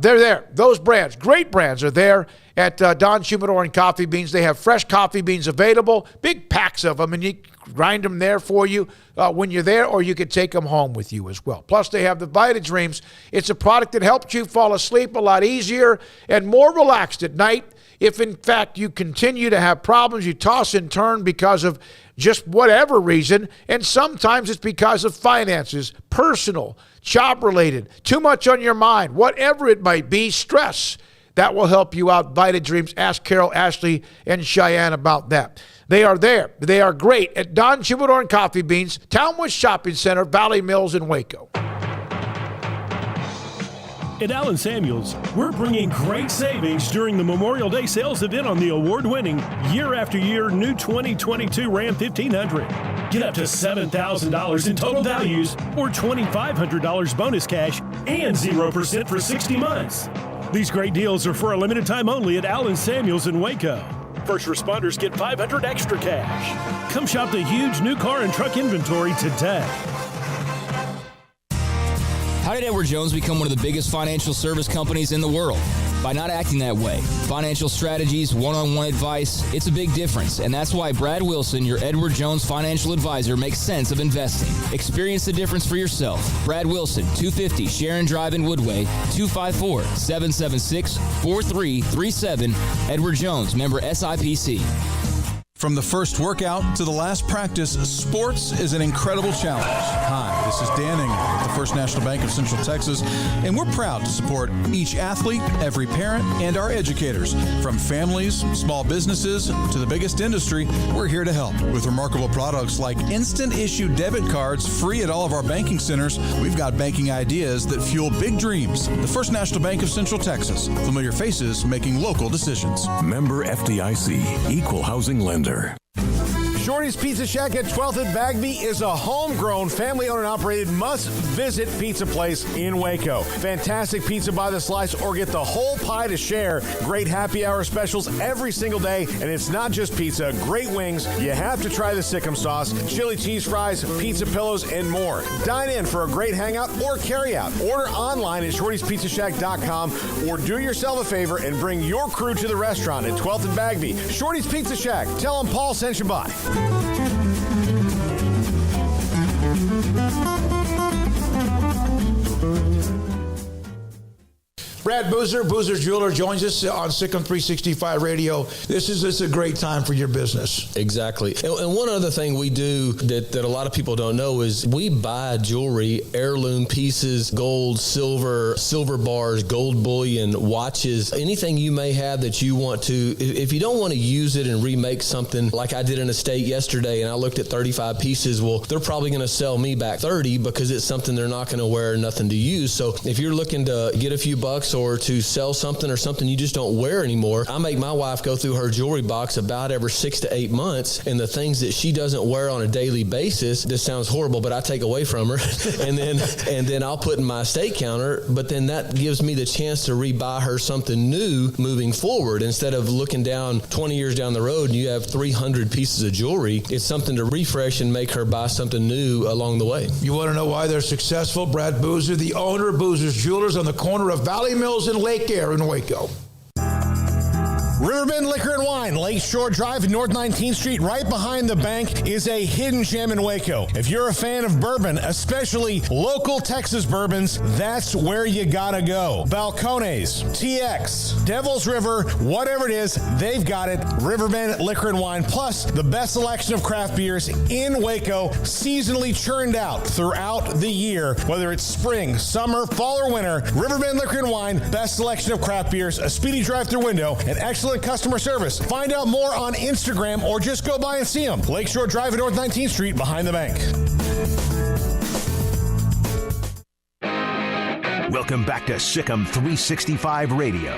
They're there. Those brands, great brands, are there at Don's Humidor and Coffee Beans. They have fresh coffee beans available, big packs of them, and you grind them there for you when you're there, or you could take them home with you as well. Plus, they have the Vita Dreams. It's a product that helps you fall asleep a lot easier and more relaxed at night. If, in fact, you continue to have problems, you toss and turn because of just whatever reason, and sometimes it's because of finances, personal, job-related, too much on your mind, whatever it might be, stress. That will help you out. Vita Dreams. Ask Carol, Ashley, and Cheyenne about that. They are there. They are great at Don's Humidor and Coffee Beans, Town West Shopping Center, Valley Mills in Waco. At Allen Samuels, we're bringing great savings during the Memorial Day sales event on the award-winning year-after-year new 2022 Ram 1500. Get up to $7,000 in total values or $2,500 bonus cash and 0% for 60 months. These great deals are for a limited time only at Allen Samuels in Waco. First responders get $500 extra cash. Come shop the huge new car and truck inventory today. How did Edward Jones become one of the biggest financial service companies in the world? By not acting that way. Financial strategies, one-on-one advice, it's a big difference. And that's why Brad Wilson, your Edward Jones financial advisor, makes sense of investing. Experience the difference for yourself. Brad Wilson, 250 Sharon Drive in Woodway, 254-776-4337. Edward Jones, member SIPC. From the first workout to the last practice, sports is an incredible challenge. Hi, this is Dan Engel with the First National Bank of Central Texas, and we're proud to support each athlete, every parent, and our educators. From families, small businesses, to the biggest industry, we're here to help. With remarkable products like instant issue debit cards free at all of our banking centers, we've got banking ideas that fuel big dreams. The First National Bank of Central Texas. Familiar faces making local decisions. Member FDIC, Equal Housing Lender. Shorty's Pizza Shack at 12th and Bagby is a homegrown, family-owned and operated must-visit pizza place in Waco. Fantastic pizza by the slice or get the whole pie to share. Great happy hour specials every single day, and it's not just pizza. Great wings. You have to try the Sikkim sauce, chili cheese fries, pizza pillows, and more. Dine in for a great hangout or carry-out. Order online at shortyspizzashack.com or do yourself a favor and bring your crew to the restaurant at 12th and Bagby. Shorty's Pizza Shack. Tell them Paul sent you by. Brad Boozer, Boozer Jeweler, joins us on Sikkim 365 Radio. This is a great time for your business. Exactly. And one other thing we do that a lot of people don't know is we buy jewelry, heirloom pieces, gold, silver bars, gold bullion, watches, anything you may have that you want to. If you don't want to use it and remake something like I did in a state yesterday and I looked at 35 pieces, well, they're probably going to sell me back 30 because it's something they're not going to wear, nothing to use. So if you're looking to get a few bucks or to sell something or something you just don't wear anymore, I make my wife go through her jewelry box about every 6 to 8 months, and the things that she doesn't wear on a daily basis, this sounds horrible, but I take away from her, and then I'll put in my estate counter, but then that gives me the chance to rebuy her something new moving forward. Instead of looking down 20 years down the road and you have 300 pieces of jewelry, it's something to refresh and make her buy something new along the way. You want to know why they're successful? Brad Boozer, the owner of Boozer's Jewelers on the corner of Valley Mills and Lake Air in Waco. Riverbend Liquor and Wine, Lakeshore Drive, North 19th Street, right behind the bank, is a hidden gem in Waco. If you're a fan of bourbon, especially local Texas bourbons, that's where you gotta go. Balcones, TX, Devil's River, whatever it is, they've got it. Riverbend Liquor and Wine, plus the best selection of craft beers in Waco, seasonally churned out throughout the year, whether it's spring, summer, fall, or winter. Riverbend Liquor and Wine, best selection of craft beers, a speedy drive-through window, and excellent customer service. Find out more on Instagram or just go by and see them. Lakeshore Drive at North 19th Street behind the bank. Welcome back to Sikkim 365 Radio.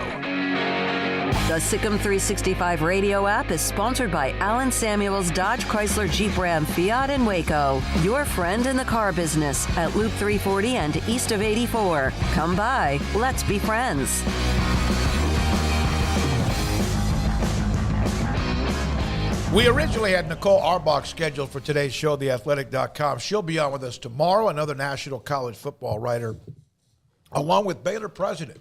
The Sikkim 365 Radio app is sponsored by Allen Samuels Dodge Chrysler Jeep Ram Fiat in Waco. Your friend in the car business at Loop 340 and east of 84. Come by. Let's be friends. We originally had Nicole Arbach scheduled for today's show, theathletic.com. She'll be on with us tomorrow, another national college football writer, along with Baylor president,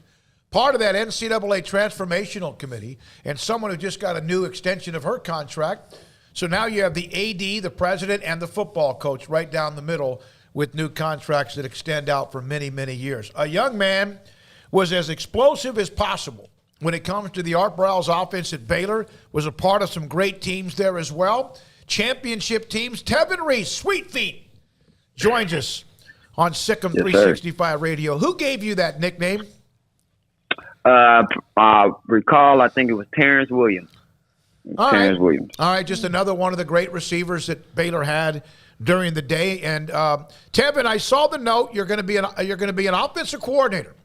part of that NCAA transformational committee, and someone who just got a new extension of her contract. So now you have the AD, the president, and the football coach right down the middle with new contracts that extend out for many, many years. A young man was as explosive as possible when it comes to the Art Briles offense at Baylor, was a part of some great teams there as well. Championship teams. Tevin Reese, Sweet Feet, joins us on Sikkim 365 Radio. Who gave you that nickname? Recall, I think it was Terrence Williams. All right, just another one of the great receivers that Baylor had during the day. And Tevin, I saw the note. You're going to be an offensive coordinator.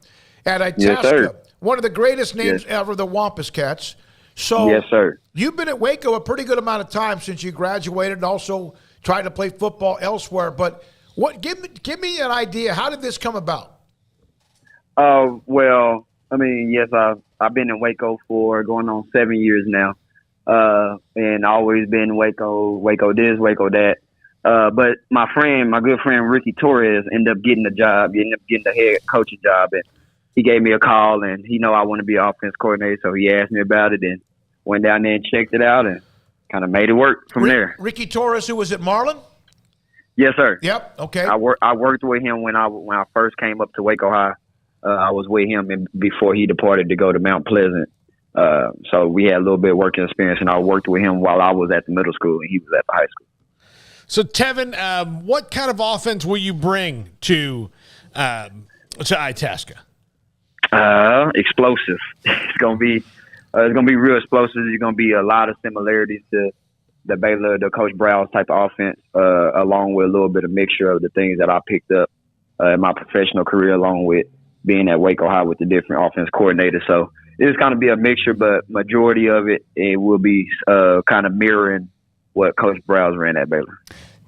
at Itasca. Yes, sir. One of the greatest names Yes. ever, the Wampus Cats. So Yes, sir. You've been at Waco a pretty good amount of time since you graduated and also tried to play football elsewhere. But give me an idea. How did this come about? Well, I mean, yes, I've been in Waco for going on 7 years now. And always been Waco this, Waco that. But my good friend Ricky Torres ended up getting the head coaching job, and he gave me a call, and he know I want to be an offense coordinator, so he asked me about it and went down there and checked it out and kind of made it work from there. Ricky Torres, who was at Marlin? Yes, sir. Yep. Okay. I worked with him when I first came up to Waco High. I was with him before he departed to go to Mount Pleasant. So we had a little bit of working experience, and I worked with him while I was at the middle school and he was at the high school. So, Tevin, what kind of offense will you bring to Itasca? Explosive. It's gonna be real explosive. There's gonna be a lot of similarities to the Baylor, the Coach Browse type of offense, along with a little bit of mixture of the things that I picked up in my professional career, along with being at Waco High with the different offense coordinators. So it's going to be a mixture, but majority of it will be kind of mirroring what Coach Browse ran at Baylor.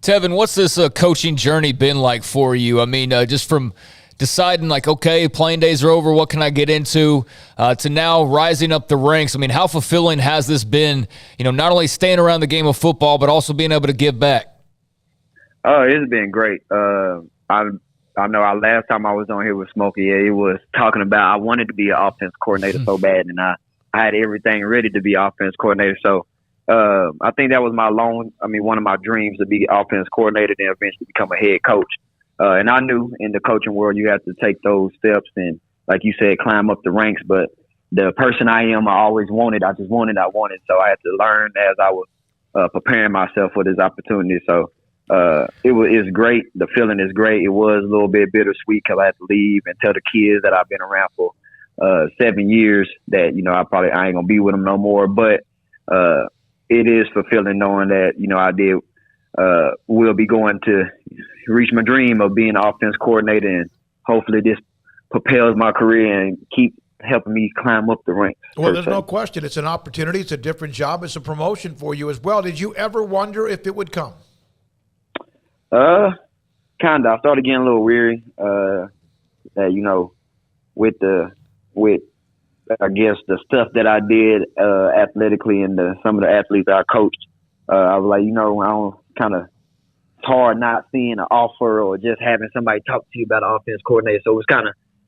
Tevin, what's this coaching journey been like for you? I mean, just from deciding like, okay, playing days are over, what can I get into, to now rising up the ranks. I mean, how fulfilling has this been, not only staying around the game of football, but also being able to give back? Oh, it's been great. I know our last time I was on here with Smokey, it was talking about I wanted to be an offense coordinator so bad, and I had everything ready to be offense coordinator. So I think that was one of my dreams, to be offense coordinator and eventually become a head coach. And I knew in the coaching world you have to take those steps and, like you said, climb up the ranks. But the person I am, I always wanted. I wanted. So I had to learn as I was preparing myself for this opportunity. So it's great. The feeling is great. It was a little bit bittersweet because I had to leave and tell the kids that I've been around for 7 years that, I ain't going to be with them no more. But it is fulfilling knowing that, I will be going to reach my dream of being an offense coordinator, and hopefully this propels my career and keep helping me climb up the ranks. Well, there's no question. It's an opportunity. It's a different job. It's a promotion for you as well. Did you ever wonder if it would come? Kind of. I started getting a little weary, with I guess the stuff that I did athletically and some of the athletes that I coached. I was like, it's hard not seeing an offer or just having somebody talk to you about an offense coordinator. So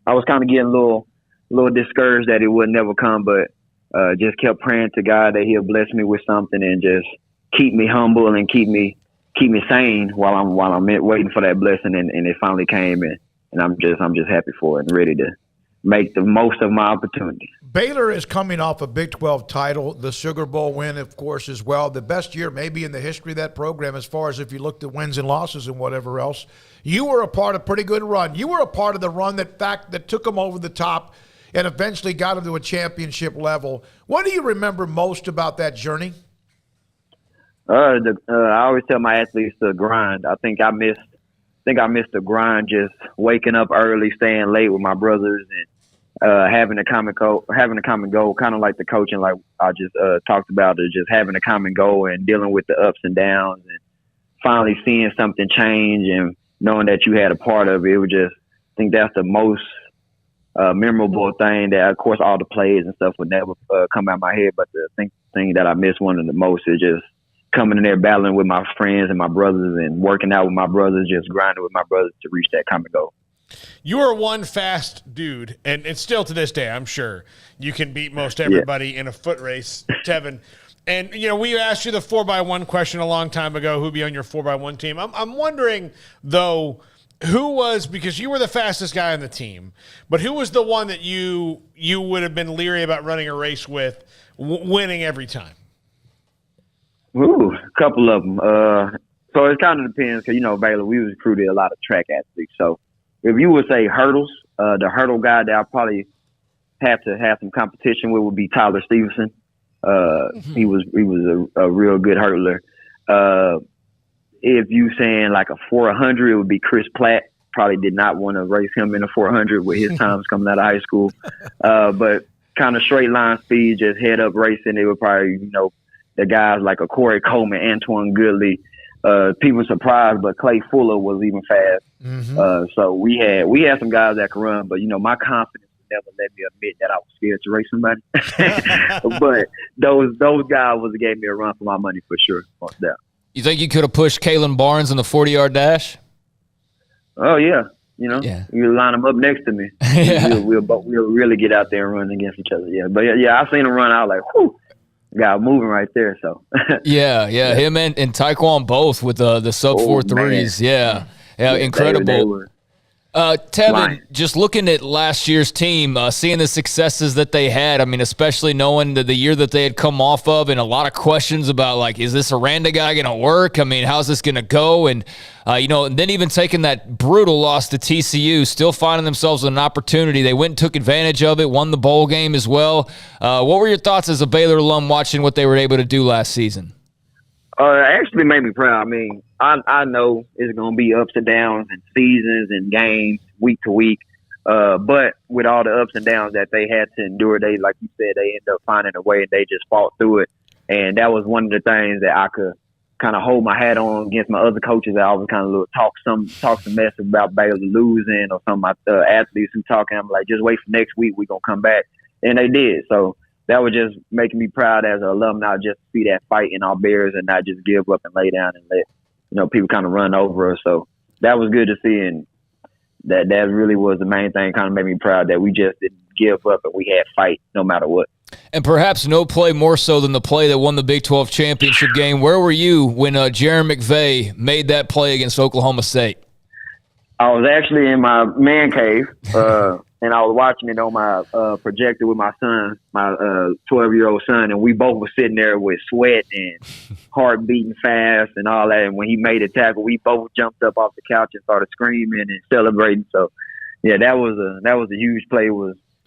I was kind of getting a little discouraged that it would never come, but just kept praying to God that He'll bless me with something and just keep me humble and keep me sane while I'm waiting for that blessing, and it finally came, and I'm just happy for it and ready to make the most of my opportunity. Baylor is coming off a Big 12 title, the Sugar Bowl win, of course, as well. The best year maybe in the history of that program as far as if you looked at wins and losses and whatever else. You were a part of a pretty good run. You were a part of the run that took them over the top and eventually got them to a championship level. What do you remember most about that journey? I always tell my athletes to grind. I think I missed the grind, just waking up early, staying late with my brothers, and having a common goal, kind of like the coaching, like I just talked about, is just having a common goal and dealing with the ups and downs, and finally seeing something change and knowing that you had a part of it. It was just, I think that's the most memorable thing. That, of course, all the plays and stuff would never come out of my head, but the thing that I miss one of the most is just coming in there battling with my friends and my brothers and working out with my brothers, just grinding with my brothers to reach that common goal. You are one fast dude, and still to this day, I'm sure you can beat most everybody in a foot race, Tevin. And, we asked you the 4x1 question a long time ago, who'd be on your 4x1 team. I'm wondering, though, who was, because you were the fastest guy on the team, but who was the one that you would have been leery about running a race with, winning every time? Ooh, a couple of them. So it kind of depends because, Baylor, we recruited a lot of track athletes. So if you would say hurdles, the hurdle guy that I probably have to have some competition with would be Tyler Stevenson. He was a real good hurdler. If you saying like a 400, it would be Chris Platt. probably did not want to race him in the 400 with his times coming out of high school. But kind of straight line speed, just head up racing. They were probably, the guys like a Corey Coleman, Antoine Goodley. People surprised, but Clay Fuller was even fast. Mm-hmm. So we had some guys that could run, but my confidence would never let me admit that I was scared to race somebody. But those guys gave me a run for my money for sure. You think you could have pushed Kalen Barnes in the 40-yard dash? Oh yeah, you line them up next to me. Yeah. We'll really get out there and run against each other. Yeah, but yeah, I seen him run. I was like, whew. Got moving right there. So yeah, him and Taekwon both with the sub 4 threes. Yeah, incredible. Tevin, just looking at last year's team, seeing the successes that they had, I mean, especially knowing the year that they had come off of, and a lot of questions about, like, is this Aranda guy going to work? I mean, how's this going to go? And, and then even taking that brutal loss to TCU, still finding themselves with an opportunity. They went and took advantage of it, won the bowl game as well. What were your thoughts as a Baylor alum watching what they were able to do last season? It actually made me proud. I mean, I know it's going to be ups and downs and seasons and games week to week. But with all the ups and downs that they had to endure, they, like you said, they ended up finding a way and they just fought through it. And that was one of the things that I could kind of hold my hat on against my other coaches that always kind of talk some mess about Baylor losing or some of my athletes who talking. I'm like, just wait for next week. We're going to come back. And they did. So that was just making me proud as an alumni just to see that fight in our Bears and not just give up and lay down and let people kind of run over us. So that was good to see, and that really was the main thing. Kind of made me proud that we just didn't give up and we had fight no matter what. And perhaps no play more so than the play that won the Big 12 championship game. Where were you when Jaron McVay made that play against Oklahoma State? I was actually in my man cave, and I was watching it on my projector with my son, my 12-year-old son, and we both were sitting there with sweat and heart beating fast and all that. And when he made a tackle, we both jumped up off the couch and started screaming and celebrating. So, yeah, that was a huge play.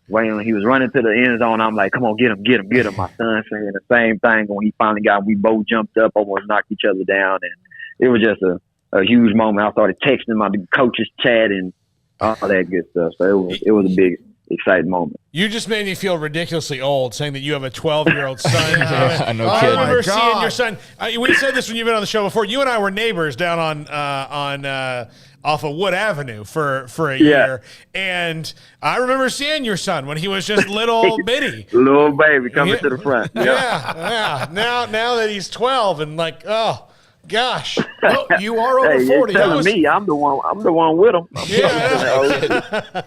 When he was running to the end zone, I'm like, come on, get him. My son saying the same thing. When he finally got him, we both jumped up, almost knocked each other down, and it was just a huge moment. I started texting my coaches chat and all that good stuff. So it was a big, exciting moment. You just made me feel ridiculously old saying that you have a 12-year-old son. I know. I remember seeing your son. We said this when you've been on the show before. You and I were neighbors down on off of Wood Avenue for a year, and I remember seeing your son when he was just little bitty, little baby coming to the front. Yeah. Now that he's 12 and like, oh. Gosh, well, you are over 40. You're telling me I'm the one with him.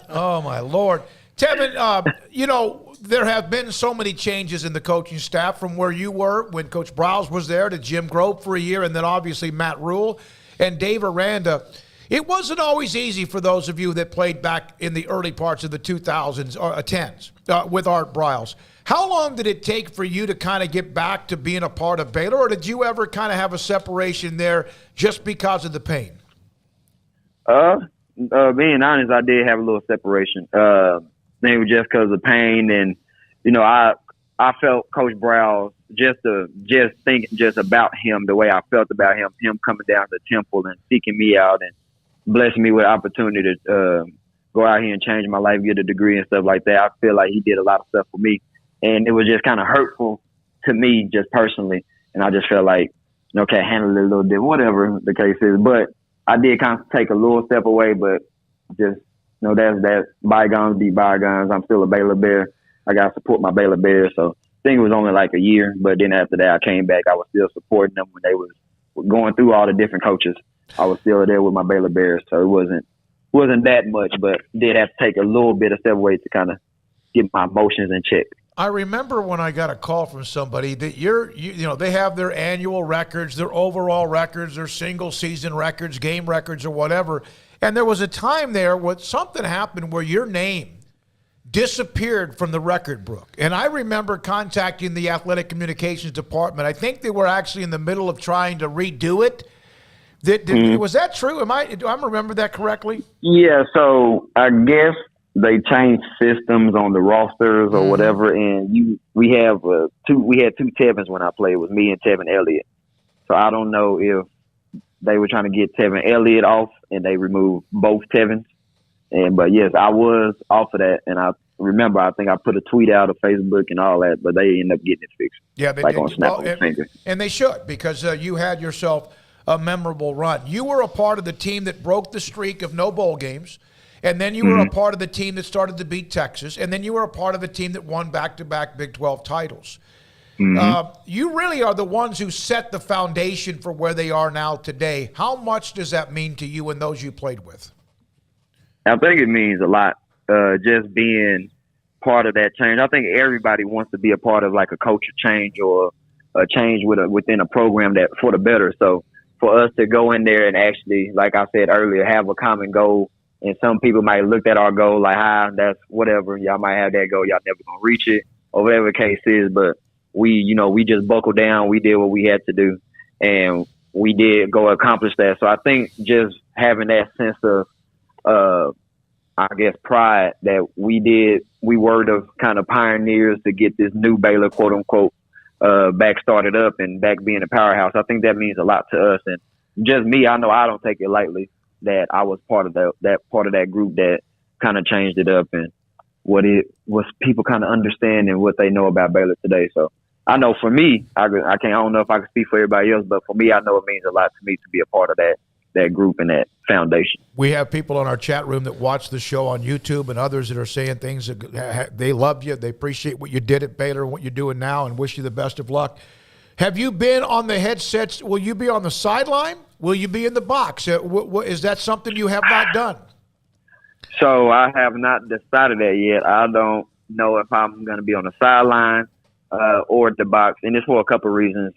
Oh my Lord, Tevin. There have been so many changes in the coaching staff from where you were when Coach Browse was there to Jim Grobe for a year, and then obviously Matt Rule and Dave Aranda. It wasn't always easy for those of you that played back in the early parts of the 2000s or 10s with Art Briles. How long did it take for you to kind of get back to being a part of Baylor, or did you ever kind of have a separation there just because of the pain? Being honest, I did have a little separation. Maybe just because of the pain, and I felt Coach Browse just thinking just about him the way I felt about him coming down to Temple and seeking me out and blessing me with opportunity to go out here and change my life, get a degree and stuff like that. I feel like he did a lot of stuff for me. And it was just kind of hurtful to me just personally. And I just felt like, okay, handle it a little bit, whatever the case is. But I did kind of take a little step away, but just, that's bygones be bygones. I'm still a Baylor Bear. I got to support my Baylor Bears. So I think it was only like a year. But then after that, I came back. I was still supporting them when they was going through all the different coaches. I was still there with my Baylor Bears. So it wasn't that much, but did have to take a little bit of step away to kind of get my emotions in check. I remember when I got a call from somebody that they have their annual records, their overall records, their single season records, game records, or whatever. And there was a time there where something happened where your name disappeared from the record book. And I remember contacting the athletic communications department. I think they were actually in the middle of trying to redo it. Was that true? Do I remember that correctly? Yeah. So I guess they changed systems on the rosters or whatever, and we had two Tevins when I played. It was me and Tevin Elliott. So I don't know if they were trying to get Tevin Elliott off, and they removed both Tevins. But yes, I was off of that, and I remember I think I put a tweet out of Facebook and all that, but they ended up getting it fixed. Yeah, they like did. on snap of a finger. And they should, because you had yourself a memorable run. You were a part of the team that broke the streak of no bowl games, and then you were a part of the team that started to beat Texas, and then you were a part of the team that won back-to-back Big 12 titles. You really are the ones who set the foundation for where they are now today. How much does that mean to you and those you played with? I think it means a lot, just being part of that change. I think everybody wants to be a part of like a culture change or a change within a program that for the better. So for us to go in there and actually, like I said earlier, have a common goal, and some people might look at our goal like, that's whatever. Y'all might have that goal. Y'all never going to reach it or whatever the case is. But we just buckled down. We did what we had to do, and we did go accomplish that. So I think just having that sense of, I guess, pride that we were the kind of pioneers to get this new Baylor, quote unquote, back started up and back being a powerhouse. I think that means a lot to us. And just me, I know I don't take it lightly that I was part of that group that kind of changed it up and what it was people kind of understanding what they know about Baylor today. So I know for me, I don't know if I can speak for everybody else, but for me, I know it means a lot to me to be a part of that group and that foundation. We have people in our chat room that watch the show on YouTube and others that are saying things that they love you. They appreciate what you did at Baylor and what you're doing now and wish you the best of luck. Have you been on the headsets? Will you be on the sideline? Will you be in the box? Is that something you have not done? So I have not decided that yet. I don't know if I'm going to be on the sideline or at the box. And it's for a couple of reasons.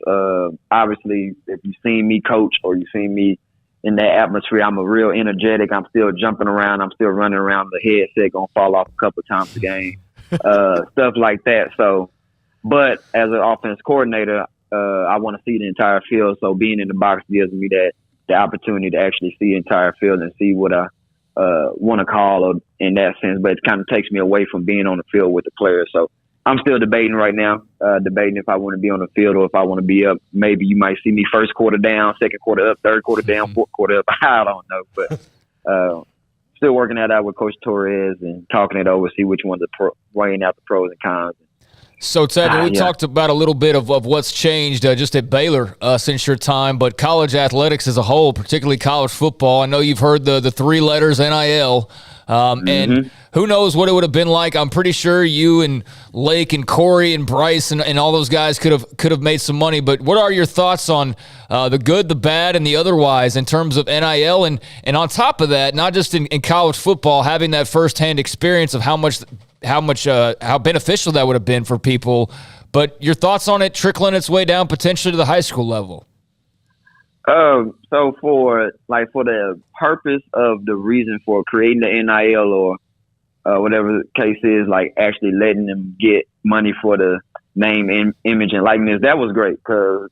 Obviously, if you've seen me coach or you've seen me in that atmosphere, I'm a real energetic. I'm still jumping around. I'm still running around. The headset going to fall off a couple of times a game, stuff like that. So, but as an offense coordinator, I want to see the entire field. So being in the box gives me the opportunity to actually see the entire field and see what I want to call or in that sense. But it kind of takes me away from being on the field with the players. So I'm still debating right now, debating if I want to be on the field or if I want to be up. Maybe you might see me first quarter down, second quarter up, third quarter down, fourth quarter up. I don't know. But still working that out with Coach Torres and talking it over, see which ones are weighing out the pros and cons. So, Tevin, we talked about a little bit of what's changed just at Baylor since your time, but college athletics as a whole, particularly college football. I know you've heard the three letters NIL, and who knows what it would have been like. I'm pretty sure you and Lake and Corey and Bryce and all those guys could have made some money. But what are your thoughts on the good, the bad, and the otherwise in terms of NIL? And on top of that, not just in college football, having that firsthand experience of how beneficial that would have been for people, but your thoughts on it trickling its way down potentially to the high school level? So for the purpose of the reason for creating the NIL or whatever the case is, like actually letting them get money for the name, image, and likeness, that was great. Because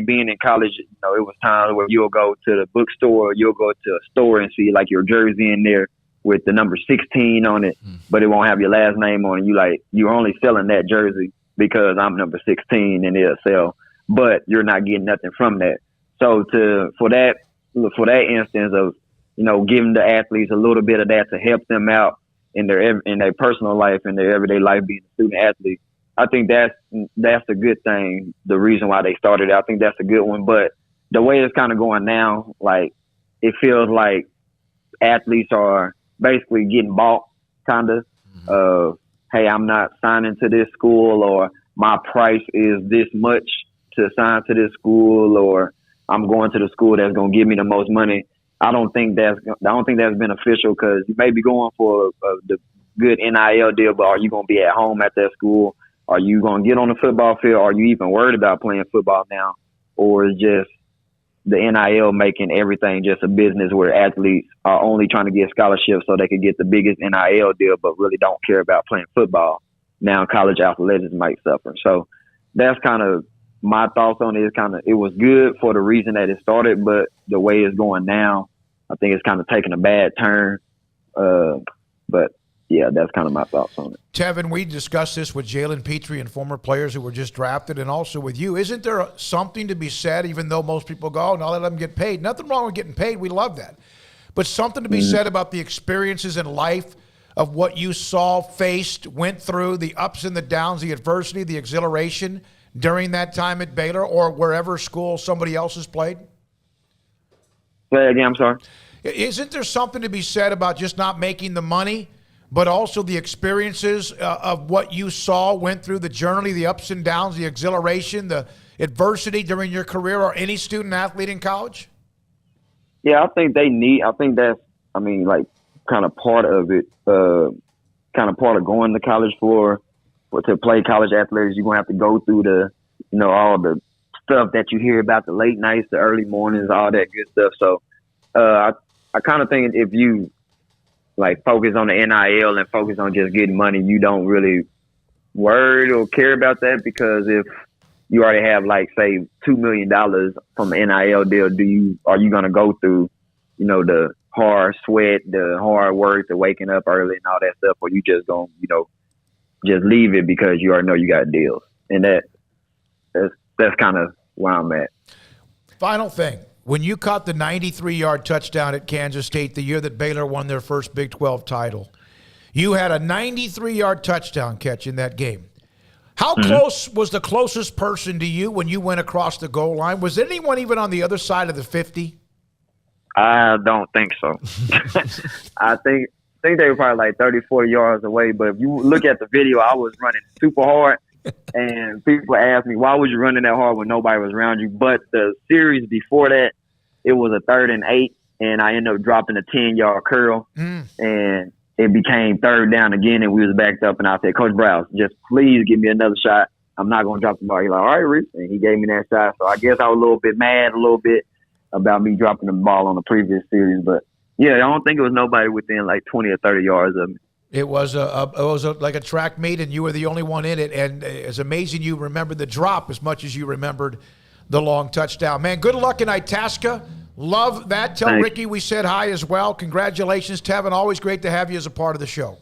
being in college, it was times where you'll go to the bookstore, you'll go to a store and see like your jersey in there with the number 16 on it, but it won't have your last name on it. You're only selling that jersey because I'm number 16 and it'll sell, but you're not getting nothing from that. So for that instance of, giving the athletes a little bit of that to help them out in their personal life and their everyday life being a student athlete, I think that's a good thing. The reason why they started it, I think that's a good one. But the way it's kind of going now, it feels like athletes are basically getting bought, kind of, hey, I'm not signing to this school, or my price is this much to sign to this school, or I'm going to the school that's going to give me the most money. I don't think that's beneficial, because you may be going for the good NIL deal, but are you going to be at home at that school? Are you going to get on the football field? Are you even worried about playing football now? Or is just the NIL making everything just a business where athletes are only trying to get scholarships so they can get the biggest NIL deal, but really don't care about playing football? Now college athletics might suffer. So that's kind of my thoughts on it. It was good for the reason that it started, but the way it's going now, I think it's kind of taking a bad turn. But yeah, that's kind of my thoughts on it. Tevin, we discussed this with Jalen Petrie and former players who were just drafted, and also with you. Isn't there something to be said, even though most people go, oh, no, let them get paid? Nothing wrong with getting paid. We love that. But something to be said about the experiences in life of what you saw, faced, went through, the ups and the downs, the adversity, the exhilaration during that time at Baylor or wherever school somebody else has played? Say again, I'm sorry. Isn't there something to be said about just not making the money, but also the experiences of what you saw, went through, the journey, the ups and downs, the exhilaration, the adversity during your career or any student athlete in college? Yeah, I think that's, like kind of part of it, kind of part of going to college to play college athletics. You're going to have to go through all the stuff that you hear about, the late nights, the early mornings, all that good stuff. So I kind of think if you focus on the NIL and focus on just getting money, you don't really worry or care about that, because if you already have say $2 million from an NIL deal, are you going to go through, the hard sweat, the hard work, the waking up early and all that stuff, or you just going to, just leave it because you already know you got deals? And that's kind of where I'm at. Final thing. When you caught the 93-yard touchdown at Kansas State the year that Baylor won their first Big 12 title, you had a 93-yard touchdown catch in that game. How close was the closest person to you when you went across the goal line? Was there anyone even on the other side of the 50? I don't think so. I think they were probably 30, 40 yards away. But if you look at the video, I was running super hard. And people ask me, why was you running that hard when nobody was around you? But the series before that, it was a 3rd and 8, and I ended up dropping a 10-yard curl. And it became 3rd down again, and we was backed up. And I said, Coach Browse, just please give me another shot. I'm not going to drop the ball. He's like, all right, Reese. And he gave me that shot. So I guess I was a little bit mad about me dropping the ball on the previous series. But, yeah, I don't think it was nobody within 20 or 30 yards of me. It was like a track meet, and you were the only one in it. And it's amazing you remembered the drop as much as you remembered the long touchdown. Man, good luck in Itasca. Love that. Tell Thanks. Ricky we said hi as well. Congratulations, Tevin. Always great to have you as a part of the show.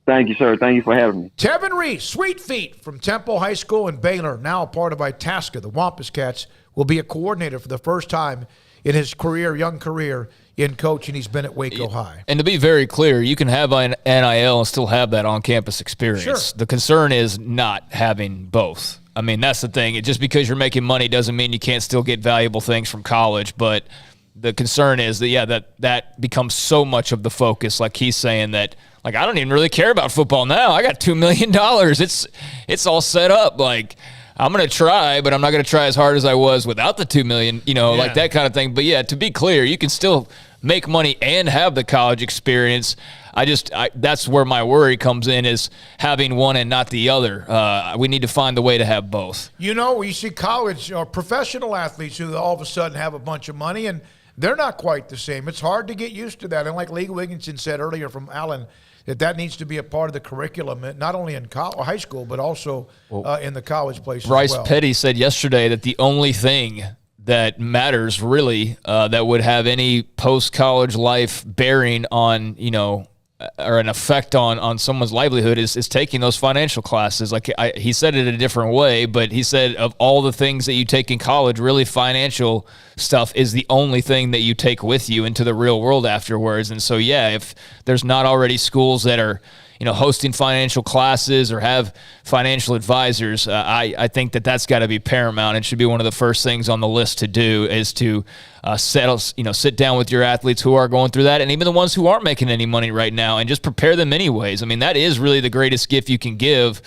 Thank you, sir. Thank you for having me. Tevin Reese, Sweet Feet from Temple High School in Baylor, now a part of Itasca. The Wampus Cats will be a coordinator for the first time in his young career in coaching. He's been at Waco High. And to be very clear, you can have an NIL and still have that on-campus experience. Sure. The concern is not having both. I mean, that's the thing. Just because you're making money doesn't mean you can't still get valuable things from college. But the concern is that becomes so much of the focus. Like he's saying that, I don't even really care about football now. I got $2 million. It's all set up. I'm going to try, but I'm not going to try as hard as I was without the $2 million, that kind of thing. But, yeah, to be clear, you can still make money and have the college experience. That's where my worry comes in, is having one and not the other. We need to find a way to have both. You see college or professional athletes who all of a sudden have a bunch of money, and they're not quite the same. It's hard to get used to that. And like Lee Wiginton said earlier from Allen, that needs to be a part of the curriculum, not only in high school, but also in the college place Bryce as well. Petty said yesterday that the only thing that matters really that would have any post-college life bearing on, or an effect on someone's livelihood is taking those financial classes. He said it a different way, but he said of all the things that you take in college, really financial stuff is the only thing that you take with you into the real world afterwards. And so, yeah, if there's not already schools that are, hosting financial classes or have financial advisors, I think that's got to be paramount and should be one of the first things on the list to do, is to sit down with your athletes who are going through that, and even the ones who aren't making any money right now, and just prepare them anyways. I mean, that is really the greatest gift you can give.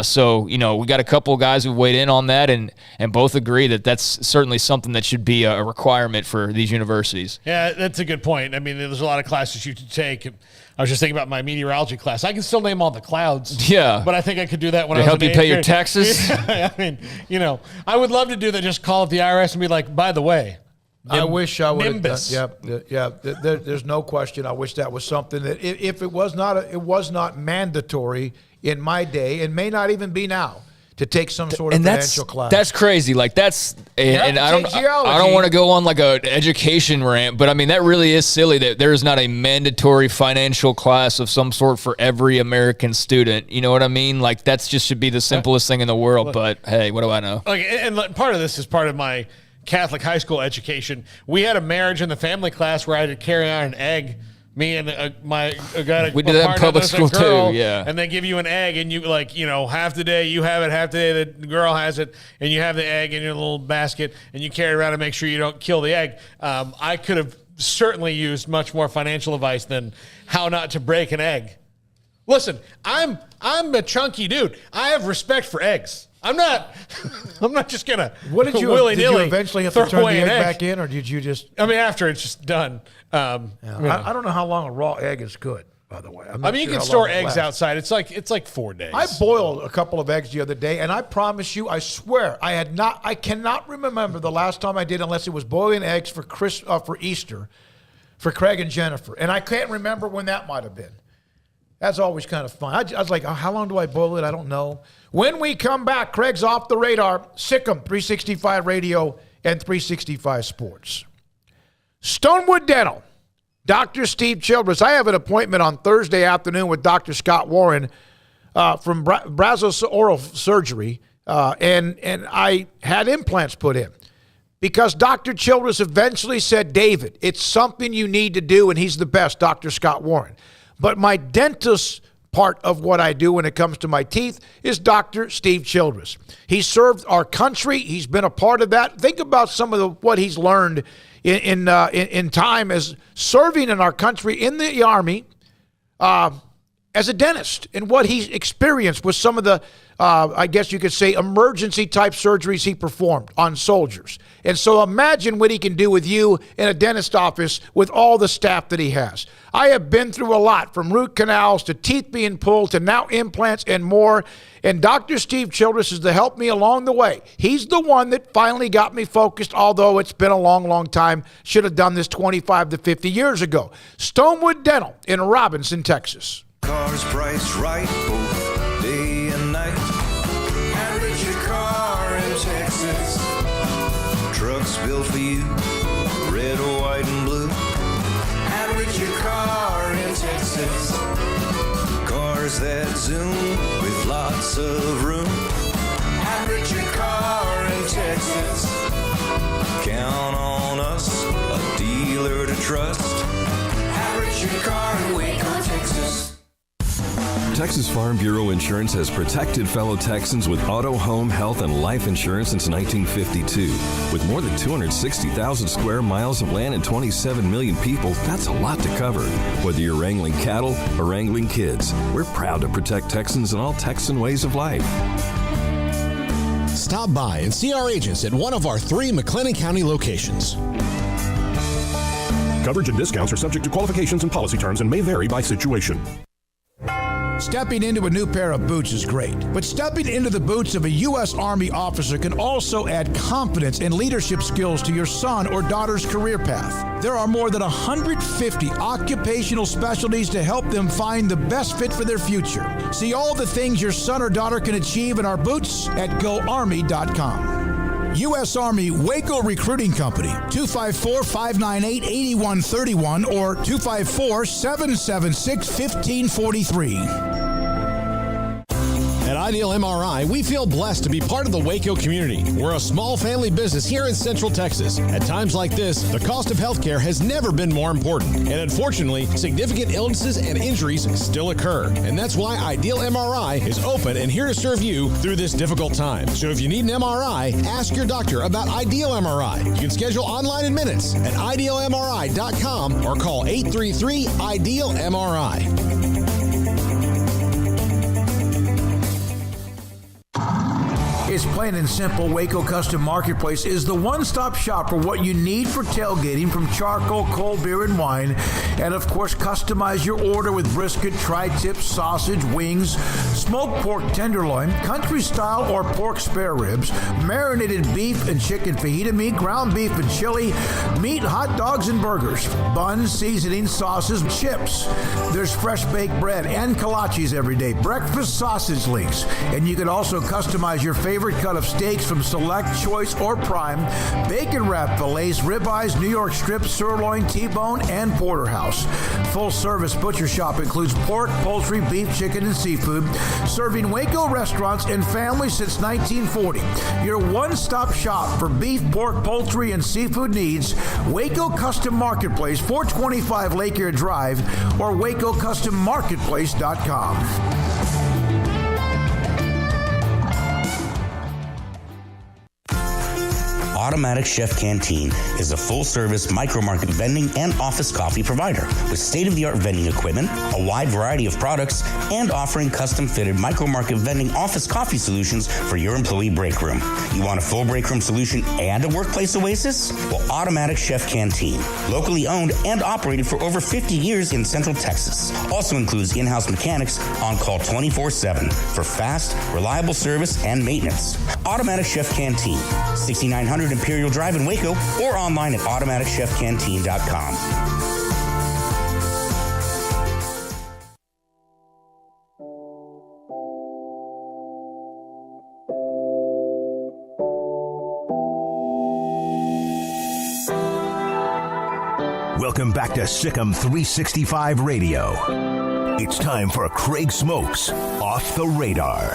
So we got a couple of guys who weighed in on that, and both agree that that's certainly something that should be a requirement for these universities. Yeah, that's a good point. I mean, there's a lot of classes you can take. I was just thinking about my meteorology class. I can still name all the clouds. Yeah. But I think I could do that when I was help you pay your taxes? Yeah, I mean, I would love to do that. Just call up the IRS and be like, by the way, I wish I would have done. Nimbus. Yeah. There's no question. I wish that was something that if it was not mandatory in my day, and may not even be now, to take some sort of financial class. That's crazy. Like and I don't want to go on like a education rant, but I mean that really is silly that there is not a mandatory financial class of some sort for every American student. You know what I mean? Like that just should be the simplest thing in the world. But hey, what do I know? Like, and part of this is part of my Catholic high school education. We had a marriage in the family class where I had to carry out an egg. Me and we did that in public school too, yeah. And they give you an egg, and you half the day you have it, half the day the girl has it, and you have the egg in your little basket, and you carry it around to make sure you don't kill the egg. I could have certainly used much more financial advice than how not to break an egg. Listen, I'm a chunky dude. I have respect for eggs. I'm not just gonna willy-nilly. Did you eventually have to turn the egg back in, or did you just? I mean, after it's just done. I don't know how long a raw egg is good. By the way, you can store eggs outside. It's like 4 days. I boiled a couple of eggs the other day, and I promise you, I swear, I cannot remember the last time I did, unless it was boiling eggs for Easter, for Craig and Jennifer, and I can't remember when that might have been. That's always kind of fun. I was like, how long do I boil it? I don't know. When we come back, Craig's Off the Radar, Sikkim 365 Radio and 365 Sports. Stonewood Dental, Dr. Steve Childress. I have an appointment on Thursday afternoon with Dr. Scott Warren from Brazos Oral Surgery, and I had implants put in because Dr. Childress eventually said, David, it's something you need to do, and he's the best, Dr. Scott Warren. But my dentist part of what I do when it comes to my teeth is Dr. Steve Childress. He served our country. He's been a part of that. Think about some of what he's learned in time as serving in our country in the Army as a dentist, and what he experienced with some of the, I guess you could say, emergency type surgeries he performed on soldiers. And so imagine what he can do with you in a dentist office with all the staff that he has. I have been through a lot, from root canals to teeth being pulled to now implants and more. And Dr. Steve Childress is to help me along the way. He's the one that finally got me focused, although it's been a long, long time. Should have done this 25 to 50 years ago. Stonewood Dental in Robinson, Texas. Cars priced right both day and night. Average your car in Texas. Trucks built for you, red, white, and blue. Average your car in Texas. Cars that zoom with lots of room. Average your car in Texas. Count on us, a dealer to trust. Average your car in Waco, Texas. Texas Farm Bureau Insurance has protected fellow Texans with auto, home, health, and life insurance since 1952. With more than 260,000 square miles of land and 27 million people, that's a lot to cover. Whether you're wrangling cattle or wrangling kids, we're proud to protect Texans in all Texan ways of life. Stop by and see our agents at one of our 3 McClain County locations. Coverage and discounts are subject to qualifications and policy terms and may vary by situation. Stepping into a new pair of boots is great, but stepping into the boots of a U.S. Army officer can also add confidence and leadership skills to your son or daughter's career path. There are more than 150 occupational specialties to help them find the best fit for their future. See all the things your son or daughter can achieve in our boots at GoArmy.com. U.S. Army Waco Recruiting Company, 254-598-8131 or 254-776-1543. At Ideal MRI, we feel blessed to be part of the Waco community. We're a small family business here in Central Texas. At times like this, the cost of healthcare has never been more important. And unfortunately, significant illnesses and injuries still occur. And that's why Ideal MRI is open and here to serve you through this difficult time. So if you need an MRI, ask your doctor about Ideal MRI. You can schedule online in minutes at idealmri.com or call 833-IDEAL-MRI. it's plain and simple. Waco Custom Marketplace is the one-stop shop for what you need for tailgating, from charcoal, cold beer, and wine. And, of course, customize your order with brisket, tri-tip, sausage, wings, smoked pork tenderloin, country-style or pork spare ribs, marinated beef and chicken fajita meat, ground beef and chili, meat, hot dogs, and burgers, buns, seasoning, sauces, chips. There's fresh baked bread and kolaches every day, breakfast sausage links, and you can also customize your favorite cut of steaks from select, choice, or prime, bacon wrap fillets, ribeyes, New York strips, sirloin, T-bone, and porterhouse. Full service butcher shop includes pork, poultry, beef, chicken, and seafood, serving Waco restaurants and families since 1940. Your one-stop shop for beef, pork, poultry, and seafood needs. Waco Custom Marketplace, 425 Lake Air Drive, or WacoCustomMarketplace.com. Automatic Chef Canteen is a full-service micro-market vending and office coffee provider with state-of-the-art vending equipment, a wide variety of products, and offering custom-fitted micro-market vending office coffee solutions for your employee break room. You want a full break room solution and a workplace oasis? Well, Automatic Chef Canteen, locally owned and operated for over 50 years in Central Texas, also includes in-house mechanics on call 24/7 for fast, reliable service and maintenance. Automatic Chef Canteen, 6900 Imperial Drive in Waco, or online at automaticchefcanteen.com. Welcome back to Sikkim 365 Radio. It's time for Craig Smoak's Off the Radar.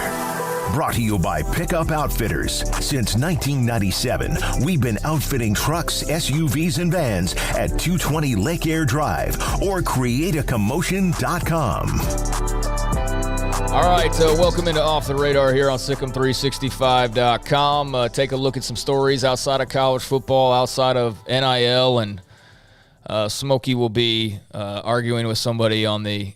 Brought to you by Pickup Outfitters. Since 1997, we've been outfitting trucks, SUVs, and vans at 220 Lake Air Drive or createacommotion.com. All right, welcome into Off the Radar here on Sikkim365.com. Take a look at some stories outside of college football, outside of NIL, and Smokey will be arguing with somebody on the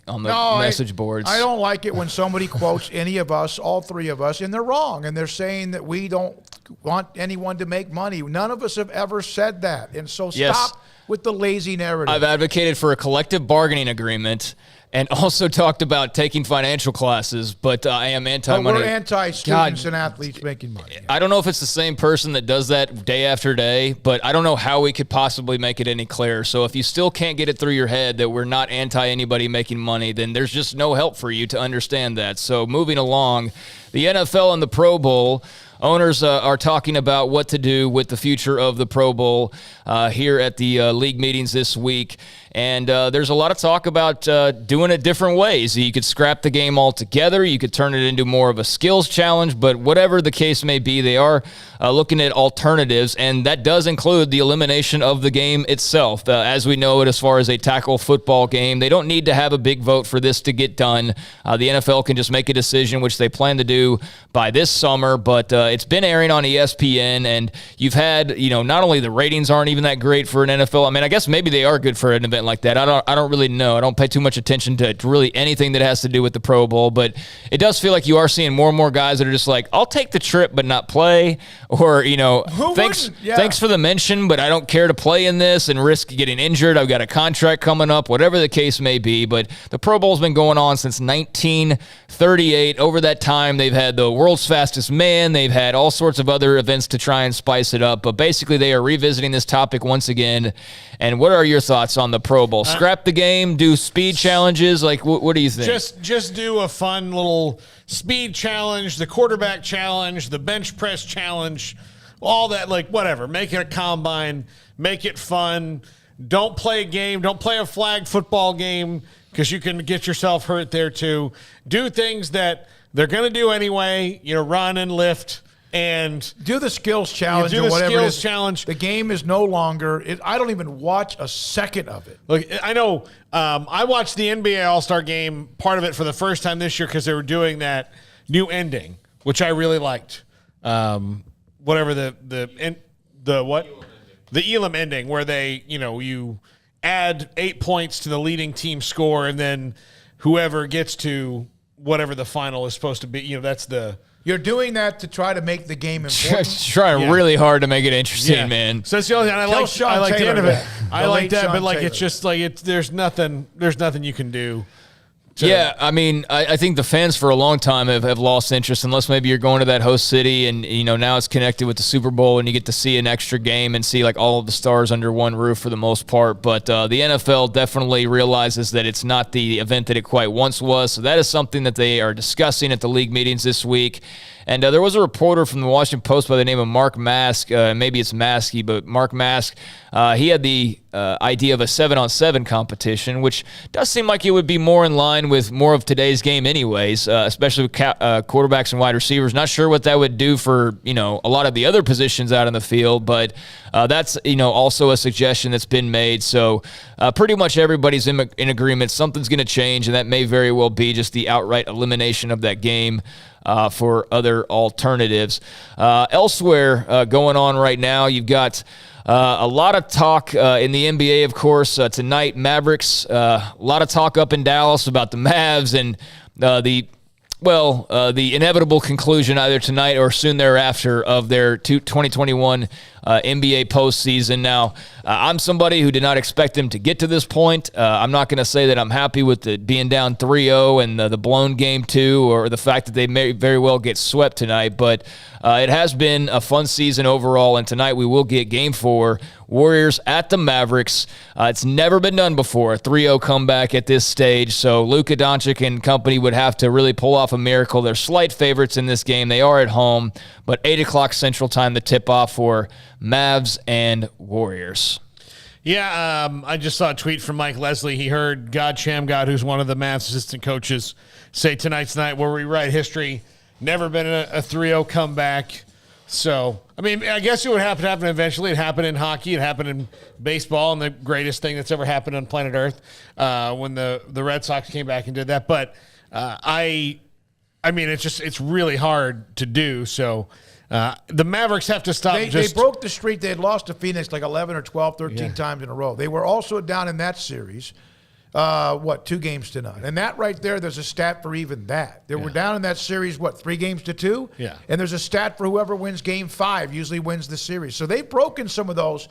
message boards. I don't like it when somebody quotes any of us, all three of us, and they're wrong. And they're saying that we don't want anyone to make money. None of us have ever said that. And so stop with the lazy narrative. I've advocated for a collective bargaining agreement and also talked about taking financial classes, but I am anti-money. We're anti-students and athletes making money. I don't know if it's the same person that does that day after day, but I don't know how we could possibly make it any clearer. So if you still can't get it through your head that we're not anti-anybody making money, then there's just no help for you to understand that. So moving along, the NFL and the Pro Bowl, owners are talking about what to do with the future of the Pro Bowl here at the league meetings this week. And there's a lot of talk about doing it different ways. You could scrap the game altogether. You could turn it into more of a skills challenge. But whatever the case may be, they are looking at alternatives. And that does include the elimination of the game itself. As we know it, as far as a tackle football game, they don't need to have a big vote for this to get done. The NFL can just make a decision, which they plan to do by this summer. But it's been airing on ESPN. And you've had, not only the ratings aren't even that great for an NFL. I mean, I guess maybe they are good for an event like that. I don't really know. I don't pay too much attention to really anything that has to do with the Pro Bowl, but it does feel like you are seeing more and more guys that are just like, I'll take the trip but not play, or thanks for the mention, but I don't care to play in this and risk getting injured. I've got a contract coming up, whatever the case may be. But the Pro Bowl's been going on since 1938. Over that time, they've had the world's fastest man. They've had all sorts of other events to try and spice it up, but basically they are revisiting this topic once again. And what are your thoughts on the Pro Bowl? Scrap the game, do speed challenges? Like, what do you think? Just do a fun little speed challenge, the quarterback challenge, the bench press challenge, all that, like, whatever. Make it a combine, make it fun. Don't play a game. Don't play a flag football game because you can get yourself hurt there too. Do things that they're going to do anyway, run and lift. And do the skills challenge or whatever it is. The game is no longer I don't even watch a second of it. Look, I know I watched the NBA All-Star game, part of it for the first time this year because they were doing that new ending, which I really liked. Whatever the Elam ending, where they, you add 8 points to the leading team score, and then whoever gets to whatever the final is supposed to be, that's the You're doing that to try to make the game important. Trying really hard to make it interesting, man. So it's the only thing I like the end of it. I like that, but like Taylor. it's just like there's nothing you can do. Yeah, I mean, I think the fans for a long time have lost interest, unless maybe you're going to that host city and, now it's connected with the Super Bowl and you get to see an extra game and see like all of the stars under one roof for the most part. But the NFL definitely realizes that it's not the event that it quite once was. So that is something that they are discussing at the league meetings this week. And there was a reporter from the Washington Post by the name of Mark Mask. Maybe it's Maskey, but Mark Mask. He had the idea of a 7-on-7 competition, which does seem like it would be more in line with more of today's game anyways, especially with quarterbacks and wide receivers. Not sure what that would do for, a lot of the other positions out in the field, but that's, also a suggestion that's been made. So pretty much everybody's in agreement. Something's going to change, and that may very well be just the outright elimination of that game. For other alternatives. Elsewhere going on right now, you've got a lot of talk in the NBA, of course. Tonight, Mavericks, a lot of talk up in Dallas about the Mavs and the inevitable conclusion either tonight or soon thereafter of their 2021 NBA postseason. Now, I'm somebody who did not expect them to get to this point. I'm not going to say that I'm happy with it being down 3-0 and the blown game 2 or the fact that they may very well get swept tonight, but it has been a fun season overall, and tonight we will get Game 4, Warriors at the Mavericks. It's never been done before, a 3-0 comeback at this stage, so Luka Doncic and company would have to really pull off a miracle. They're slight favorites in this game. They are at home, but 8 o'clock Central Time, the tip-off for Mavs and Warriors. Yeah, I just saw a tweet from Mike Leslie. He heard God Shamgod, who's one of the Mavs assistant coaches, say tonight's night where we write history. Never been a 3-0 comeback. So, I mean, I guess it would have to happen eventually. It happened in hockey. It happened in baseball, and the greatest thing that's ever happened on planet Earth when the Red Sox came back and did that. But I mean, it's really hard to do. So the Mavericks have to stop. They broke the streak. They had lost to Phoenix like 11 or 12, 13 times in a row. They were also down in that series. 2 games to none. And that right there's a stat for even that. They were down in that series, 3 games to 2? Yeah. And there's a stat for whoever wins game 5 usually wins the series. So they've broken some of those.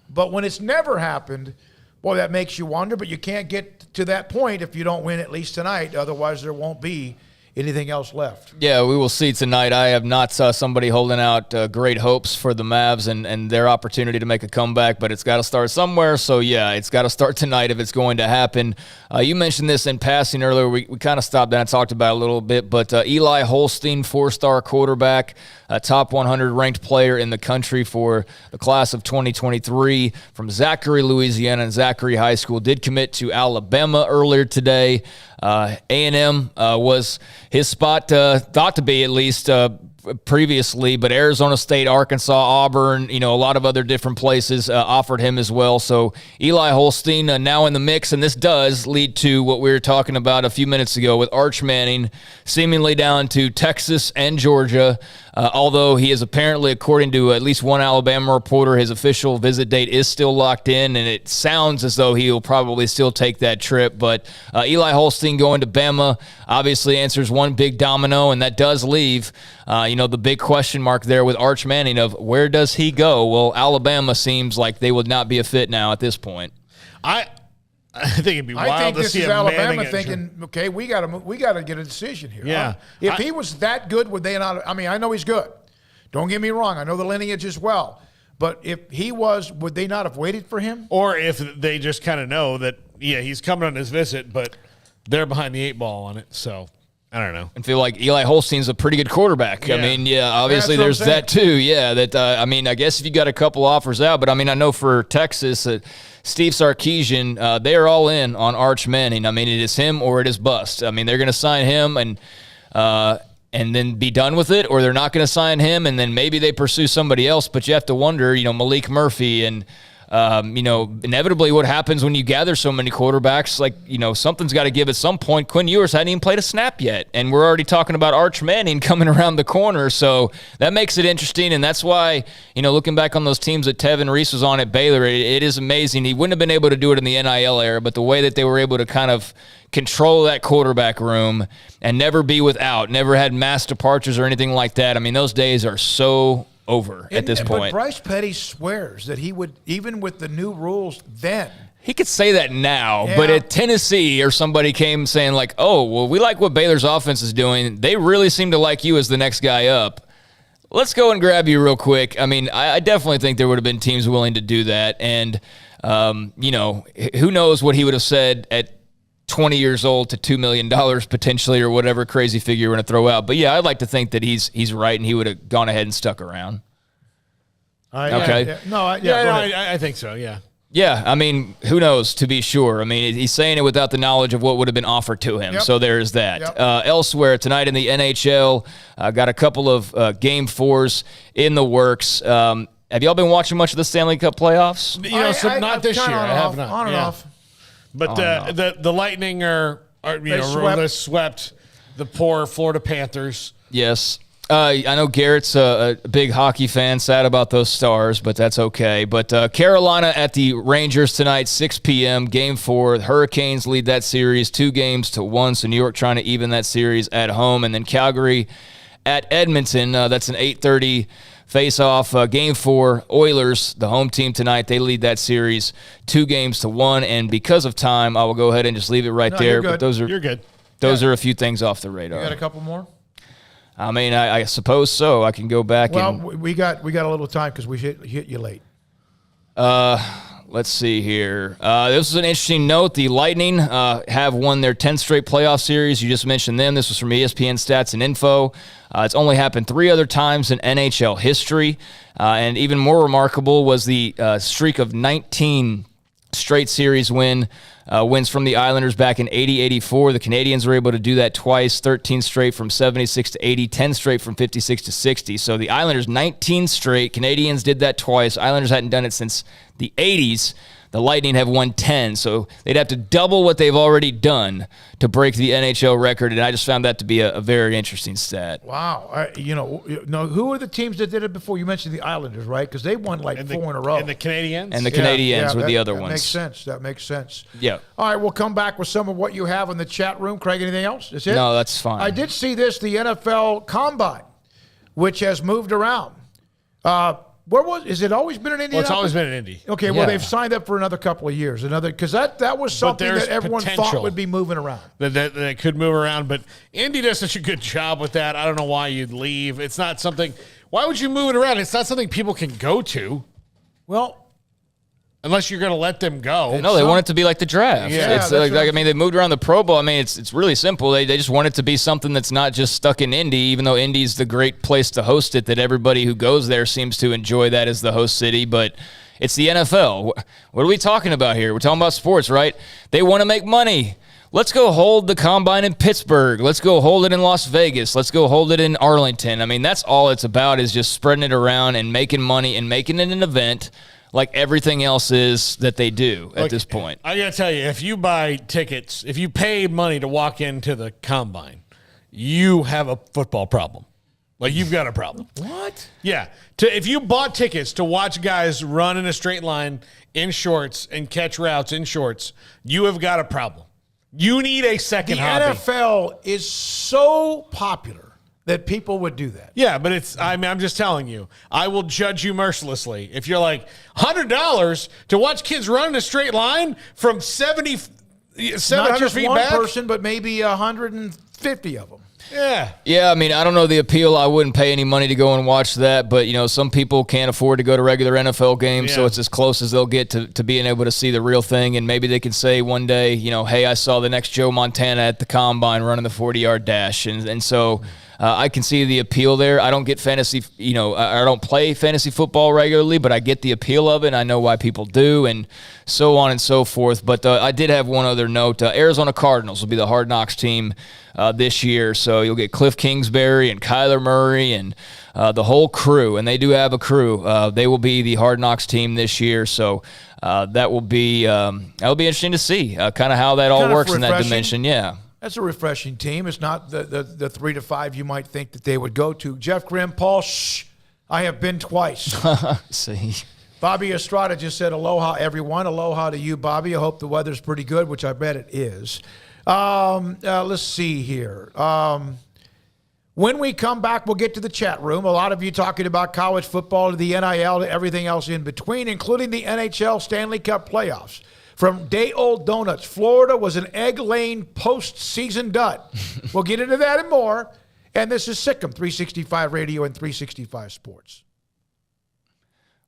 But when it's never happened, boy, that makes you wonder. But you can't get to that point if you don't win at least tonight. Otherwise, there won't be anything else left. Yeah, we will see tonight. I have not saw somebody holding out great hopes for the Mavs and their opportunity to make a comeback, but it's got to start somewhere. So, yeah, it's got to start tonight if it's going to happen. You mentioned this in passing earlier. We kind of stopped down and talked about it a little bit, but Eli Holstein, 4-star quarterback, a top 100 ranked player in the country for the class of 2023 from Zachary, Louisiana, and Zachary High School, did commit to Alabama earlier today. A&M was his spot, thought to be at least previously, but Arizona State, Arkansas, Auburn, a lot of other different places offered him as well. So Eli Holstein now in the mix, and this does lead to what we were talking about a few minutes ago with Arch Manning seemingly down to Texas and Georgia, although he is apparently, according to at least one Alabama reporter, his official visit date is still locked in, and it sounds as though he will probably still take that trip. But Eli Holstein going to Bama obviously answers one big domino, and that does leave the big question mark there with Arch Manning of where does he go? Well, Alabama seems like they would not be a fit now at this point. I think it'd be wild to see this is a Alabama Manning thinking, okay, we got to get a decision here. Yeah. If he was that good, would they not? I mean, I know he's good. Don't get me wrong. I know the lineage as well. But if he was, would they not have waited for him? Or if they just kind of know that, he's coming on his visit, but they're behind the 8 ball on it. So I don't know. And feel like Eli Holstein's a pretty good quarterback. Yeah. I mean, obviously there's that too. Yeah, that I guess if you got a couple offers out, but I mean, I know for Texas, Steve Sarkisian, they are all in on Arch Manning. I mean, it is him or it is bust. I mean, they're going to sign him and then be done with it, or they're not going to sign him and then maybe they pursue somebody else. But you have to wonder, Malik Murphy and Inevitably what happens when you gather so many quarterbacks, something's got to give at some point. Quinn Ewers hadn't even played a snap yet, and we're already talking about Arch Manning coming around the corner, so that makes it interesting, and that's why, looking back on those teams that Tevin Reese was on at Baylor, it is amazing. He wouldn't have been able to do it in the NIL era, but the way that they were able to kind of control that quarterback room and never be without, never had mass departures or anything like that. I mean, those days are so over at this point. But Bryce Petty swears that he would, even with the new rules then. He could say that now, but at Tennessee or somebody came saying like, oh, well, we like what Baylor's offense is doing. They really seem to like you as the next guy up. Let's go and grab you real quick. I mean, I definitely think there would have been teams willing to do that. And, who knows what he would have said at 20 years old to $2 million potentially, or whatever crazy figure you're going to throw out. But yeah, I'd like to think that he's right and he would have gone ahead and stuck around. I think so. Yeah. Yeah, I mean, who knows, to be sure. I mean, he's saying it without the knowledge of what would have been offered to him. Yep. So there's that. Yep. Elsewhere, tonight in the NHL, got a couple of Game 4s in the works. Have y'all been watching much of the Stanley Cup playoffs? Not this year. I have not. On and off. But the Lightning are swept the poor Florida Panthers. Yes. I know Garrett's a big hockey fan, sad about those Stars, but that's okay. But Carolina at the Rangers tonight, 6 p.m., Game 4. The Hurricanes lead that series 2-1, so New York trying to even that series at home. And then Calgary at Edmonton, that's an 8:30 face-off. Game 4, Oilers, the home team tonight, they lead that series 2-1. And because of time, I will go ahead and just leave it right there. You're good. But you're good. Those are a few things off the radar. You got a couple more? I mean, I suppose so. I can go back. We got a little time because we hit you late. Let's see here. This is an interesting note. The Lightning have won their 10th straight playoff series. You just mentioned them. This was from ESPN Stats and Info. It's only happened 3 other times in NHL history. And even more remarkable was the streak of 19 straight series wins from the Islanders back in 80-84. The Canadians were able to do that twice, 13 straight from 76 to 80, 10 straight from 56 to 60. So the Islanders, 19 straight. Canadians did that twice. Islanders hadn't done it since the 80s. The Lightning have won 10, so they'd have to double what they've already done to break the NHL record, and I just found that to be a very interesting stat. Wow. Who are the teams that did it before? You mentioned the Islanders, right? Because they won 4 in a row. And the Canadians? And the Canadians were the other ones. That makes sense. Yeah. All right, we'll come back with some of what you have in the chat room. Craig, anything else? Is it? No, that's fine. I did see this, the NFL Combine, which has moved around. Has it always been in Indy? Well, it's always been in Indy. Okay, well, they've signed up for another couple of years. Because that was something that everyone thought would be moving around. That could move around, but Indy does such a good job with that. I don't know why you'd leave. It's not something – why would you move it around? It's not something people can go to. Well – unless you're going to let them go. No, they want it to be like the draft. Yeah, it's I mean, they moved around the Pro Bowl. I mean, it's really simple. They just want it to be something that's not just stuck in Indy, even though Indy's the great place to host it, that everybody who goes there seems to enjoy that as the host city. But it's the NFL. What are we talking about here? We're talking about sports, right? They want to make money. Let's go hold the Combine in Pittsburgh. Let's go hold it in Las Vegas. Let's go hold it in Arlington. I mean, that's all it's about, is just spreading it around and making money and making it an event like everything else is that they do at this point. I got to tell you, if you buy tickets, if you pay money to walk into the Combine, you have a football problem. Like, you've got a problem. What? Yeah. If you bought tickets to watch guys run in a straight line in shorts and catch routes in shorts, you have got a problem. You need a second hobby. The NFL is so popular that people would do that. Yeah, but I'm just telling you, I will judge you mercilessly. If you're like, $100 to watch kids run in a straight line from 700 Not just feet one back? person, but maybe 150 of them. Yeah. Yeah, I mean, I don't know the appeal. I wouldn't pay any money to go and watch that, but, some people can't afford to go to regular NFL games, so it's as close as they'll get to being able to see the real thing, and maybe they can say one day, hey, I saw the next Joe Montana at the Combine running the 40-yard dash, and so I can see the appeal there. I don't get fantasy, I don't play fantasy football regularly, but I get the appeal of it, and I know why people do, and so on and so forth. But I did have one other note. Arizona Cardinals will be the Hard Knocks team this year, so you'll get Cliff Kingsbury and Kyler Murray and the whole crew, and they do have a crew. They will be the Hard Knocks team this year, so that'll be interesting to see kind of how that all works in that dimension. Yeah. That's a refreshing team. It's not the 3 to 5 you might think that they would go to. Jeff Grimm, Paul, I have been twice. See. Bobby Estrada just said, aloha, everyone. Aloha to you, Bobby. I hope the weather's pretty good, which I bet it is. Let's see here. When we come back, we'll get to the chat room. A lot of you talking about college football, to the NIL, to everything else in between, including the NHL Stanley Cup playoffs. From day-old donuts, Florida was an egg-laying postseason dud. We'll get into that and more. And this is Sikkim 365 Radio and 365 Sports.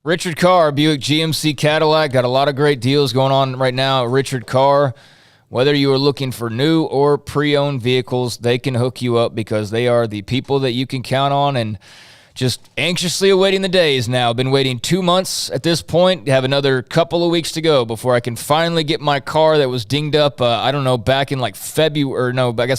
Richard Carr, Buick GMC Cadillac, got a lot of great deals going on right now at Richard Carr. Whether you are looking for new or pre-owned vehicles, they can hook you up because they are the people that you can count on, and just anxiously awaiting the days now. Been waiting 2 months at this point. Have another couple of weeks to go before I can finally get my car that was dinged up, back in like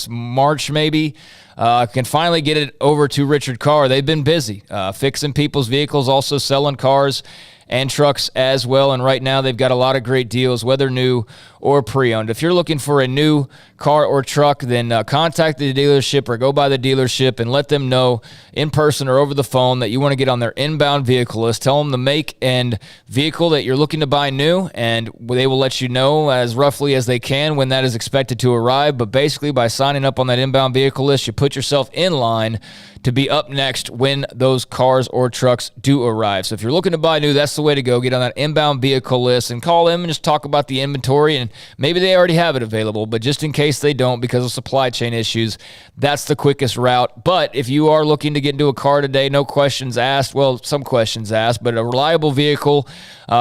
March maybe. I can finally get it over to Richard Carr. They've been busy fixing people's vehicles, also selling cars and trucks as well. And right now they've got a lot of great deals, whether new or pre-owned. If you're looking for a new car or truck, then contact the dealership or go by the dealership and let them know in person or over the phone that you want to get on their inbound vehicle list. Tell them the make and vehicle that you're looking to buy new, and they will let you know as roughly as they can when that is expected to arrive. But basically, by signing up on that inbound vehicle list, you put yourself in line to be up next when those cars or trucks do arrive. So if you're looking to buy new, that's the way to go. Get on that inbound vehicle list and call them and just talk about the inventory, and maybe they already have it available, but just in case they don't because of supply chain issues, that's the quickest route. But if you are looking to get into a car today, no questions asked, well, some questions asked, but a reliable vehicle,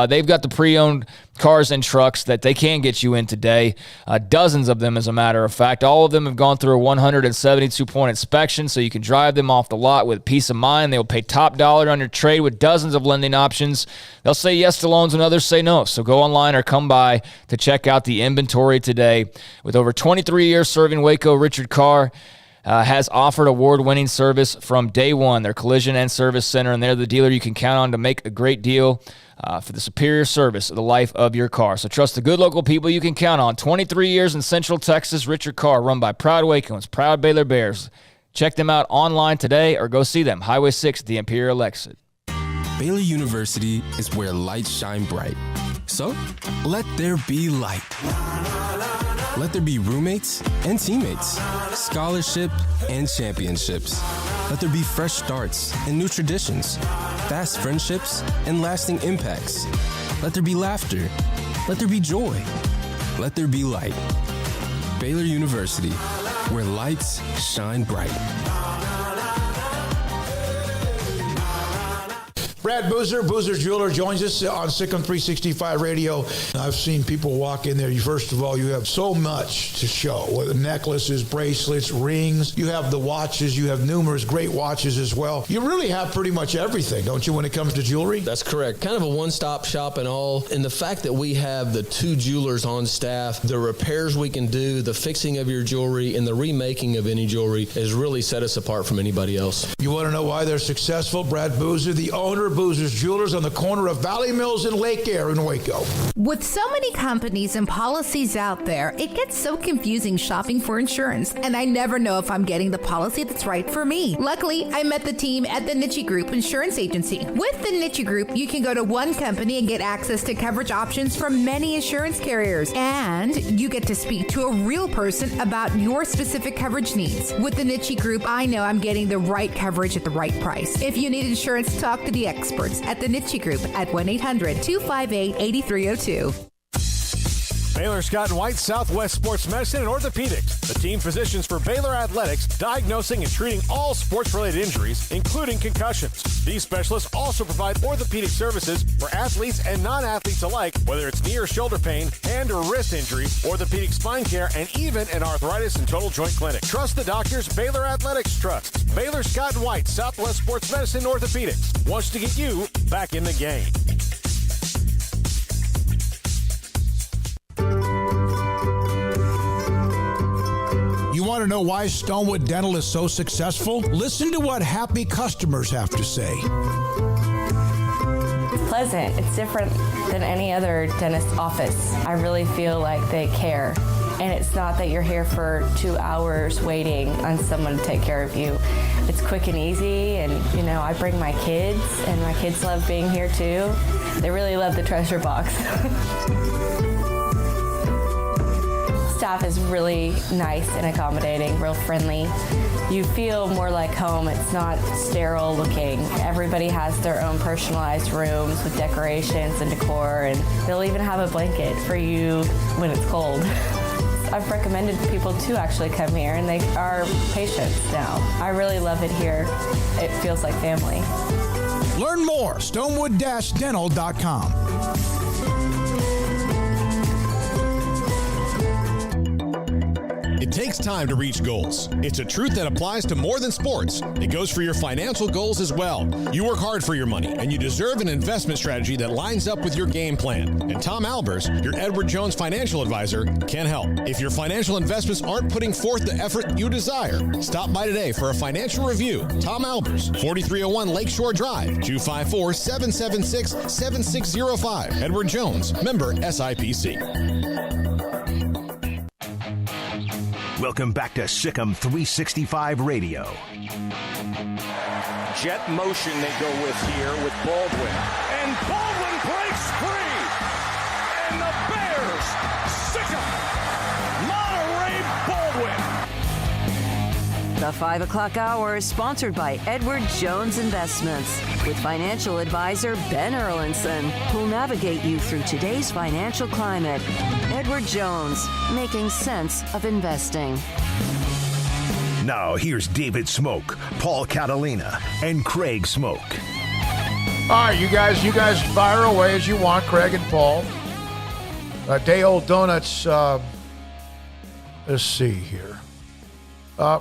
they've got the pre-owned cars and trucks that they can get you in today. Dozens of them, as a matter of fact. All of them have gone through a 172-point inspection, so you can drive them off the lot with peace of mind. They'll pay top dollar on your trade with dozens of lending options. They'll say yes to loans when others say no. So go online or come by to check out the inventory today. With over 23 years serving Waco, Richard Carr has offered award-winning service from day one. Their collision and service center, and they're the dealer you can count on to make a great deal for the superior service of the life of your car. So trust the good local people you can count on. 23 years in Central Texas, Richard Carr, run by proud Wacoans, proud Baylor Bears. Check them out online today or go see them, Highway 6 at the Imperial Exit. Baylor University is where lights shine bright. So let there be light. Let there be roommates and teammates, scholarship and championships. Let there be fresh starts and new traditions, fast friendships and lasting impacts. Let there be laughter. Let there be joy. Let there be light. Baylor University, where lights shine bright. Brad Boozer, Boozer Jeweler, joins us on Sikkim 365 Radio. I've seen people walk in there. First of all, you have so much to show, whether necklaces, bracelets, rings. You have the watches. You have numerous great watches as well. You really have pretty much everything, don't you, when it comes to jewelry? That's correct. Kind of a one-stop shop and all. And the fact that we have the 2 jewelers on staff, the repairs we can do, the fixing of your jewelry, and the remaking of any jewelry has really set us apart from anybody else. You want to know why they're successful? Brad Boozer, the owner, Boozer's Jewelers on the corner of Valley Mills and Lake Air in Waco. With so many companies and policies out there, it gets so confusing shopping for insurance, and I never know if I'm getting the policy that's right for me. Luckily, I met the team at the Niche Group Insurance Agency. With the Niche Group, you can go to one company and get access to coverage options from many insurance carriers, and you get to speak to a real person about your specific coverage needs. With the Niche Group, I know I'm getting the right coverage at the right price. If you need insurance, talk to the experts at the Niche Group at 1-800-258-8302. Baylor Scott and White, Southwest Sports Medicine and Orthopedics, the team physicians for Baylor Athletics, diagnosing and treating all sports-related injuries, including concussions. These specialists also provide orthopedic services for athletes and non-athletes alike, whether it's knee or shoulder pain, hand or wrist injury, orthopedic spine care, and even an arthritis and total joint clinic. Trust the doctors Baylor Athletics trusts. Baylor Scott and White, Southwest Sports Medicine and Orthopedics wants to get you back in the game. You want to know why Stonewood Dental is so successful? Listen to what happy customers have to say. It's pleasant. It's different than any other dentist's office. I really feel like they care. And it's not that you're here for 2 hours waiting on someone to take care of you. It's quick and easy, and I bring my kids, and my kids love being here too. They really love the treasure box. Staff is really nice and accommodating, real friendly. You feel more like home. It's not sterile looking. Everybody has their own personalized rooms with decorations and decor, and they'll even have a blanket for you when it's cold. I've recommended people to actually come here, and they are patients now. I really love it here. It feels like family. Learn more, stonewood-dental.com. It takes time to reach goals. It's a truth that applies to more than sports. It goes for your financial goals as well. You work hard for your money, and you deserve an investment strategy that lines up with your game plan. And Tom Albers, your Edward Jones financial advisor, can help. If your financial investments aren't putting forth the effort you desire, stop by today for a financial review. Tom Albers, 4301 Lakeshore Drive, 254-776-7605. Edward Jones, member SIPC. Welcome back to Sikkim 365 Radio. Jet motion they go with here with Baldwin. And Baldwin breaks free. And the Bears, Sikkim, Monterey Baldwin. The 5 o'clock hour is sponsored by Edward Jones Investments with financial advisor Ben Erlinson, who'll navigate you through today's financial climate. Edward Jones, making sense of investing. Now here's David Smoak, Paul Catalina, and Craig Smoak. All right, you guys fire away as you want, Craig and Paul. Day-old donuts. Let's see here.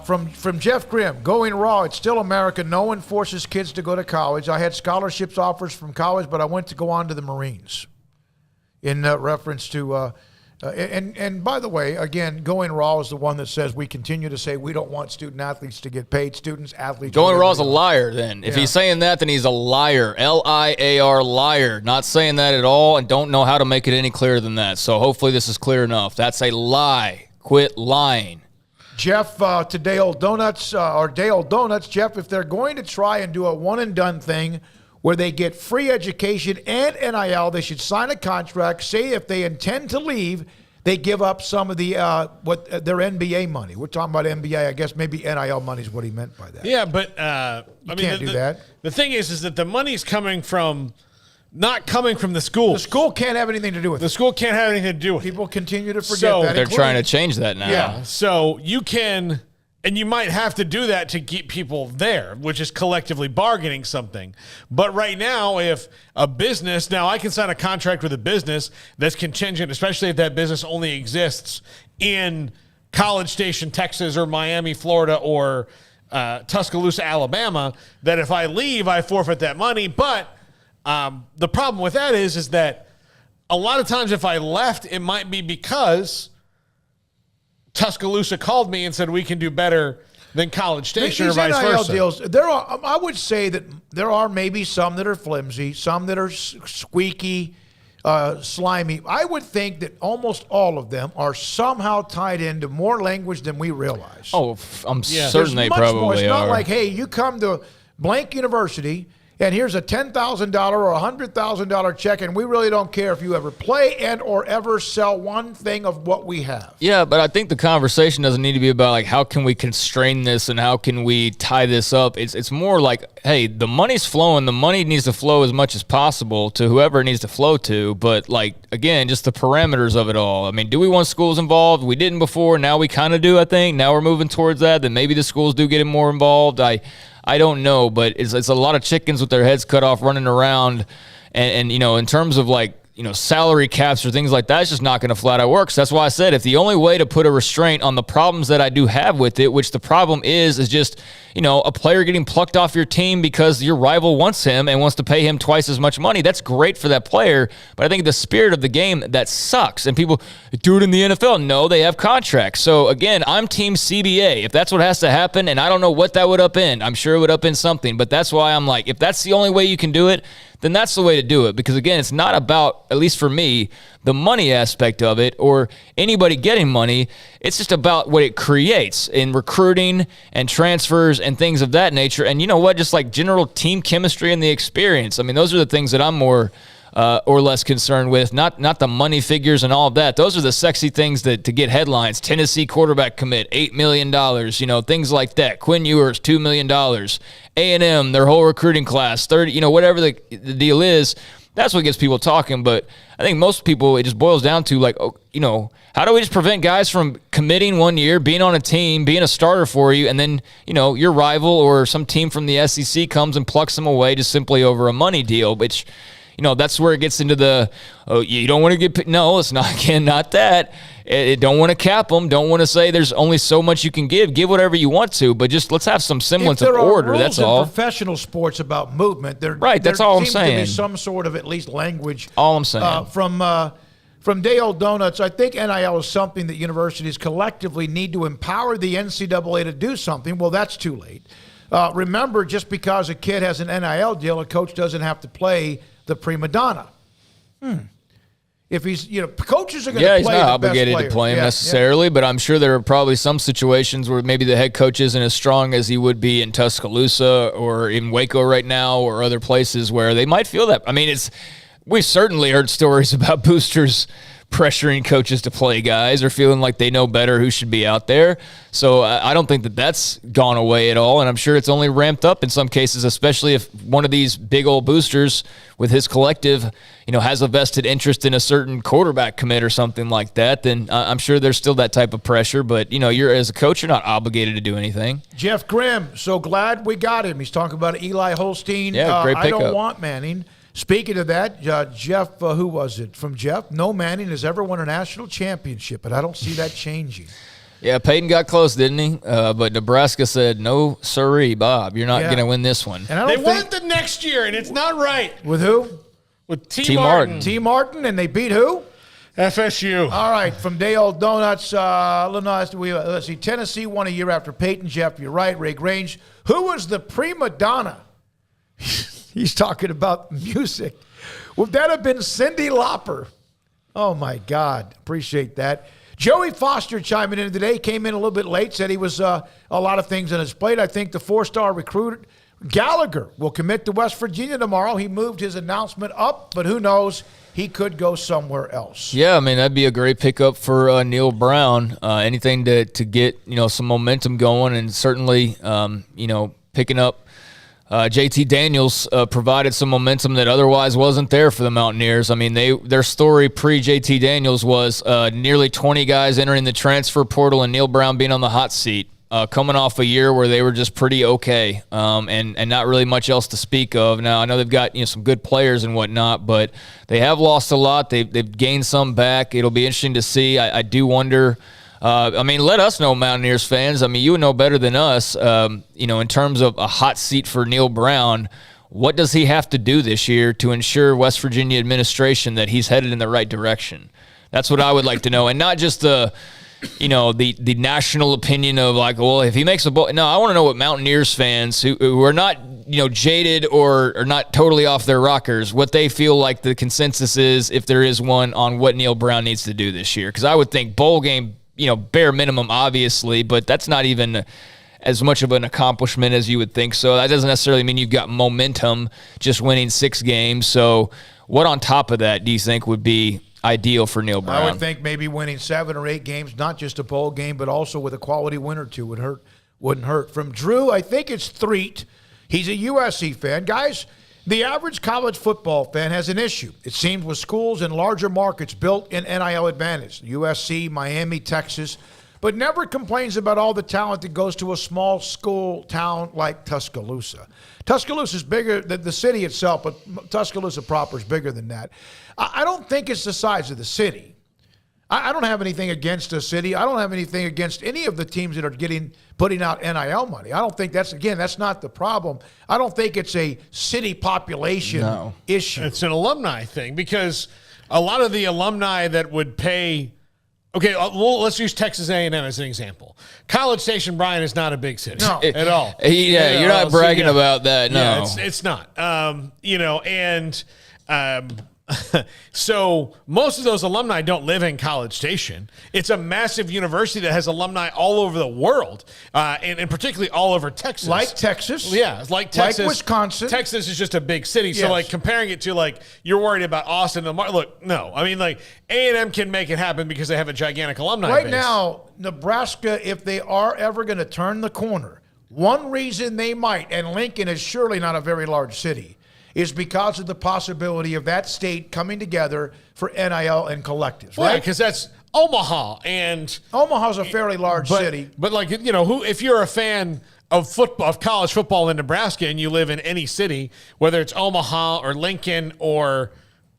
From Jeff Grimm, going raw, it's still America. No one forces kids to go to college. I had scholarships offers from college, but I went to go on to the Marines. In reference to, and by the way, again, going raw is the one that says we continue to say we don't want student athletes to get paid. Students, athletes. Going raw is a liar then. If he's saying that, then he's a liar. L-I-A-R, liar. Not saying that at all and don't know how to make it any clearer than that. So hopefully this is clear enough. That's a lie. Quit lying. Jeff, to Day-Old Donuts, Jeff, if they're going to try and do a one-and-done thing where they get free education and NIL, they should sign a contract, say if they intend to leave, they give up some of the their NBA money. We're talking about NBA. I guess maybe NIL money is what he meant by that. Yeah, but can't do that. The thing is that the money's coming from not coming from the school. The school can't have anything to do with it. The school can't have anything to do with it. People continue to forget that. They're trying to change that now. Yeah. So you can, and you might have to do that to keep people there, which is collectively bargaining something. But right now, if a business, now I can sign a contract with a business that's contingent, especially if that business only exists in College Station, Texas, or Miami, Florida, or Tuscaloosa, Alabama, that if I leave, I forfeit that money. But the problem with that is that a lot of times if I left, it might be because Tuscaloosa called me and said we can do better than College Station or vice versa. Deals, I would say that there are maybe some that are flimsy, some that are squeaky, slimy. I would think that almost all of them are somehow tied into more language than we realize. Oh, I'm certain they probably more. It's not are. like, hey, you come to blank university and here's a $10,000 or $100,000 check, and we really don't care if you ever play and or ever sell one thing of what we have. Yeah, but I think the conversation doesn't need to be about like how can we constrain this and how can we tie this up. It's more like, hey, the money's flowing. The money needs to flow as much as possible to whoever it needs to flow to. But like, again, just the parameters of it all. I mean, do we want schools involved? We didn't before. Now we kind of do, I think. Now we're moving towards that. Then maybe the schools do get more involved. I don't know, but it's a lot of chickens with their heads cut off running around. And in terms of like, salary caps or things like that, it's just not going to flat out work. So that's why I said if the only way to put a restraint on the problems that I do have with it, which the problem is just, a player getting plucked off your team because your rival wants him and wants to pay him twice as much money, that's great for that player. But I think the spirit of the game, that sucks. And people do it in the NFL. No, they have contracts. So again, I'm team CBA. If that's what has to happen, and I don't know what that would upend, I'm sure it would upend something. But that's why I'm like, if that's the only way you can do it, then that's the way to do it. Because, again, it's not about, at least for me, the money aspect of it or anybody getting money. It's just about what it creates in recruiting and transfers and things of that nature. And you know what? Just like general team chemistry and the experience. I mean, those are the things that I'm more or less concerned with, not the money figures and all of that. Those are the sexy things to get headlines. Tennessee quarterback commit, $8 million, things like that. Quinn Ewers, $2 million. A&M, their whole recruiting class, 30, whatever the deal is. That's what gets people talking. But I think most people, it just boils down to like, how do we just prevent guys from committing 1 year, being on a team, being a starter for you, and then, your rival or some team from the SEC comes and plucks them away just simply over a money deal, which, that's where it gets into the, you don't want to get, no, it's not, again, not that. Don't want to cap them. Don't want to say there's only so much you can give. Give whatever you want to, but just let's have some semblance of order. That's all. Professional sports about movement. Right. That's all I'm saying. There seems to be some sort of at least language. All I'm saying. From Day-Old Donuts, I think NIL is something that universities collectively need to empower the NCAA to do something. Well, that's too late. Remember, just because a kid has an NIL deal, a coach doesn't have to play the prima donna. If he's, coaches are going to play the best player. Yeah, he's not obligated to play him necessarily, but I'm sure there are probably some situations where maybe the head coach isn't as strong as he would be in Tuscaloosa or in Waco right now or other places where they might feel that. I mean, we've certainly heard stories about boosters pressuring coaches to play guys or feeling like they know better who should be out there. So I don't think that that's gone away at all, and I'm sure it's only ramped up in some cases, especially if one of these big old boosters with his collective, has a vested interest in a certain quarterback commit or something like that, then I'm sure there's still that type of pressure. But, you're as a coach, you're not obligated to do anything. Jeff Grimm, so glad we got him. He's talking about Eli Holstein. Yeah, great pickup. I don't want Manning. Speaking of that, Jeff, who was it from Jeff? No Manning has ever won a national championship, but I don't see that changing. Yeah, Peyton got close, didn't he? But Nebraska said, no, sirree, Bob, you're not going to win this one. And they won it the next year, and it's not right. With who? With T. Martin. T. Martin, and they beat who? FSU. All right, from Day-Old Donuts, Illinois, let's see, Tennessee won a year after Peyton. Jeff, you're right, Ray Grange. Who was the prima donna? He's talking about music. Would that have been Cyndi Lauper? Oh, my God. Appreciate that. Joey Foster chiming in today. Came in a little bit late. Said he was a lot of things on his plate. I think the 4-star recruit Gallagher will commit to West Virginia tomorrow. He moved his announcement up, but who knows? He could go somewhere else. Yeah, I mean, that'd be a great pickup for Neil Brown. Anything to get, some momentum going, and certainly, picking up JT Daniels provided some momentum that otherwise wasn't there for the Mountaineers. I mean, their story pre-JT Daniels was nearly 20 guys entering the transfer portal and Neil Brown being on the hot seat, coming off a year where they were just pretty okay and not really much else to speak of. Now, I know they've got some good players and whatnot, but they have lost a lot. They've gained some back. It'll be interesting to see. I do wonder – let us know, Mountaineers fans. I mean, you would know better than us, in terms of a hot seat for Neil Brown. What does he have to do this year to ensure West Virginia administration that he's headed in the right direction? That's what I would like to know. And not just the national opinion of like, well, if he makes a bowl. No, I want to know what Mountaineers fans who are not, jaded or not totally off their rockers, what they feel like the consensus is, if there is one, on what Neil Brown needs to do this year. Because I would think bowl game, bare minimum, obviously, but that's not even as much of an accomplishment as you would think. So that doesn't necessarily mean you've got momentum just winning 6 games. So what on top of that do you think would be ideal for Neil Brown? I would think maybe winning 7 or 8 games, not just a bowl game, but also with a quality win or 2 wouldn't hurt. From Drew, I think it's Threet. He's a USC fan. Guys, the average college football fan has an issue, it seems, with schools in larger markets built in NIL advantage. USC, Miami, Texas, but never complains about all the talent that goes to a small school town like Tuscaloosa. Tuscaloosa is bigger than the city itself, but Tuscaloosa proper is bigger than that. I don't think it's the size of the city. I don't have anything against the city. I don't have anything against any of the teams that are putting out NIL money. I don't think that's not the problem. I don't think it's a city population issue. It's an alumni thing, because a lot of the alumni that would pay. Okay, well, let's use Texas A&M as an example. College Station, Bryan, is not a big city at all. Yeah, you're not bragging about that. No, yeah, it's not. So most of those alumni don't live in College Station. It's a massive university that has alumni all over the world, and particularly all over Texas. Like Texas. Yeah, like Texas. Like Wisconsin. Texas is just a big city. Yes. So, like, comparing it to, like, you're worried about Austin. Look, no. I mean, like, A&M can make it happen because they have a gigantic alumni base. Right now, Nebraska, if they are ever going to turn the corner, one reason they might, and Lincoln is surely not a very large city, is because of the possibility of that state coming together for NIL and collectives, right? Because that's Omaha, and Omaha's a fairly large city. But like, if you're a fan of football, of college football in Nebraska, and you live in any city, whether it's Omaha or Lincoln or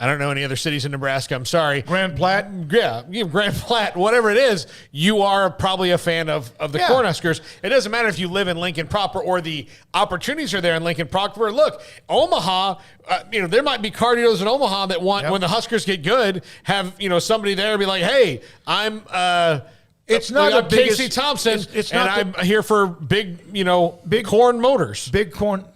I don't know any other cities in Nebraska, I'm sorry. Grand Platte? Yeah, Grand Platte, whatever it is, you are probably a fan of the Cornhuskers. It doesn't matter if you live in Lincoln proper or the opportunities are there in Lincoln proper. Look, Omaha, there might be cardios in Omaha that want, when the Huskers get good, have, somebody there be like, hey, I'm it's not I'm Casey Thompson, it's and not I'm here for big corn motors. Big corn.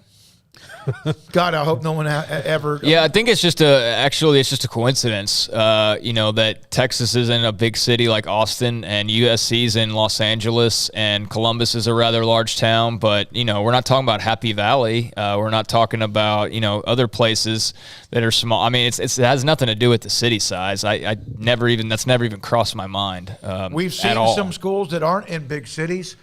God, I hope no one ever. Yeah, I think it's just a coincidence, that Texas is in a big city like Austin and USC's in Los Angeles and Columbus is a rather large town. But, we're not talking about Happy Valley. We're not talking about, other places that are small. I mean, it has nothing to do with the city size. That's never even crossed my mind. We've seen some schools that aren't in big cities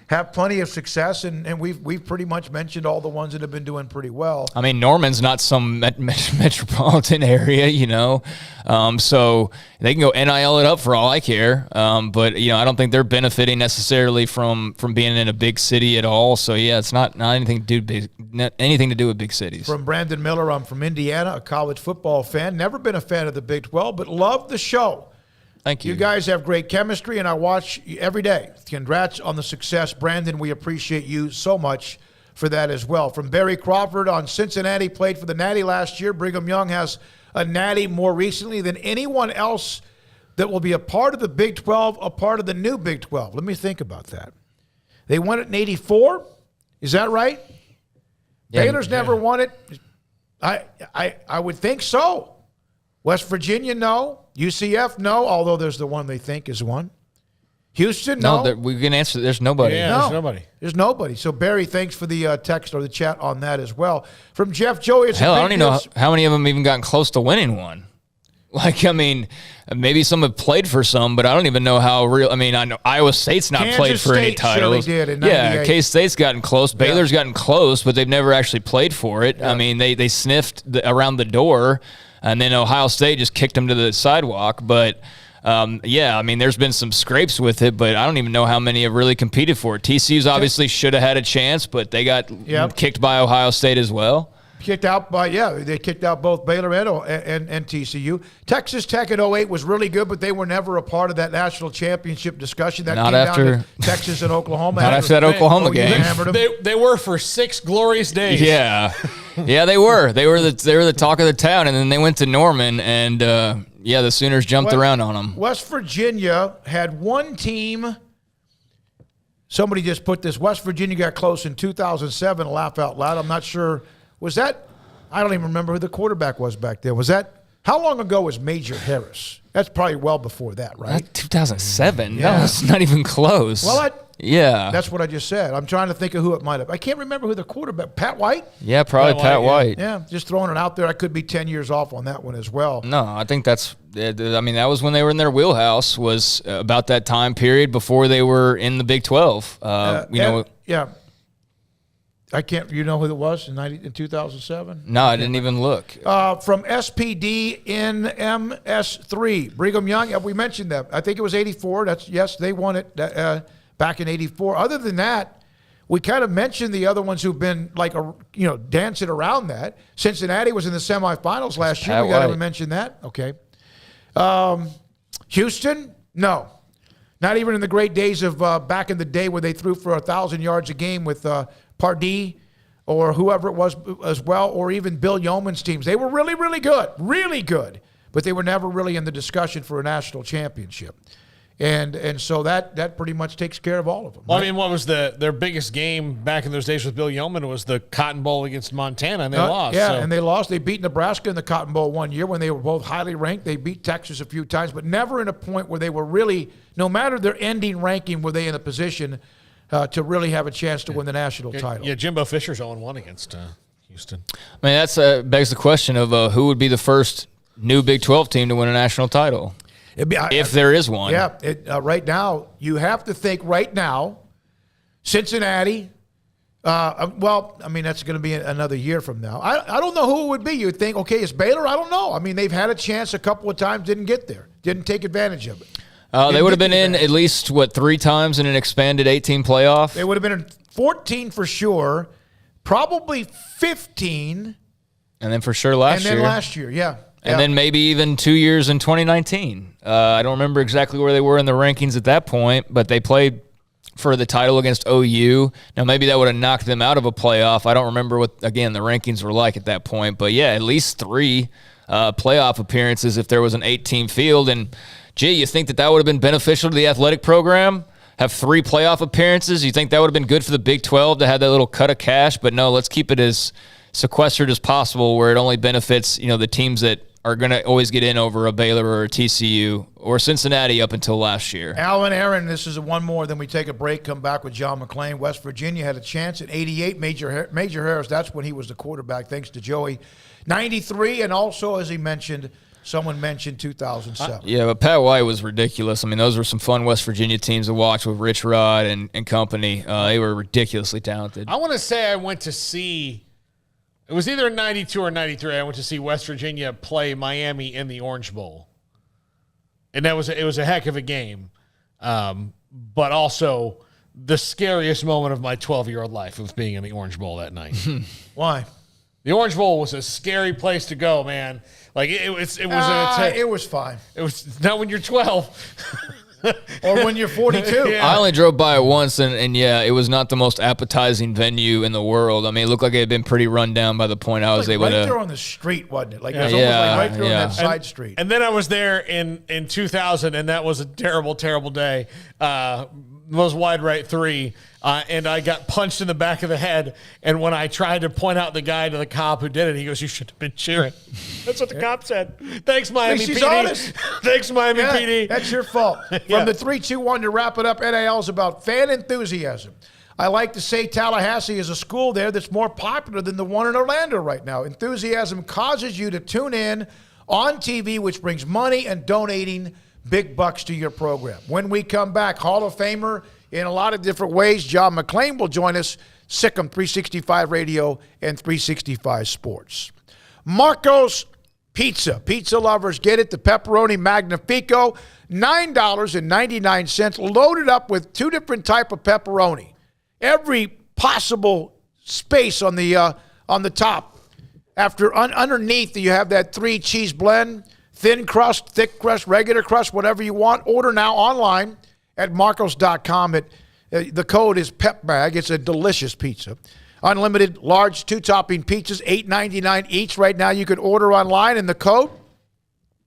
have plenty of success, and we've pretty much mentioned all the ones that have been doing pretty well. I mean, Norman's not some metropolitan area, so they can go NIL it up for all I care. But I don't think they're benefiting necessarily from being in a big city at all. So yeah, it's not anything to do with big cities. From Brandon Miller, I'm from Indiana, a college football fan. Never been a fan of the Big 12, but love the show. Thank you. You guys have great chemistry, and I watch you every day. Congrats on the success. Brandon, we appreciate you so much for that as well. From Barry Crawford on Cincinnati, played for the Natty last year. Brigham Young has a Natty more recently than anyone else that will be a part of the Big 12, a part of the new Big 12. Let me think about that. They won it in 84. Is that right? Yeah, Baylor's never won it. I would think so. West Virginia, no. UCF, no, although there's the one they think is one. Houston, no. No, we can answer. There's nobody. Yeah, there's nobody. There's nobody. So, Barry, thanks for the text or the chat on that as well. From Jeff Joey, it's hell, I don't even know how many of them even gotten close to winning one. Like, I mean, maybe some have played for some, but I don't even know how real. I mean, I know Iowa State's not played for any titles. Did in 98. K-State's gotten close. Baylor's gotten close, but they've never actually played for it. Yeah. I mean, they sniffed around the door. And then Ohio State just kicked them to the sidewalk. But, I mean, there's been some scrapes with it, but I don't even know how many have really competed for it. TCU's obviously should have had a chance, but they got kicked by Ohio State as well. Kicked out by, they kicked out both Baylor and TCU. Texas Tech at 08 was really good, but they were never a part of that national championship discussion. That not came after down to Texas and Oklahoma. Not after that Oklahoma game. They were for 6 glorious days. Yeah. Yeah, they were. They were the talk of the town, and then they went to Norman, and, the Sooners jumped around on them. West Virginia had one team. Somebody just put this. West Virginia got close in 2007, laugh out loud. I'm not sure. Was that – I don't even remember who the quarterback was back then. Was that How long ago was Major Harris? That's probably well before that, right? 2007. Yeah. No, it's not even close. Well, yeah. That's what I just said. I'm trying to think of who it might have. I can't remember who the quarterback. Pat White? Yeah, probably Pat White. Yeah, just throwing it out there. I could be 10 years off on that one as well. No, I think that was when they were in their wheelhouse, was about that time period before they were in the Big 12. Yeah. I can't. You know who it was in 2007? No, I didn't even look. From SPD in MS3, Brigham Young. We mentioned that. I think it was 84. Yes, they won it back in 84. Other than that, we kind of mentioned the other ones who've been dancing around that. Cincinnati was in the semifinals last year. We got to mention that. Okay. Houston, no. Not even in the great days of back in the day where they threw for 1,000 yards a game with Pardee or whoever it was as well, or even Bill Yeoman's teams. They were really, really good, but they were never really in the discussion for a national championship. And so that pretty much takes care of all of them. Well, right? I mean, what was their biggest game back in those days with Bill Yeoman was the Cotton Bowl against Montana, and they lost. Yeah, and they lost. They beat Nebraska in the Cotton Bowl one year when they were both highly ranked. They beat Texas a few times, but never in a point where they were really, no matter their ending ranking, were they in a position to really have a chance to win the national title. Yeah, Jimbo Fisher's 0-1 against Houston. I mean, that begs the question of who would be the first new Big 12 team to win a national title. If there is one. Yeah, right now, you have to think right now, Cincinnati, that's going to be another year from now. I don't know who it would be. You'd think, okay, it's Baylor? I don't know. I mean, they've had a chance a couple of times, didn't get there, didn't take advantage of it. They would have been in at least, 3 times in an expanded 18 playoff? They would have been in 14 for sure, probably 15. And then for sure last year. And then last year, yeah. And then maybe even 2 years in 2019. I don't remember exactly where they were in the rankings at that point, but they played for the title against OU. Now, maybe that would have knocked them out of a playoff. I don't remember what, again, the rankings were like at that point. But, yeah, at least 3 playoff appearances if there was an 8-team field. And, gee, you think that would have been beneficial to the athletic program? Have 3 playoff appearances? You think that would have been good for the Big 12 to have that little cut of cash? But, no, let's keep it as sequestered as possible where it only benefits, the teams that are going to always get in over a Baylor or a TCU or Cincinnati up until last year. Alan, Aaron, this is one more, then we take a break, come back with John McClain. West Virginia had a chance at 88. Major Harris, that's when he was the quarterback, thanks to Joey. 93, and also, as he mentioned, someone mentioned 2007. Yeah, but Pat White was ridiculous. I mean, those were some fun West Virginia teams to watch with Rich Rod and company. They were ridiculously talented. I want to say I went to see... It was either 92 or 93. I went to see West Virginia play Miami in the Orange Bowl. And it was a heck of a game. But also the scariest moment of my 12-year-old life was being in the Orange Bowl that night. Why? The Orange Bowl was a scary place to go, man. Like it was fine. It was not when you're 12. Or when you're 42. Yeah. I only drove by it once, and yeah, it was not the most appetizing venue in the world. I mean, it looked like it had been pretty run down by the point I was able right to. Right there on the street, wasn't it? Like it was almost like right there on that side street. And then I was there in 2000, and that was a terrible, terrible day. Most wide right 3, and I got punched in the back of the head. And when I tried to point out the guy to the cop who did it, he goes, "You should have been cheering." That's what the cop said. Thanks, Miami she's PD. Honest. Thanks, Miami PD. That's your fault. From the 3-2-1 to wrap it up, NIL is about fan enthusiasm. I like to say Tallahassee is a school there that's more popular than the one in Orlando right now. Enthusiasm causes you to tune in on TV, which brings money and donating big bucks to your program. When we come back, Hall of Famer in a lot of different ways, John McClain will join us, Sikkim 365 Radio and 365 Sports. Marco's Pizza. Pizza lovers get it. The Pepperoni Magnifico, $9.99, loaded up with 2 different type of pepperoni. Every possible space on the top. Underneath, you have that 3-cheese blend. Thin crust, thick crust, regular crust, whatever you want. Order now online at marcos.com. The code is PEPMAG. It's a delicious pizza. Unlimited large 2-topping pizzas, $8.99 each. Right now you can order online, and the code,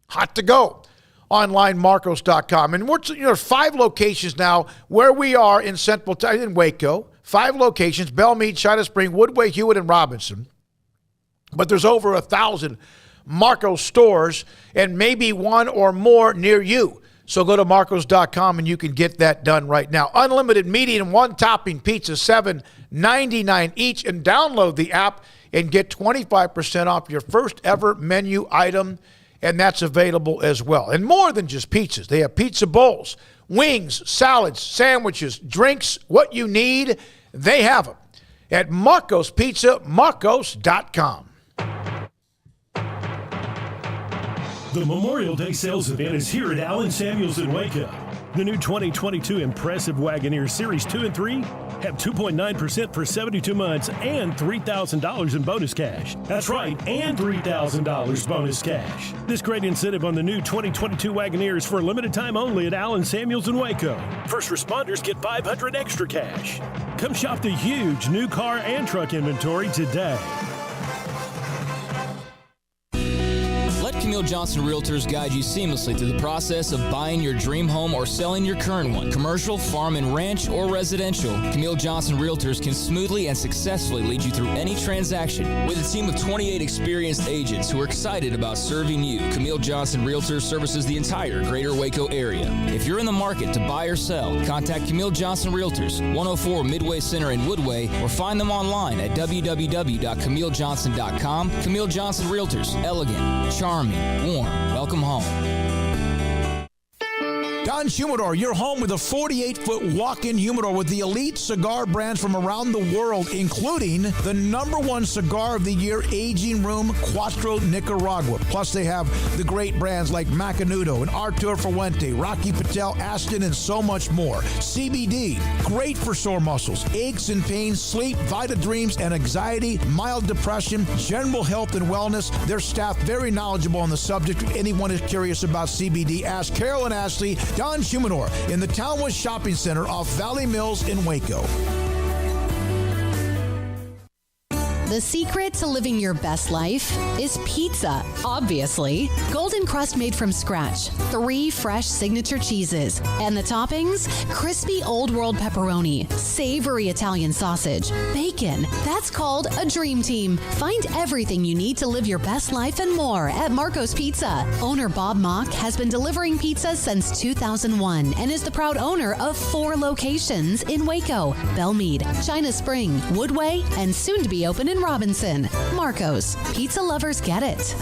hot to go. Online, marcos.com. And there's 5 locations now where we are in in Waco. 5 locations, Belmead, China Spring, Woodway, Hewitt, and Robinson. But there's over 1,000 Marcos stores and maybe one or more near you. So go to marcos.com and you can get that done right now. Unlimited medium one-topping pizza, $7.99 each. And download the app and get 25% off your first ever menu item. And that's available as well. And more than just pizzas. They have pizza bowls, wings, salads, sandwiches, drinks, what you need, they have them at Marcos Pizza, marcos.com. The Memorial Day sales event is here at Allen Samuels in Waco. The new 2022 Impressive Wagoneer Series 2 and 3 have 2.9% for 72 months and $3,000 in bonus cash. That's right, and $3,000 bonus cash. This great incentive on the new 2022 Wagoneer is for a limited time only at Allen Samuels in Waco. First responders get $500 extra cash. Come shop the huge new car and truck inventory today. Camille Johnson Realtors guide you seamlessly through the process of buying your dream home or selling your current one. Commercial, farm and ranch, or residential, Camille Johnson Realtors can smoothly and successfully lead you through any transaction. With a team of 28 experienced agents who are excited about serving you, Camille Johnson Realtors services the entire greater Waco area. If you're in the market to buy or sell, contact Camille Johnson Realtors, 104 Midway Center in Woodway, or find them online at www.camillejohnson.com. Camille Johnson Realtors, elegant, charming, warm. Welcome home. Don Humidor, your home with a 48-foot walk-in humidor with the elite cigar brands from around the world, including the #1 cigar of the year, Aging Room Cuatro Nicaragua. Plus, they have the great brands like Macanudo and Artur Fuente, Rocky Patel, Aston, and so much more. CBD, great for sore muscles, aches and pains, sleep, Vita Dreams, and anxiety, mild depression, general health and wellness. Their staff very knowledgeable on the subject. If anyone is curious about CBD, ask Carol and Ashley. Don Humidor in the Townwest Shopping Center off Valley Mills in Waco. The secret to living your best life is pizza, obviously. Golden crust made from scratch, 3 fresh signature cheeses, and the toppings, crispy Old World pepperoni, savory Italian sausage, bacon. That's called a dream team. Find everything you need to live your best life and more at Marco's Pizza. Owner Bob Mock has been delivering pizza since 2001 and is the proud owner of 4 locations in Waco, Belmead, China Spring, Woodway, and soon to be open in Robinson. Marco's. Pizza lovers get it.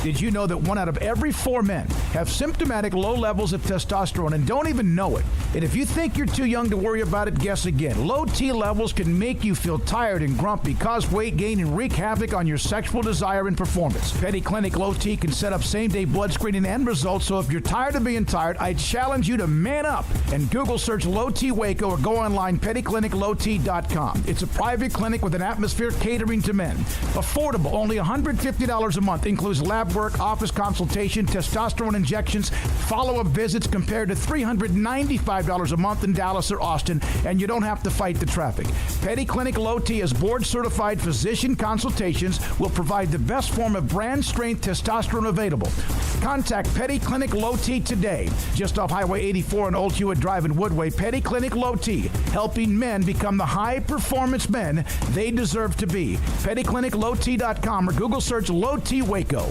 Did you know that 1 out of every 4 men have symptomatic low levels of testosterone and don't even know it? And if you think you're too young to worry about it, guess again. Low T levels can make you feel tired and grumpy, cause weight gain, and wreak havoc on your sexual desire and performance. Petty Clinic Low T can set up same-day blood screening and results, so if you're tired of being tired, I challenge you to man up and Google search Low T Waco or go online, pettycliniclowt.com. It's a private clinic with an atmosphere catering to men. Affordable, only $150 a month, includes lab work, office consultation, testosterone injections, follow-up visits compared to $395 a month in Dallas or Austin, and you don't have to fight the traffic. Petty Clinic Low T as board-certified physician consultations will provide the best form of brand-strength testosterone available. Contact Petty Clinic Low T today, just off Highway 84 and Old Hewitt Drive in Woodway. Petty Clinic Low T, helping men become the high-performance men they deserve to be. PettyClinicLowT.com or Google search Low T Waco.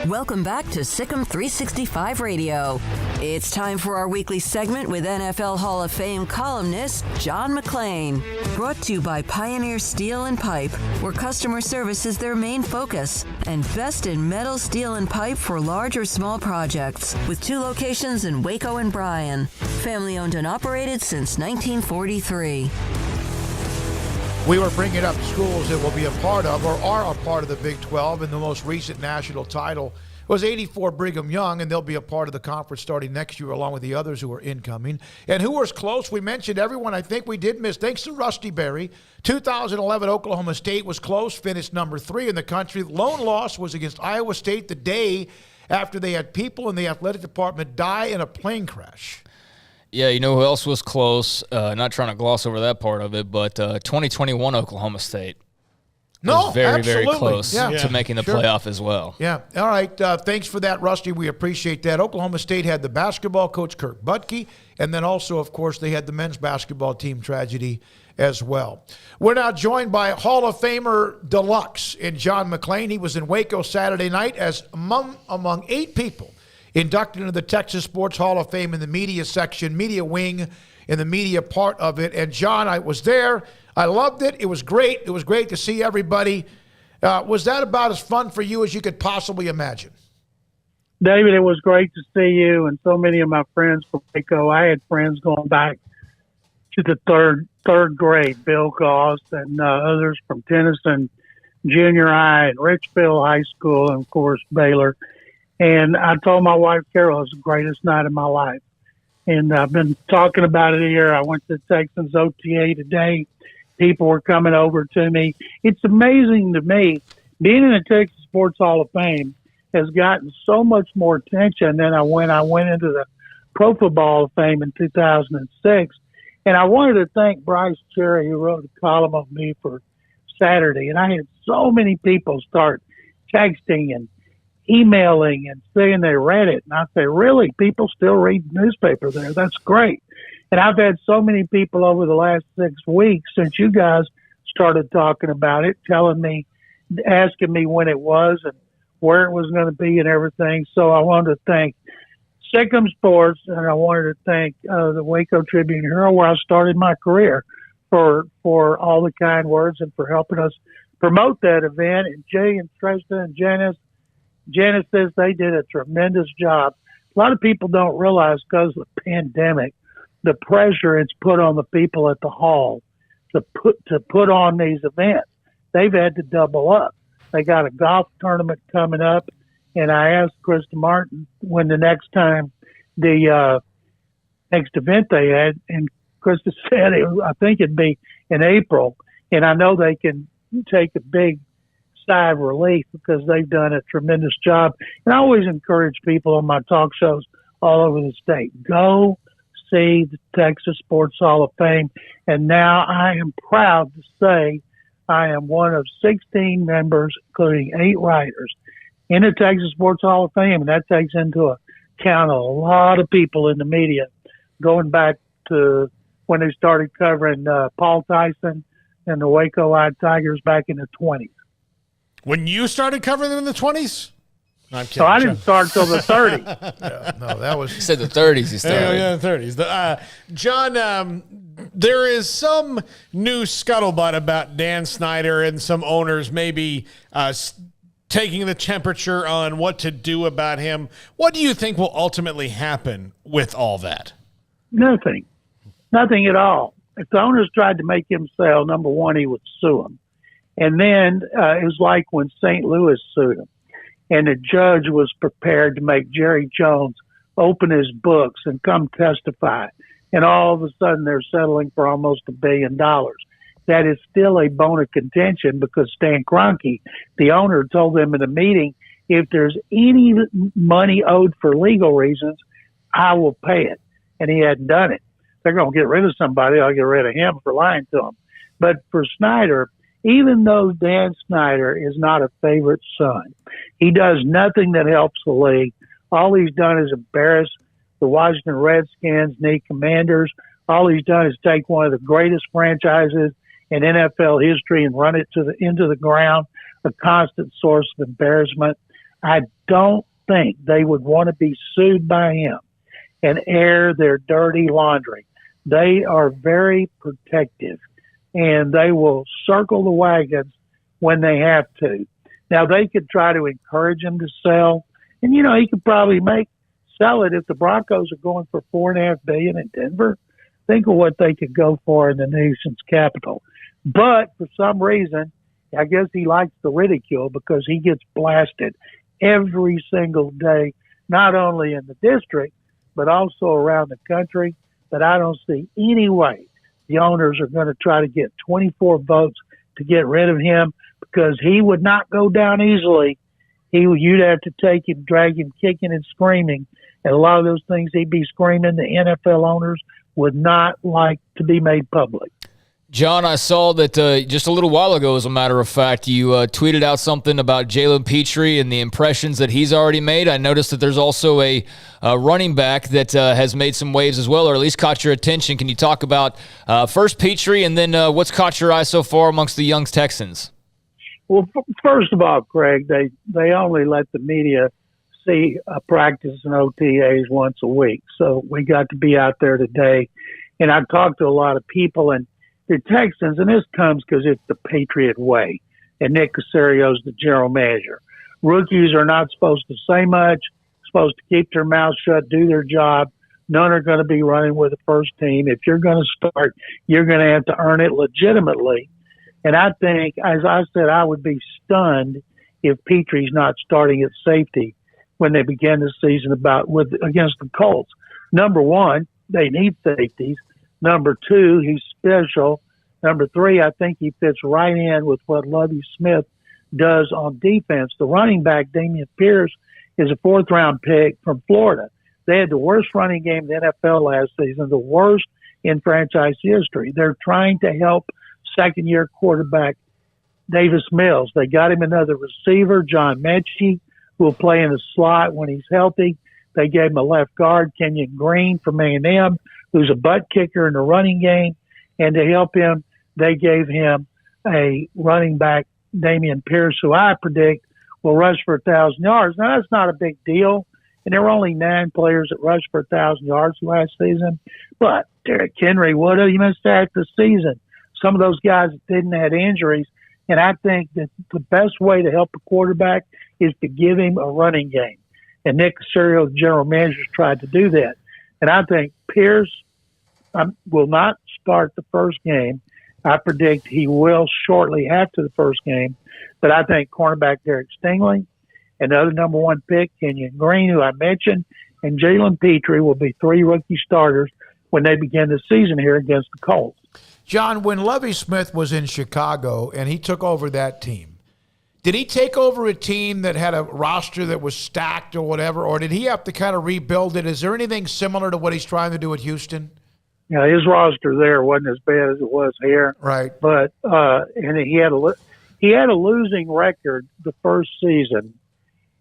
Welcome back to Sikkim 365 Radio. It's time for our weekly segment with NFL Hall of Fame columnist John McClain. Brought to you by Pioneer Steel and Pipe, where customer service is their main focus, and best in metal, steel, and pipe for large or small projects, with 2 locations in Waco and Bryan. Family owned and operated since 1943. We were bringing up schools that will be a part of or are a part of the Big 12, and the most recent national title was 84 Brigham Young, and they'll be a part of the conference starting next year along with the others who are incoming. And who was close? We mentioned everyone. I think we did miss. Thanks to Rusty Berry. 2011 Oklahoma State was close, finished number 3 in the country. Lone loss was against Iowa State the day after they had people in the athletic department die in a plane crash. Yeah, you know who else was close? Not trying to gloss over that part of it, but 2021 Oklahoma State. No, very, absolutely. very close Yeah. to making the Sure. playoff as well. Yeah. All right. Thanks for that, Rusty. We appreciate that. Oklahoma State had the basketball coach, Kirk Butke, and then also, of course, they had the men's basketball team tragedy as well. We're now joined by Hall of Famer Deluxe in John McClain. He was in Waco Saturday night as among 8 people inducted into the Texas Sports Hall of Fame in the media section, media wing, in the media part of it. And John, I was there. I loved it. It was great. It was great to see everybody. Was that about as fun for you as you could possibly imagine? David, it was great to see you and so many of my friends from Waco. I had friends going back to the third grade, Bill Goss and others from Tennyson Junior High and Richfield High School, and of course Baylor. And I told my wife Carol it was the greatest night of my life. And I've been talking about it here. I went to Texans OTA today. People were coming over to me. It's amazing to me. Being in the Texas Sports Hall of Fame has gotten so much more attention than I went into the Pro Football Hall of Fame in 2006. And I wanted to thank Bryce Cherry, who wrote a column of me for Saturday. And I had so many people start texting and emailing and saying they read it. And I say, really? People still read the newspaper there? That's great. And I've had so many people over the last 6 weeks since you guys started talking about it, telling me, asking me when it was and where it was going to be and everything. So I wanted to thank Sikkim Sports, and I wanted to thank the Waco Tribune Herald, where I started my career, for all the kind words and for helping us promote that event. And Jay and Trista and Janice says they did a tremendous job. A lot of people don't realize, because of the pandemic, the pressure it's put on the people at the hall to put on these events. They've had to double up. They got a golf tournament coming up, and I asked Krista Martin when the next time the next event they had, and Krista said I think it'd be in April. And I know they can take a big sigh of relief because they've done a tremendous job. And I always encourage people on my talk shows all over the state, go see the Texas Sports Hall of Fame. And now I am proud to say I am one of 16 members, including 8 writers, in the Texas Sports Hall of Fame. And that takes into account a lot of people in the media, going back to when they started covering Paul Tyson and the Waco-eyed Tigers back in the 20s. When you started covering them in the 20s? No, I'm kidding. So I didn't start till the 30s. Yeah, no, that was... He said the 30s he started. Yeah, the 30s. John, there is some new scuttlebutt about Dan Snyder and some owners maybe taking the temperature on what to do about him. What do you think will ultimately happen with all that? Nothing at all. If the owners tried to make him sell, number one, he would sue him. And then it was like when St. Louis sued him, and the judge was prepared to make Jerry Jones open his books and come testify. And all of a sudden they're settling for almost $1 billion. That is still a bone of contention because Stan Kroenke, the owner, told them in a meeting, if there's any money owed for legal reasons, I will pay it. And he hadn't done it. They're going to get rid of somebody. I'll get rid of him for lying to them. But for Snyder, even though Dan Snyder is not a favorite son, he does nothing that helps the league. All he's done is embarrass the Washington Redskins, the Commanders. All he's done is take one of the greatest franchises in NFL history and run it into the ground, a constant source of embarrassment. I don't think they would want to be sued by him and air their dirty laundry. They are very protective, and they will circle the wagons when they have to. Now, they could try to encourage him to sell, and, he could probably sell it if the Broncos are going for $4.5 billion in Denver. Think of what they could go for in the nation's capital. But for some reason, I guess he likes the ridicule because he gets blasted every single day, not only in the district, but also around the country. But I don't see any way the owners are going to try to get 24 votes to get rid of him because he would not go down easily. You'd have to take him, drag him, kicking and screaming. And a lot of those things he'd be screaming, the NFL owners would not like to be made public. John, I saw that just a little while ago, as a matter of fact, you tweeted out something about Jalen Petrie and the impressions that he's already made. I noticed that there's also a running back that has made some waves as well, or at least caught your attention. Can you talk about first Petrie and then what's caught your eye so far amongst the young Texans? Well, first of all, Craig, they only let the media see a practice and OTAs once a week. So we got to be out there today. And I've talked to a lot of people, and the Texans, and this comes because it's the Patriot way, and Nick Caserio's the general manager. Rookies are not supposed to say much, supposed to keep their mouths shut, do their job. None are going to be running with the first team. If you're going to start, you're going to have to earn it legitimately. And I think, as I said, I would be stunned if Petrie's not starting at safety when they begin the season against the Colts. Number one, they need safeties. Number two, he's special. Number three, I think he fits right in with what Lovie Smith does on defense. The running back, Dameon Pierce, is a fourth-round pick from Florida. They had the worst running game in the NFL last season, the worst in franchise history. They're trying to help second-year quarterback Davis Mills. They got him another receiver, John Mechie, who will play in the slot when he's healthy. They gave him a left guard, Kenyon Green from A&M, who's a butt kicker in the running game. And to help him, they gave him a running back, Dameon Pierce, who I predict will rush for 1,000 yards. Now, that's not a big deal. And there were only 9 players that rushed for 1,000 yards last season. But Derrick Henry would have. He missed half the season. Some of those guys didn't have injuries. And I think that the best way to help a quarterback is to give him a running game. And Nick Caserio, the general manager, tried to do that. And I think Pierce will not start the first game. I predict he will shortly after the first game. But I think cornerback Derek Stingley and the other number 1 pick, Kenyon Green, who I mentioned, and Jalen Petrie will be 3 rookie starters when they begin the season here against the Colts. John, when Lovie Smith was in Chicago and he took over that team, did he take over a team that had a roster that was stacked or whatever, or did he have to kind of rebuild it? Is there anything similar to what he's trying to do at Houston? Yeah, his roster there wasn't as bad as it was here. Right. But and he had a losing record the first season,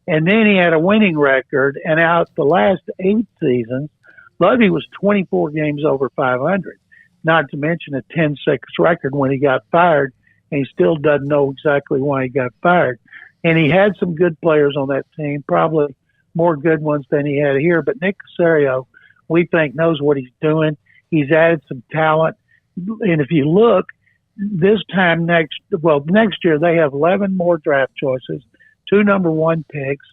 and then he had a winning record. And out the last 8 seasons, Lovie was 24 games over 500. Not to mention a 10-6 record when he got fired, and he still doesn't know exactly why he got fired. And he had some good players on that team, probably more good ones than he had here. But Nick Caserio, we think, knows what he's doing. He's added some talent. And if you look, this time next year, they have 11 more draft choices, 2 number 1 picks,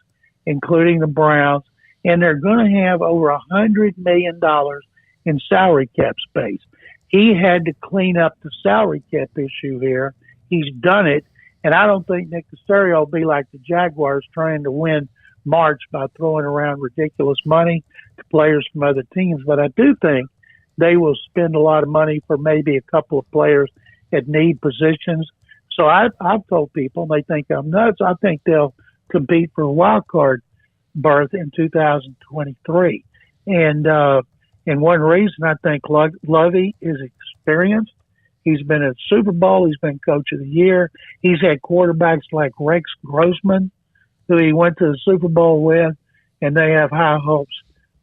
including the Browns, and they're going to have over $100 million in salary cap space. He had to clean up the salary cap issue here. He's done it, and I don't think Nick Caserio will be like the Jaguars trying to win March by throwing around ridiculous money to players from other teams. But I do think they will spend a lot of money for maybe a couple of players at need positions. So I've told people, and they think I'm nuts, I think they'll compete for a wild card berth in 2023. And one reason I think Lovie is experienced. He's been at Super Bowl. He's been Coach of the Year. He's had quarterbacks like Rex Grossman, who he went to the Super Bowl with, and they have high hopes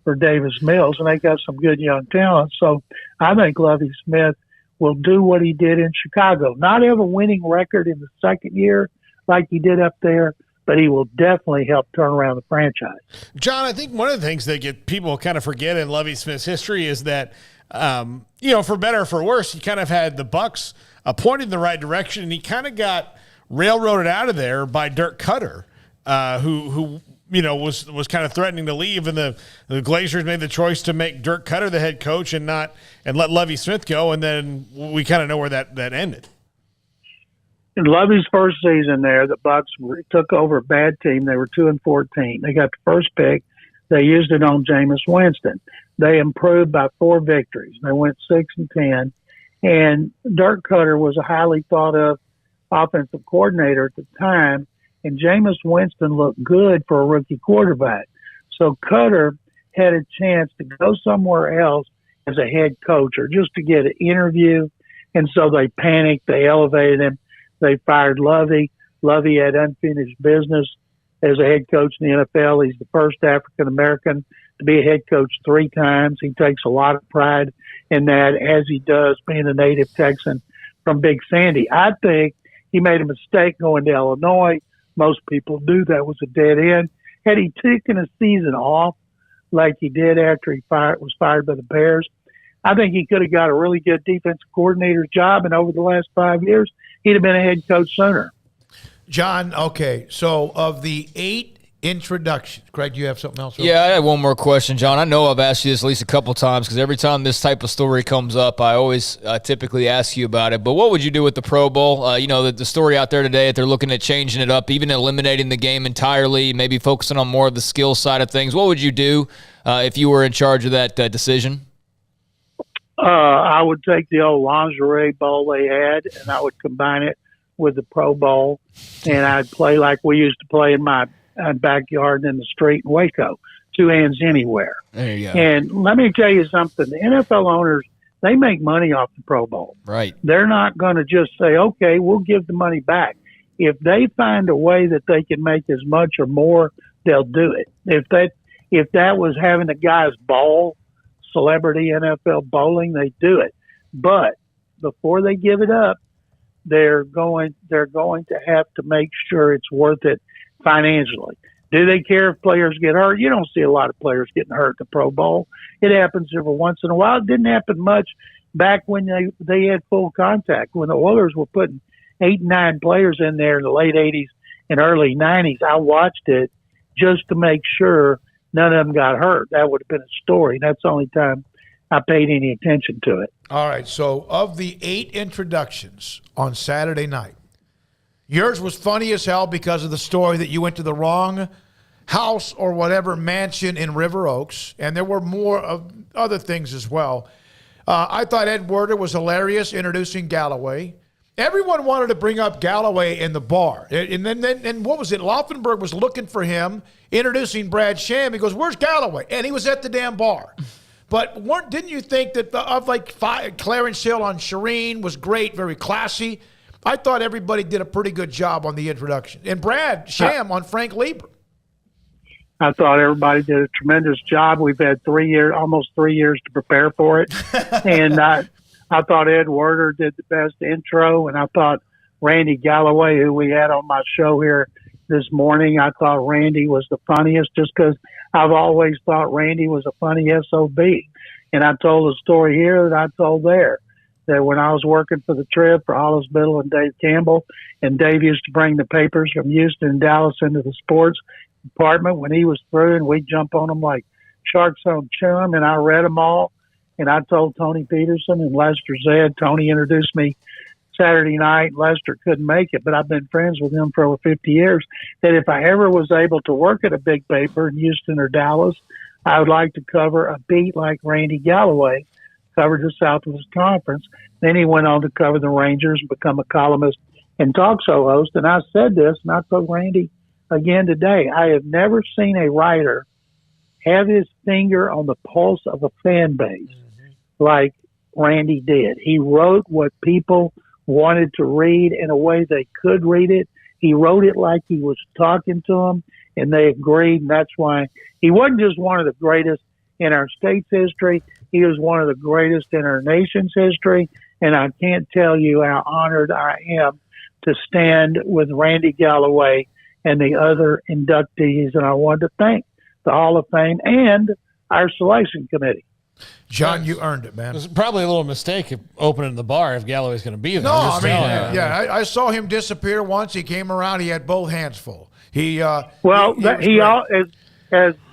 for Davis Mills, and they got some good young talent. So I think Lovie Smith will do what he did in Chicago. Not have a winning record in the second year like he did up there, but he will definitely help turn around the franchise. John, I think one of the things that people kind of forget in Lovie Smith's history is that, for better or for worse, he kind of had the Bucs pointed in the right direction, and he kind of got railroaded out of there by Dirk Cutter, who was kind of threatening to leave, and the Glazers made the choice to make Dirk Cutter the head coach and let Lovie Smith go, and then we kind of know where that ended. In Lovie's first season there, the Bucs took over a bad team. They were 2-14. They got the first pick. They used it on Jameis Winston. They improved by 4 victories. They went 6-10. And Dirk Cutter was a highly thought of offensive coordinator at the time. And Jameis Winston looked good for a rookie quarterback. So Cutter had a chance to go somewhere else as a head coach or just to get an interview. And so they panicked. They elevated him. They fired Lovey. Lovey had unfinished business as a head coach in the NFL. He's the first African-American to be a head coach 3 times. He takes a lot of pride in that, as he does being a native Texan from Big Sandy. I think he made a mistake going to Illinois. Most people knew that was a dead end. Had he taken a season off like he did after he was fired by the Bears, I think he could have got a really good defensive coordinator's job, and over the last 5 years, he'd have been a head coach sooner. John, okay, so of the 8 introductions, Craig, do you have something else? Yeah, I had one more question, John. I know I've asked you this at least a couple times because every time this type of story comes up, I always typically ask you about it. But what would you do with the Pro Bowl? The story out there today that they're looking at changing it up, even eliminating the game entirely, maybe focusing on more of the skill side of things. What would you do if you were in charge of that decision? I would take the old lingerie bowl they had, and I would combine it with the Pro Bowl, and I'd play like we used to play in my backyard in the street in Waco, 2 hands anywhere. There you go. And let me tell you something. The NFL owners, they make money off the Pro Bowl. Right. They're not going to just say, okay, we'll give the money back. If they find a way that they can make as much or more, they'll do it. If that was having the guys bowl, celebrity NFL bowling, they do it. But before they give it up, they're going to have to make sure it's worth it financially. Do they care if players get hurt? You don't see a lot of players getting hurt at the Pro Bowl. It happens every once in a while. It didn't happen much back when they had full contact. When the Oilers were putting 8, 9 players in there in the late 80s and early 90s, I watched it just to make sure none of them got hurt. That would have been a story. That's the only time I paid any attention to it. All right, so of the 8 introductions on Saturday night, yours was funny as hell because of the story that you went to the wrong house or whatever mansion in River Oaks, and there were more of other things as well. I thought Ed Werder was hilarious introducing Galloway. Everyone wanted to bring up Galloway in the bar. And what was it? Laufenberg was looking for him, introducing Brad Sham. He goes, "Where's Galloway?" And he was at the damn bar. But didn't you think that Clarence Hill on Shireen was great, very classy? I thought everybody did a pretty good job on the introduction. And Brad Sham on Frank Lieber. I thought everybody did a tremendous job. We've had almost 3 years to prepare for it. And I thought Ed Werder did the best intro, and I thought Randy Galloway, who we had on my show here this morning, I thought Randy was the funniest just because I've always thought Randy was a funny SOB. And I told a story here that I told there, that when I was working for the Trib for Hollis Biddle and Dave Campbell, and Dave used to bring the papers from Houston and Dallas into the sports department when he was through, and we'd jump on them like sharks on chum, and I read them all. And I told Tony Peterson and Lester Zed, Tony introduced me Saturday night. Lester couldn't make it, but I've been friends with him for over 50 years, that if I ever was able to work at a big paper in Houston or Dallas, I would like to cover a beat like Randy Galloway covered the Southwest Conference. Then he went on to cover the Rangers and become a columnist and talk show host. And I said this, and I told Randy again today, I have never seen a writer have his finger on the pulse of a fan base like Randy did. He wrote what people wanted to read in a way they could read it. He wrote it like he was talking to them, and they agreed. And that's why he wasn't just one of the greatest in our state's history. He was one of the greatest in our nation's history. And I can't tell you how honored I am to stand with Randy Galloway and the other inductees. And I wanted to thank the Hall of Fame and our selection committee. John, you earned it, man. It was probably a little mistake of opening the bar if Galloway's going to be there. No, I saw him disappear once. He came around. He had both hands full. As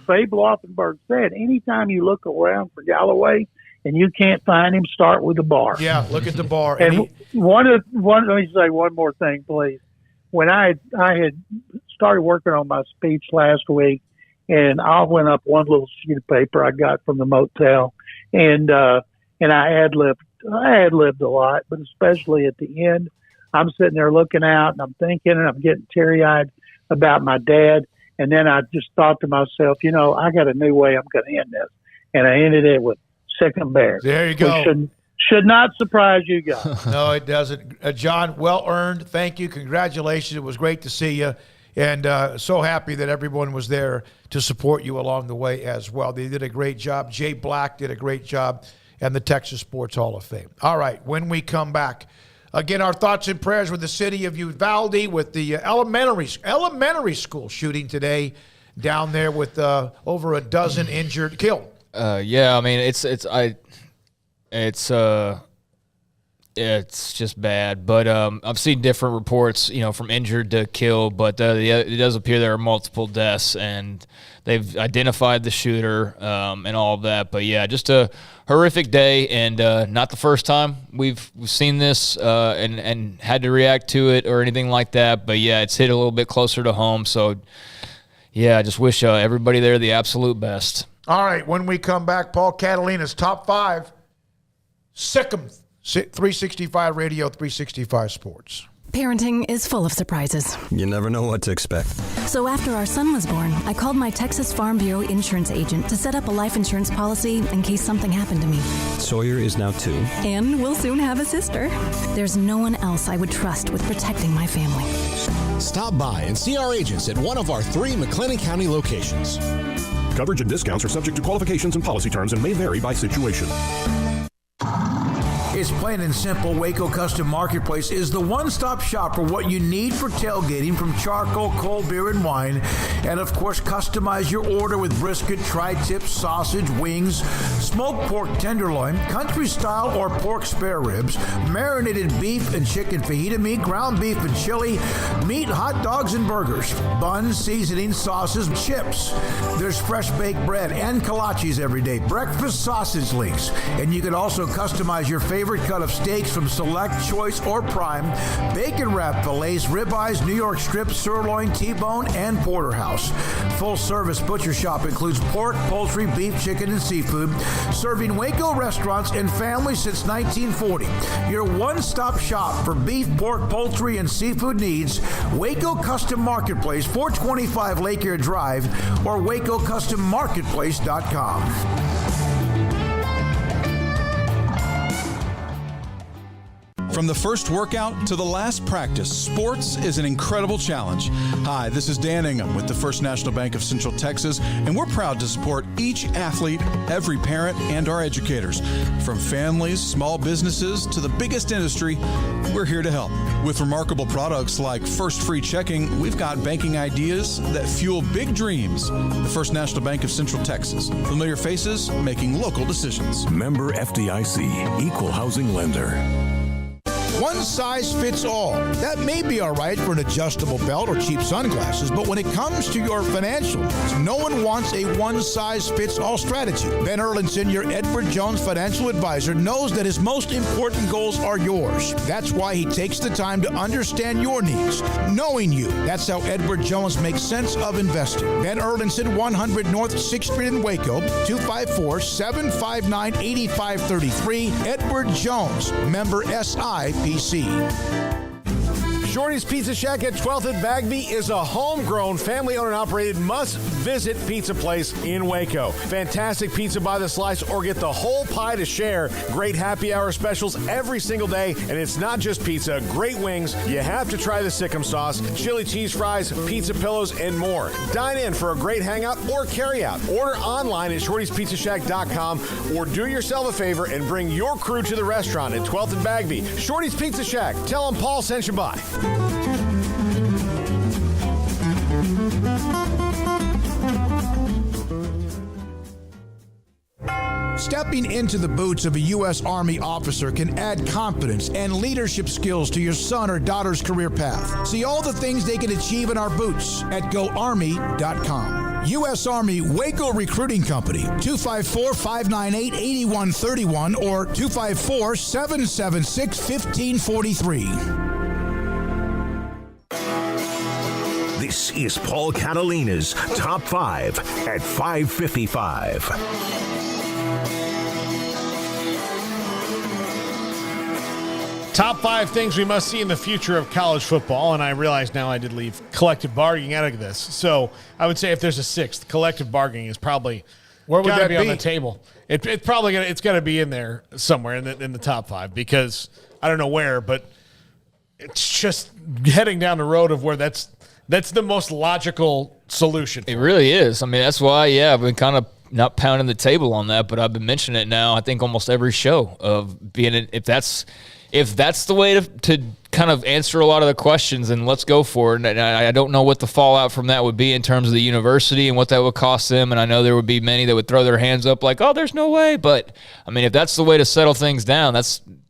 Babe Laufenberg said, anytime you look around for Galloway and you can't find him, start with the bar. Yeah, look at the bar. And let me say one more thing, please. When I had started working on my speech last week, and I went up one little sheet of paper I got from the motel, and I ad-libbed a lot, but especially at the end, I'm sitting there looking out, and I'm thinking, and I'm getting teary-eyed about my dad. And then I just thought to myself, I got a new way I'm going to end this. And I ended it with sick and bear. There you go. We Should not surprise you guys. No, it doesn't. John, well earned. Thank you. Congratulations. It was great to see you. And so happy that everyone was there to support you along the way as well. They did a great job. Jay Black did a great job, and the Texas Sports Hall of Fame. All right, when we come back, again, our thoughts and prayers with the city of Uvalde, with the elementary school shooting today down there with over a dozen injured, killed. Yeah, I mean, it's just bad. But I've seen different reports, from injured to killed. But it does appear there are multiple deaths, and they've identified the shooter and all of that. But yeah, just a horrific day, and not the first time we've seen this and had to react to it or anything like that. But yeah, it's hit a little bit closer to home. So yeah, I just wish everybody there the absolute best. All right, when we come back, Paul Catalina's top 5, Sikkim 365 Radio, 365 Sports. Parenting is full of surprises. You never know what to expect. So after our son was born, I called my Texas Farm Bureau insurance agent to set up a life insurance policy in case something happened to me. Sawyer is now 2. And we'll soon have a sister. There's no one else I would trust with protecting my family. Stop by and see our agents at one of our 3 McClain County locations. Coverage and discounts are subject to qualifications and policy terms and may vary by situation. It's plain and simple. Waco Custom Marketplace is the one-stop shop for what you need for tailgating, from charcoal, cold beer, and wine. And, of course, customize your order with brisket, tri-tip, sausage, wings, smoked pork tenderloin, country-style or pork spare ribs, marinated beef and chicken fajita meat, ground beef and chili, meat, hot dogs, and burgers, buns, seasoning, sauces, chips. There's fresh baked bread and kolaches every day, breakfast sausage links. And you can also customize your favorite cut of steaks from Select, Choice, or Prime, bacon wrap fillets, ribeyes, New York strips, sirloin, T-bone, and porterhouse. Full service butcher shop includes pork, poultry, beef, chicken, and seafood, serving Waco restaurants and families since 1940. Your one-stop shop for beef, pork, poultry, and seafood needs. Waco Custom Marketplace, 425 Lake Air Drive, or WacoCustomMarketplace.com. From the first workout to the last practice, sports is an incredible challenge. Hi, this is Dan Ingham with the First National Bank of Central Texas, and we're proud to support each athlete, every parent, and our educators. From families, small businesses, to the biggest industry, we're here to help. With remarkable products like First Free Checking, we've got banking ideas that fuel big dreams. The First National Bank of Central Texas. Familiar faces making local decisions. Member FDIC, Equal Housing Lender. One size fits all. That may be all right for an adjustable belt or cheap sunglasses, but when it comes to your financial needs, no one wants a one-size-fits-all strategy. Ben Erlinson, your Edward Jones financial advisor, knows that his most important goals are yours. That's why he takes the time to understand your needs, knowing you. That's how Edward Jones makes sense of investing. Ben Erlinson, 100 North 6th Street in Waco, 254-759-8533. Edward Jones, member SIPC. Shorty's Pizza Shack at 12th and Bagby is a homegrown, family-owned and operated must-visit pizza place in Waco. Fantastic pizza by the slice or get the whole pie to share. Great happy hour specials every single day, and it's not just pizza. Great wings. You have to try the Sikkim sauce, chili cheese fries, pizza pillows, and more. Dine in for a great hangout or carry-out. Order online at shortyspizzashack.com or do yourself a favor and bring your crew to the restaurant at 12th and Bagby. Shorty's Pizza Shack. Tell them Paul sent you by. Stepping into the boots of a U.S. Army officer can add confidence and leadership skills to your son or daughter's career path. See all the things they can achieve in our boots at GoArmy.com. U.S. Army Waco Recruiting Company, 254-598-8131 or 254-776-1543. This is Paul Catalina's Top 5 at 555. Top 5 things we must see in the future of college football, and I realize now I did leave collective bargaining out of this. So I would say if there's a sixth, collective bargaining is probably Where would that be? On the table. It's probably it's got to be in there somewhere in the top 5 because I don't know where, but it's just heading down the road of where that's the most logical solution. It really is. I mean, that's why, I've been kind of not pounding the table on that, but I've been mentioning it now, I think almost every show of being, if that's the way to kind of answer a lot of the questions, and let's go for it. And I don't know what the fallout from that would be in terms of the university and what that would cost them. And I know there would be many that would throw their hands up like, oh, there's no way. But, I mean, if that's the way to settle things down,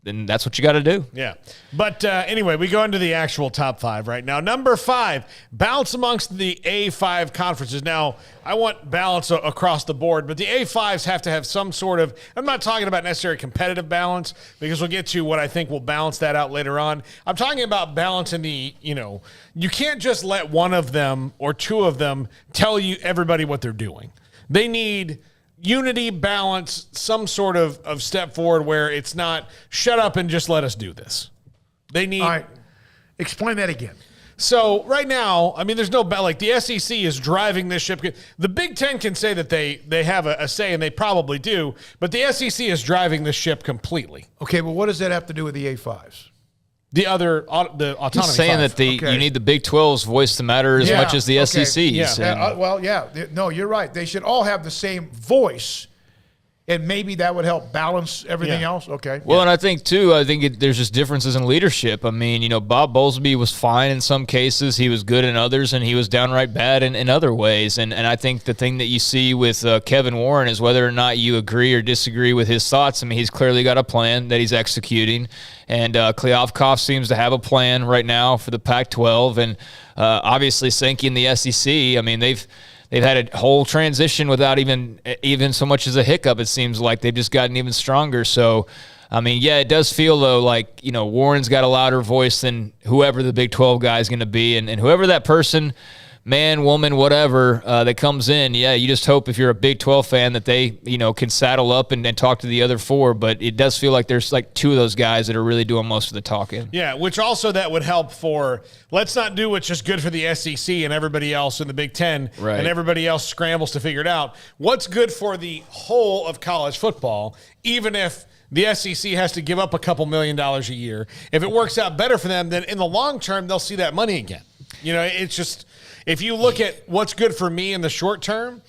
then that's what you got to do. Yeah. But anyway, we go into the actual top 5 right now. Number 5, balance amongst the A5 conferences. Now, I want balance across the board, but the A5s have to have some sort of, I'm not talking about necessarily competitive balance because we'll get to what I think will balance that out later on. I'm talking about balance in the, you can't just let one of them or two of them tell you everybody what they're doing. They need unity, balance, some sort of step forward where it's not shut up and just let us do this. They need. All right. Explain that again. So right now, I mean, there's no, like the SEC is driving this ship. The Big Ten can say that they have a say, and they probably do, but the SEC is driving this ship completely. Okay, well, what does that have to do with the A5s? The autonomy. He's saying 5. that you need the Big 12's voice to matter as much as the SEC's. Yeah. No, you're right. They should all have the same voice, and maybe that would help balance everything else. Okay. Well, and I think, too, there's just differences in leadership. I mean, Bob Bowlesby was fine in some cases. He was good in others, and he was downright bad in other ways. And I think the thing that you see with Kevin Warren is whether or not you agree or disagree with his thoughts. I mean, he's clearly got a plan that he's executing. And Kliavkoff seems to have a plan right now for the Pac-12. And obviously, Sankey and the SEC, I mean, they've had a whole transition without even so much as a hiccup. It seems like they've just gotten even stronger. So, I mean, it does feel, though, like, Warren's got a louder voice than whoever the Big 12 guy is going to be. And whoever that person, man, woman, whatever, that comes in, you just hope if you're a Big 12 fan that they, can saddle up and talk to the other 4. But it does feel like there's like 2 of those guys that are really doing most of the talking. Yeah, which also that would help for, let's not do what's just good for the SEC and everybody else in the Big Ten, right, and everybody else scrambles to figure it out. What's good for the whole of college football, even if the SEC has to give up a couple $1 million a year. If it works out better for them, then in the long term, they'll see that money again. It's just, if you look at what's good for me in the short term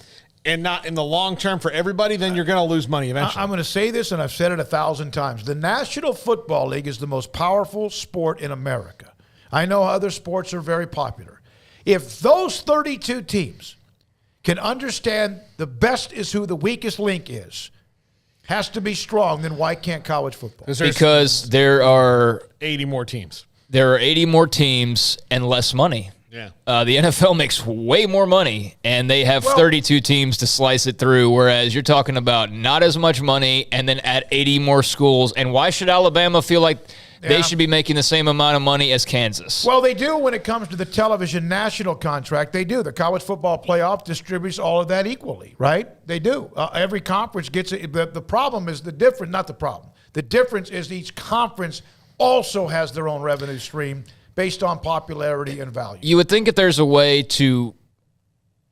and not in the long term for everybody, then you're going to lose money eventually. I'm going to say this, and I've said it 1,000 times. The National Football League is the most powerful sport in America. I know other sports are very popular. If those 32 teams can understand the best is who the weakest link is, has to be strong, then why can't college football? Because there are 80 more teams. There are 80 more teams and less money. Yeah. The NFL makes way more money, and they have 32 teams to slice it through, whereas you're talking about not as much money and then add 80 more schools. And why should Alabama feel like they should be making the same amount of money as Kansas? Well, they do when it comes to the television national contract. They do. The college football playoff distributes all of that equally, right? They do. Every conference gets it. The problem is the difference, not the problem. The difference is each conference also has their own revenue stream based on popularity and value. You would think that there's a way to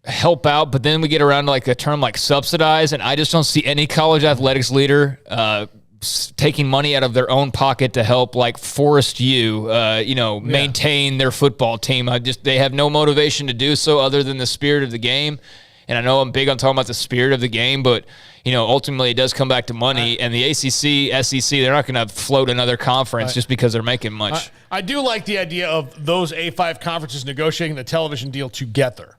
help out, but then we get around to like a term like subsidize, and I just don't see any college athletics leader taking money out of their own pocket to help like Forest U, maintain their football team. They have no motivation to do so other than the spirit of the game. And I know I'm big on talking about the spirit of the game, but ultimately it does come back to money. And the ACC, SEC, they're not going to float another conference just because they're making much. I do like the idea of those A5 conferences negotiating the television deal together.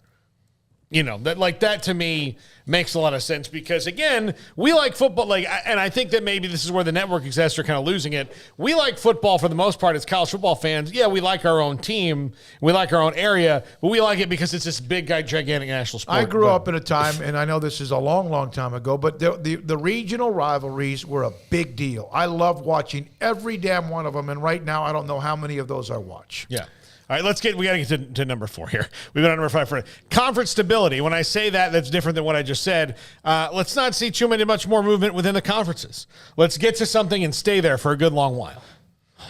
That to me makes a lot of sense because, again, we like football. And I think that maybe this is where the network execs are kind of losing it. We like football for the most part as college football fans. Yeah, we like our own team. We like our own area. But we like it because it's this big, gigantic national sport. I grew up in a time, and I know this is a long, long time ago, but the regional rivalries were a big deal. I love watching every damn one of them. And right now, I don't know how many of those I watch. Yeah. All right, we got to get to number 4 here. We've been on number 5 for conference stability. When I say that, that's different than what I just said. Let's not see much more movement within the conferences. Let's get to something and stay there for a good long while.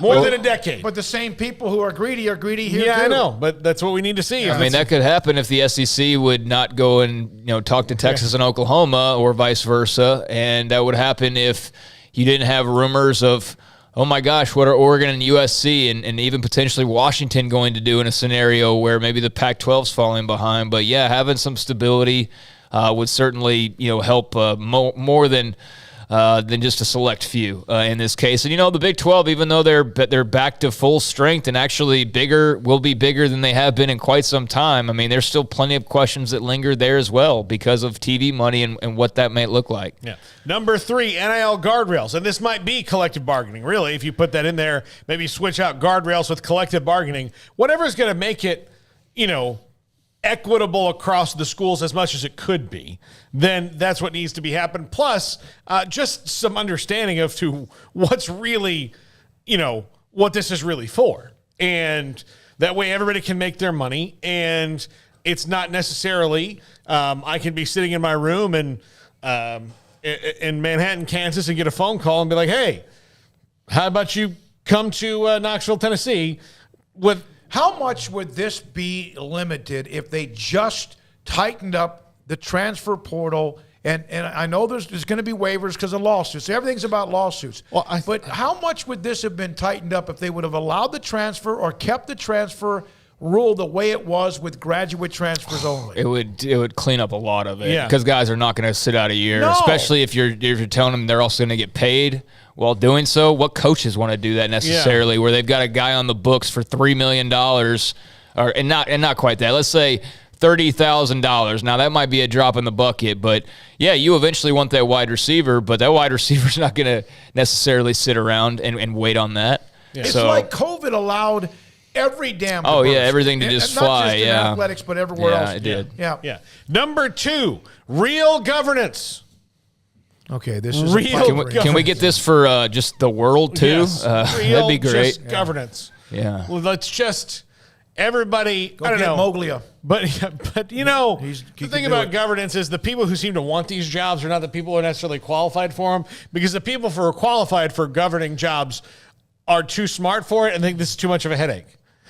More than a decade. But the same people who are greedy here too. Yeah, I know, but that's what we need to see. I mean, that could happen if the SEC would not go and talk to Texas and Oklahoma, or vice versa, and that would happen if you didn't have rumors of, oh my gosh, what are Oregon and USC and even potentially Washington going to do in a scenario where maybe the Pac-12's falling behind. But yeah, having some stability would certainly help more than just a select few in this case. And the Big 12, even though they're back to full strength and actually will be bigger than they have been in quite some time. I mean, there's still plenty of questions that linger there as well because of TV money and what that might look like. Yeah. Number 3, NIL guardrails. And this might be collective bargaining. Really, if you put that in there, maybe switch out guardrails with collective bargaining. Whatever's going to make it, equitable across the schools as much as it could be, then that's what needs to be happening. Plus, just some understanding of what's really, what this is really for. And that way everybody can make their money. And it's not necessarily, I can be sitting in my room and in Manhattan, Kansas, and get a phone call and be like, hey, how about you come to Knoxville, Tennessee with... How much would this be limited if they just tightened up the transfer portal? And I know there's going to be waivers because of lawsuits. Everything's about lawsuits. But how much would this have been tightened up if they would have allowed the transfer or kept the transfer rule the way it was with graduate transfers only? It would clean up a lot of it because guys are not going to sit out a year, especially if you're telling them they're also going to get paid while doing so. What coaches want to do that necessarily? Where they've got a guy on the books for $3 million, and not quite that. Let's say $30,000. Now that might be a drop in the bucket, but yeah, you eventually want that wide receiver, but that wide receiver's not going to necessarily sit around and wait on that. Yeah. It's like COVID allowed every damn everything to just fly. Not just in athletics, but everywhere else. It did. Yeah. Number 2, real governance. Okay, this is real. Can we get this for just the world too? Yes. That'd be great. Governance. Yeah. Well, let's just everybody. Go I don't get know. Moglia. But the thing about governance is the people who seem to want these jobs are not the people who are necessarily qualified for them, because the people who are qualified for governing jobs are too smart for it and think this is too much of a headache.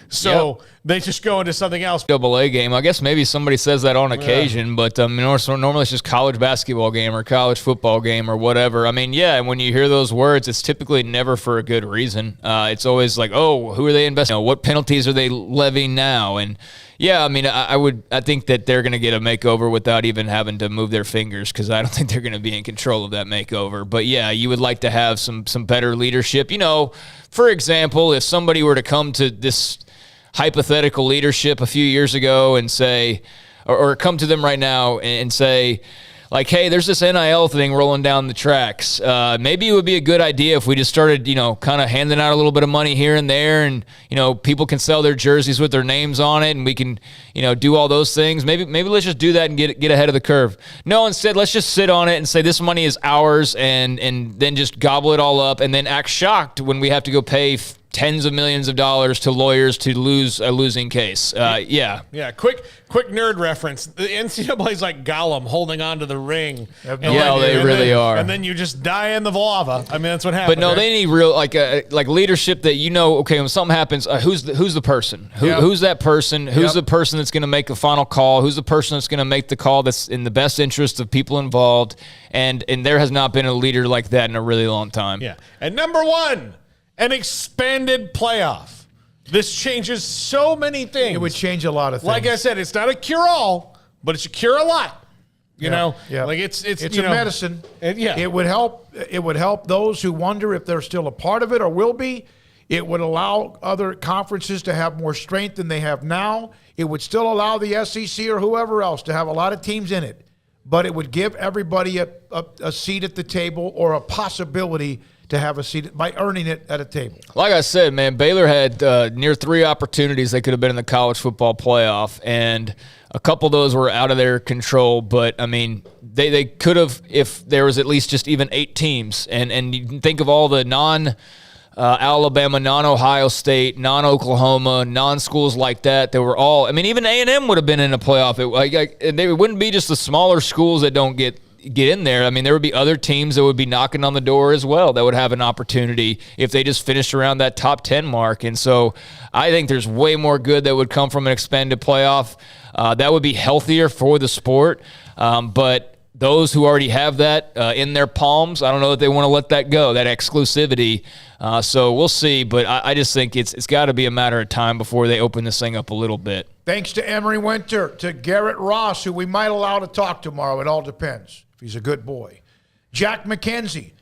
So they just go into something else. AA game. I guess maybe somebody says that on occasion, but normally it's just college basketball game or college football game or whatever. I memean, and when you hear those words, it's typically never for a good reason. It's always like, oh, who are they investing? What penalties are they levying now? And I mean, I think that they're going to get a makeover without even having to move their fingers, because I don't think they're going to be in control of that makeover. But you would like to have some better leadership. For example, if somebody were to come to this hypothetical leadership a few years ago and say, or come to them right now and say, like, hey, there's this NIL thing rolling down the tracks. Maybe it would be a good idea if we just started, kind of handing out a little bit of money here and there, and, people can sell their jerseys with their names on it, and we can, do all those things. Maybe let's just do that and get ahead of the curve. No, instead, let's just sit on it and say this money is ours, and then just gobble it all up and then act shocked when we have to go pay tens of millions of dollars to lawyers to lose a losing case. Quick nerd reference. The NCAA is like Gollum holding on to the ring. They really are. And then you just die in the lava. I mean, that's what happens. But no, they need real like leadership that okay, when something happens, who's the person? Who's that person? Who's the person that's going to make the final call? Who's the person that's going to make the call that's in the best interest of people involved? And there has not been a leader like that in a really long time. Yeah. And number 1, an expanded playoff. This changes so many things. It would change a lot of things. Like I said, it's not a cure-all, but it's a cure a lot. You know, like it's a medicine. It would help. It would help those who wonder if they're still a part of it or will be. It would allow other conferences to have more strength than they have now. It would still allow the SEC or whoever else to have a lot of teams in it, but it would give everybody a seat at the table or a possibility to have a seat by earning it at a table. Like I said, man, Baylor had near 3 opportunities they could have been in the college football playoff, and a couple of those were out of their control. But, I mean, they could have if there was at least just even 8 teams. And you can think of all the non-Alabama, non-Ohio State, non-Oklahoma, non-schools like that. They were all – I mean, even A&M would have been in a playoff. It wouldn't be just the smaller schools that don't get – get in there, I mean, there would be other teams that would be knocking on the door as well that would have an opportunity if they just finished around that top 10 mark. And so I think there's way more good that would come from an expanded playoff. That would be healthier for the sport. But those who already have that in their palms, I don't know that they want to let that go, that exclusivity. So we'll see. But I just think it's got to be a matter of time before they open this thing up a little bit. Thanks to Emery Winter, to Garrett Ross, who we might allow to talk tomorrow. It all depends if he's a good boy. Jack McKenzie,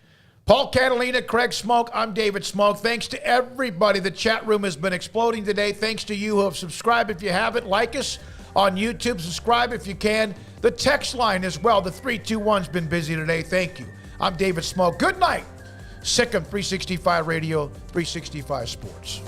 Paul Catalina, Craig Smoak. I'm David Smoak. Thanks to everybody. The chat room has been exploding today. Thanks to you who have subscribed. If you haven't, like us on YouTube. Subscribe if you can. The text line as well. The 321's been busy today. Thank you. I'm David Smoak. Good night. Sikkim 365 Radio, 365 Sports.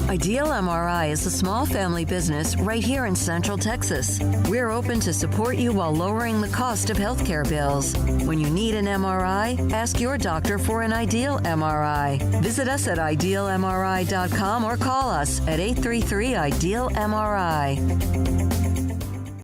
Ideal MRI is a small family business right here in Central Texas. We're open to support you while lowering the cost of healthcare bills. When you need an MRI, ask your doctor for an Ideal MRI. Visit us at idealmri.com or call us at 833-IDEAL-MRI.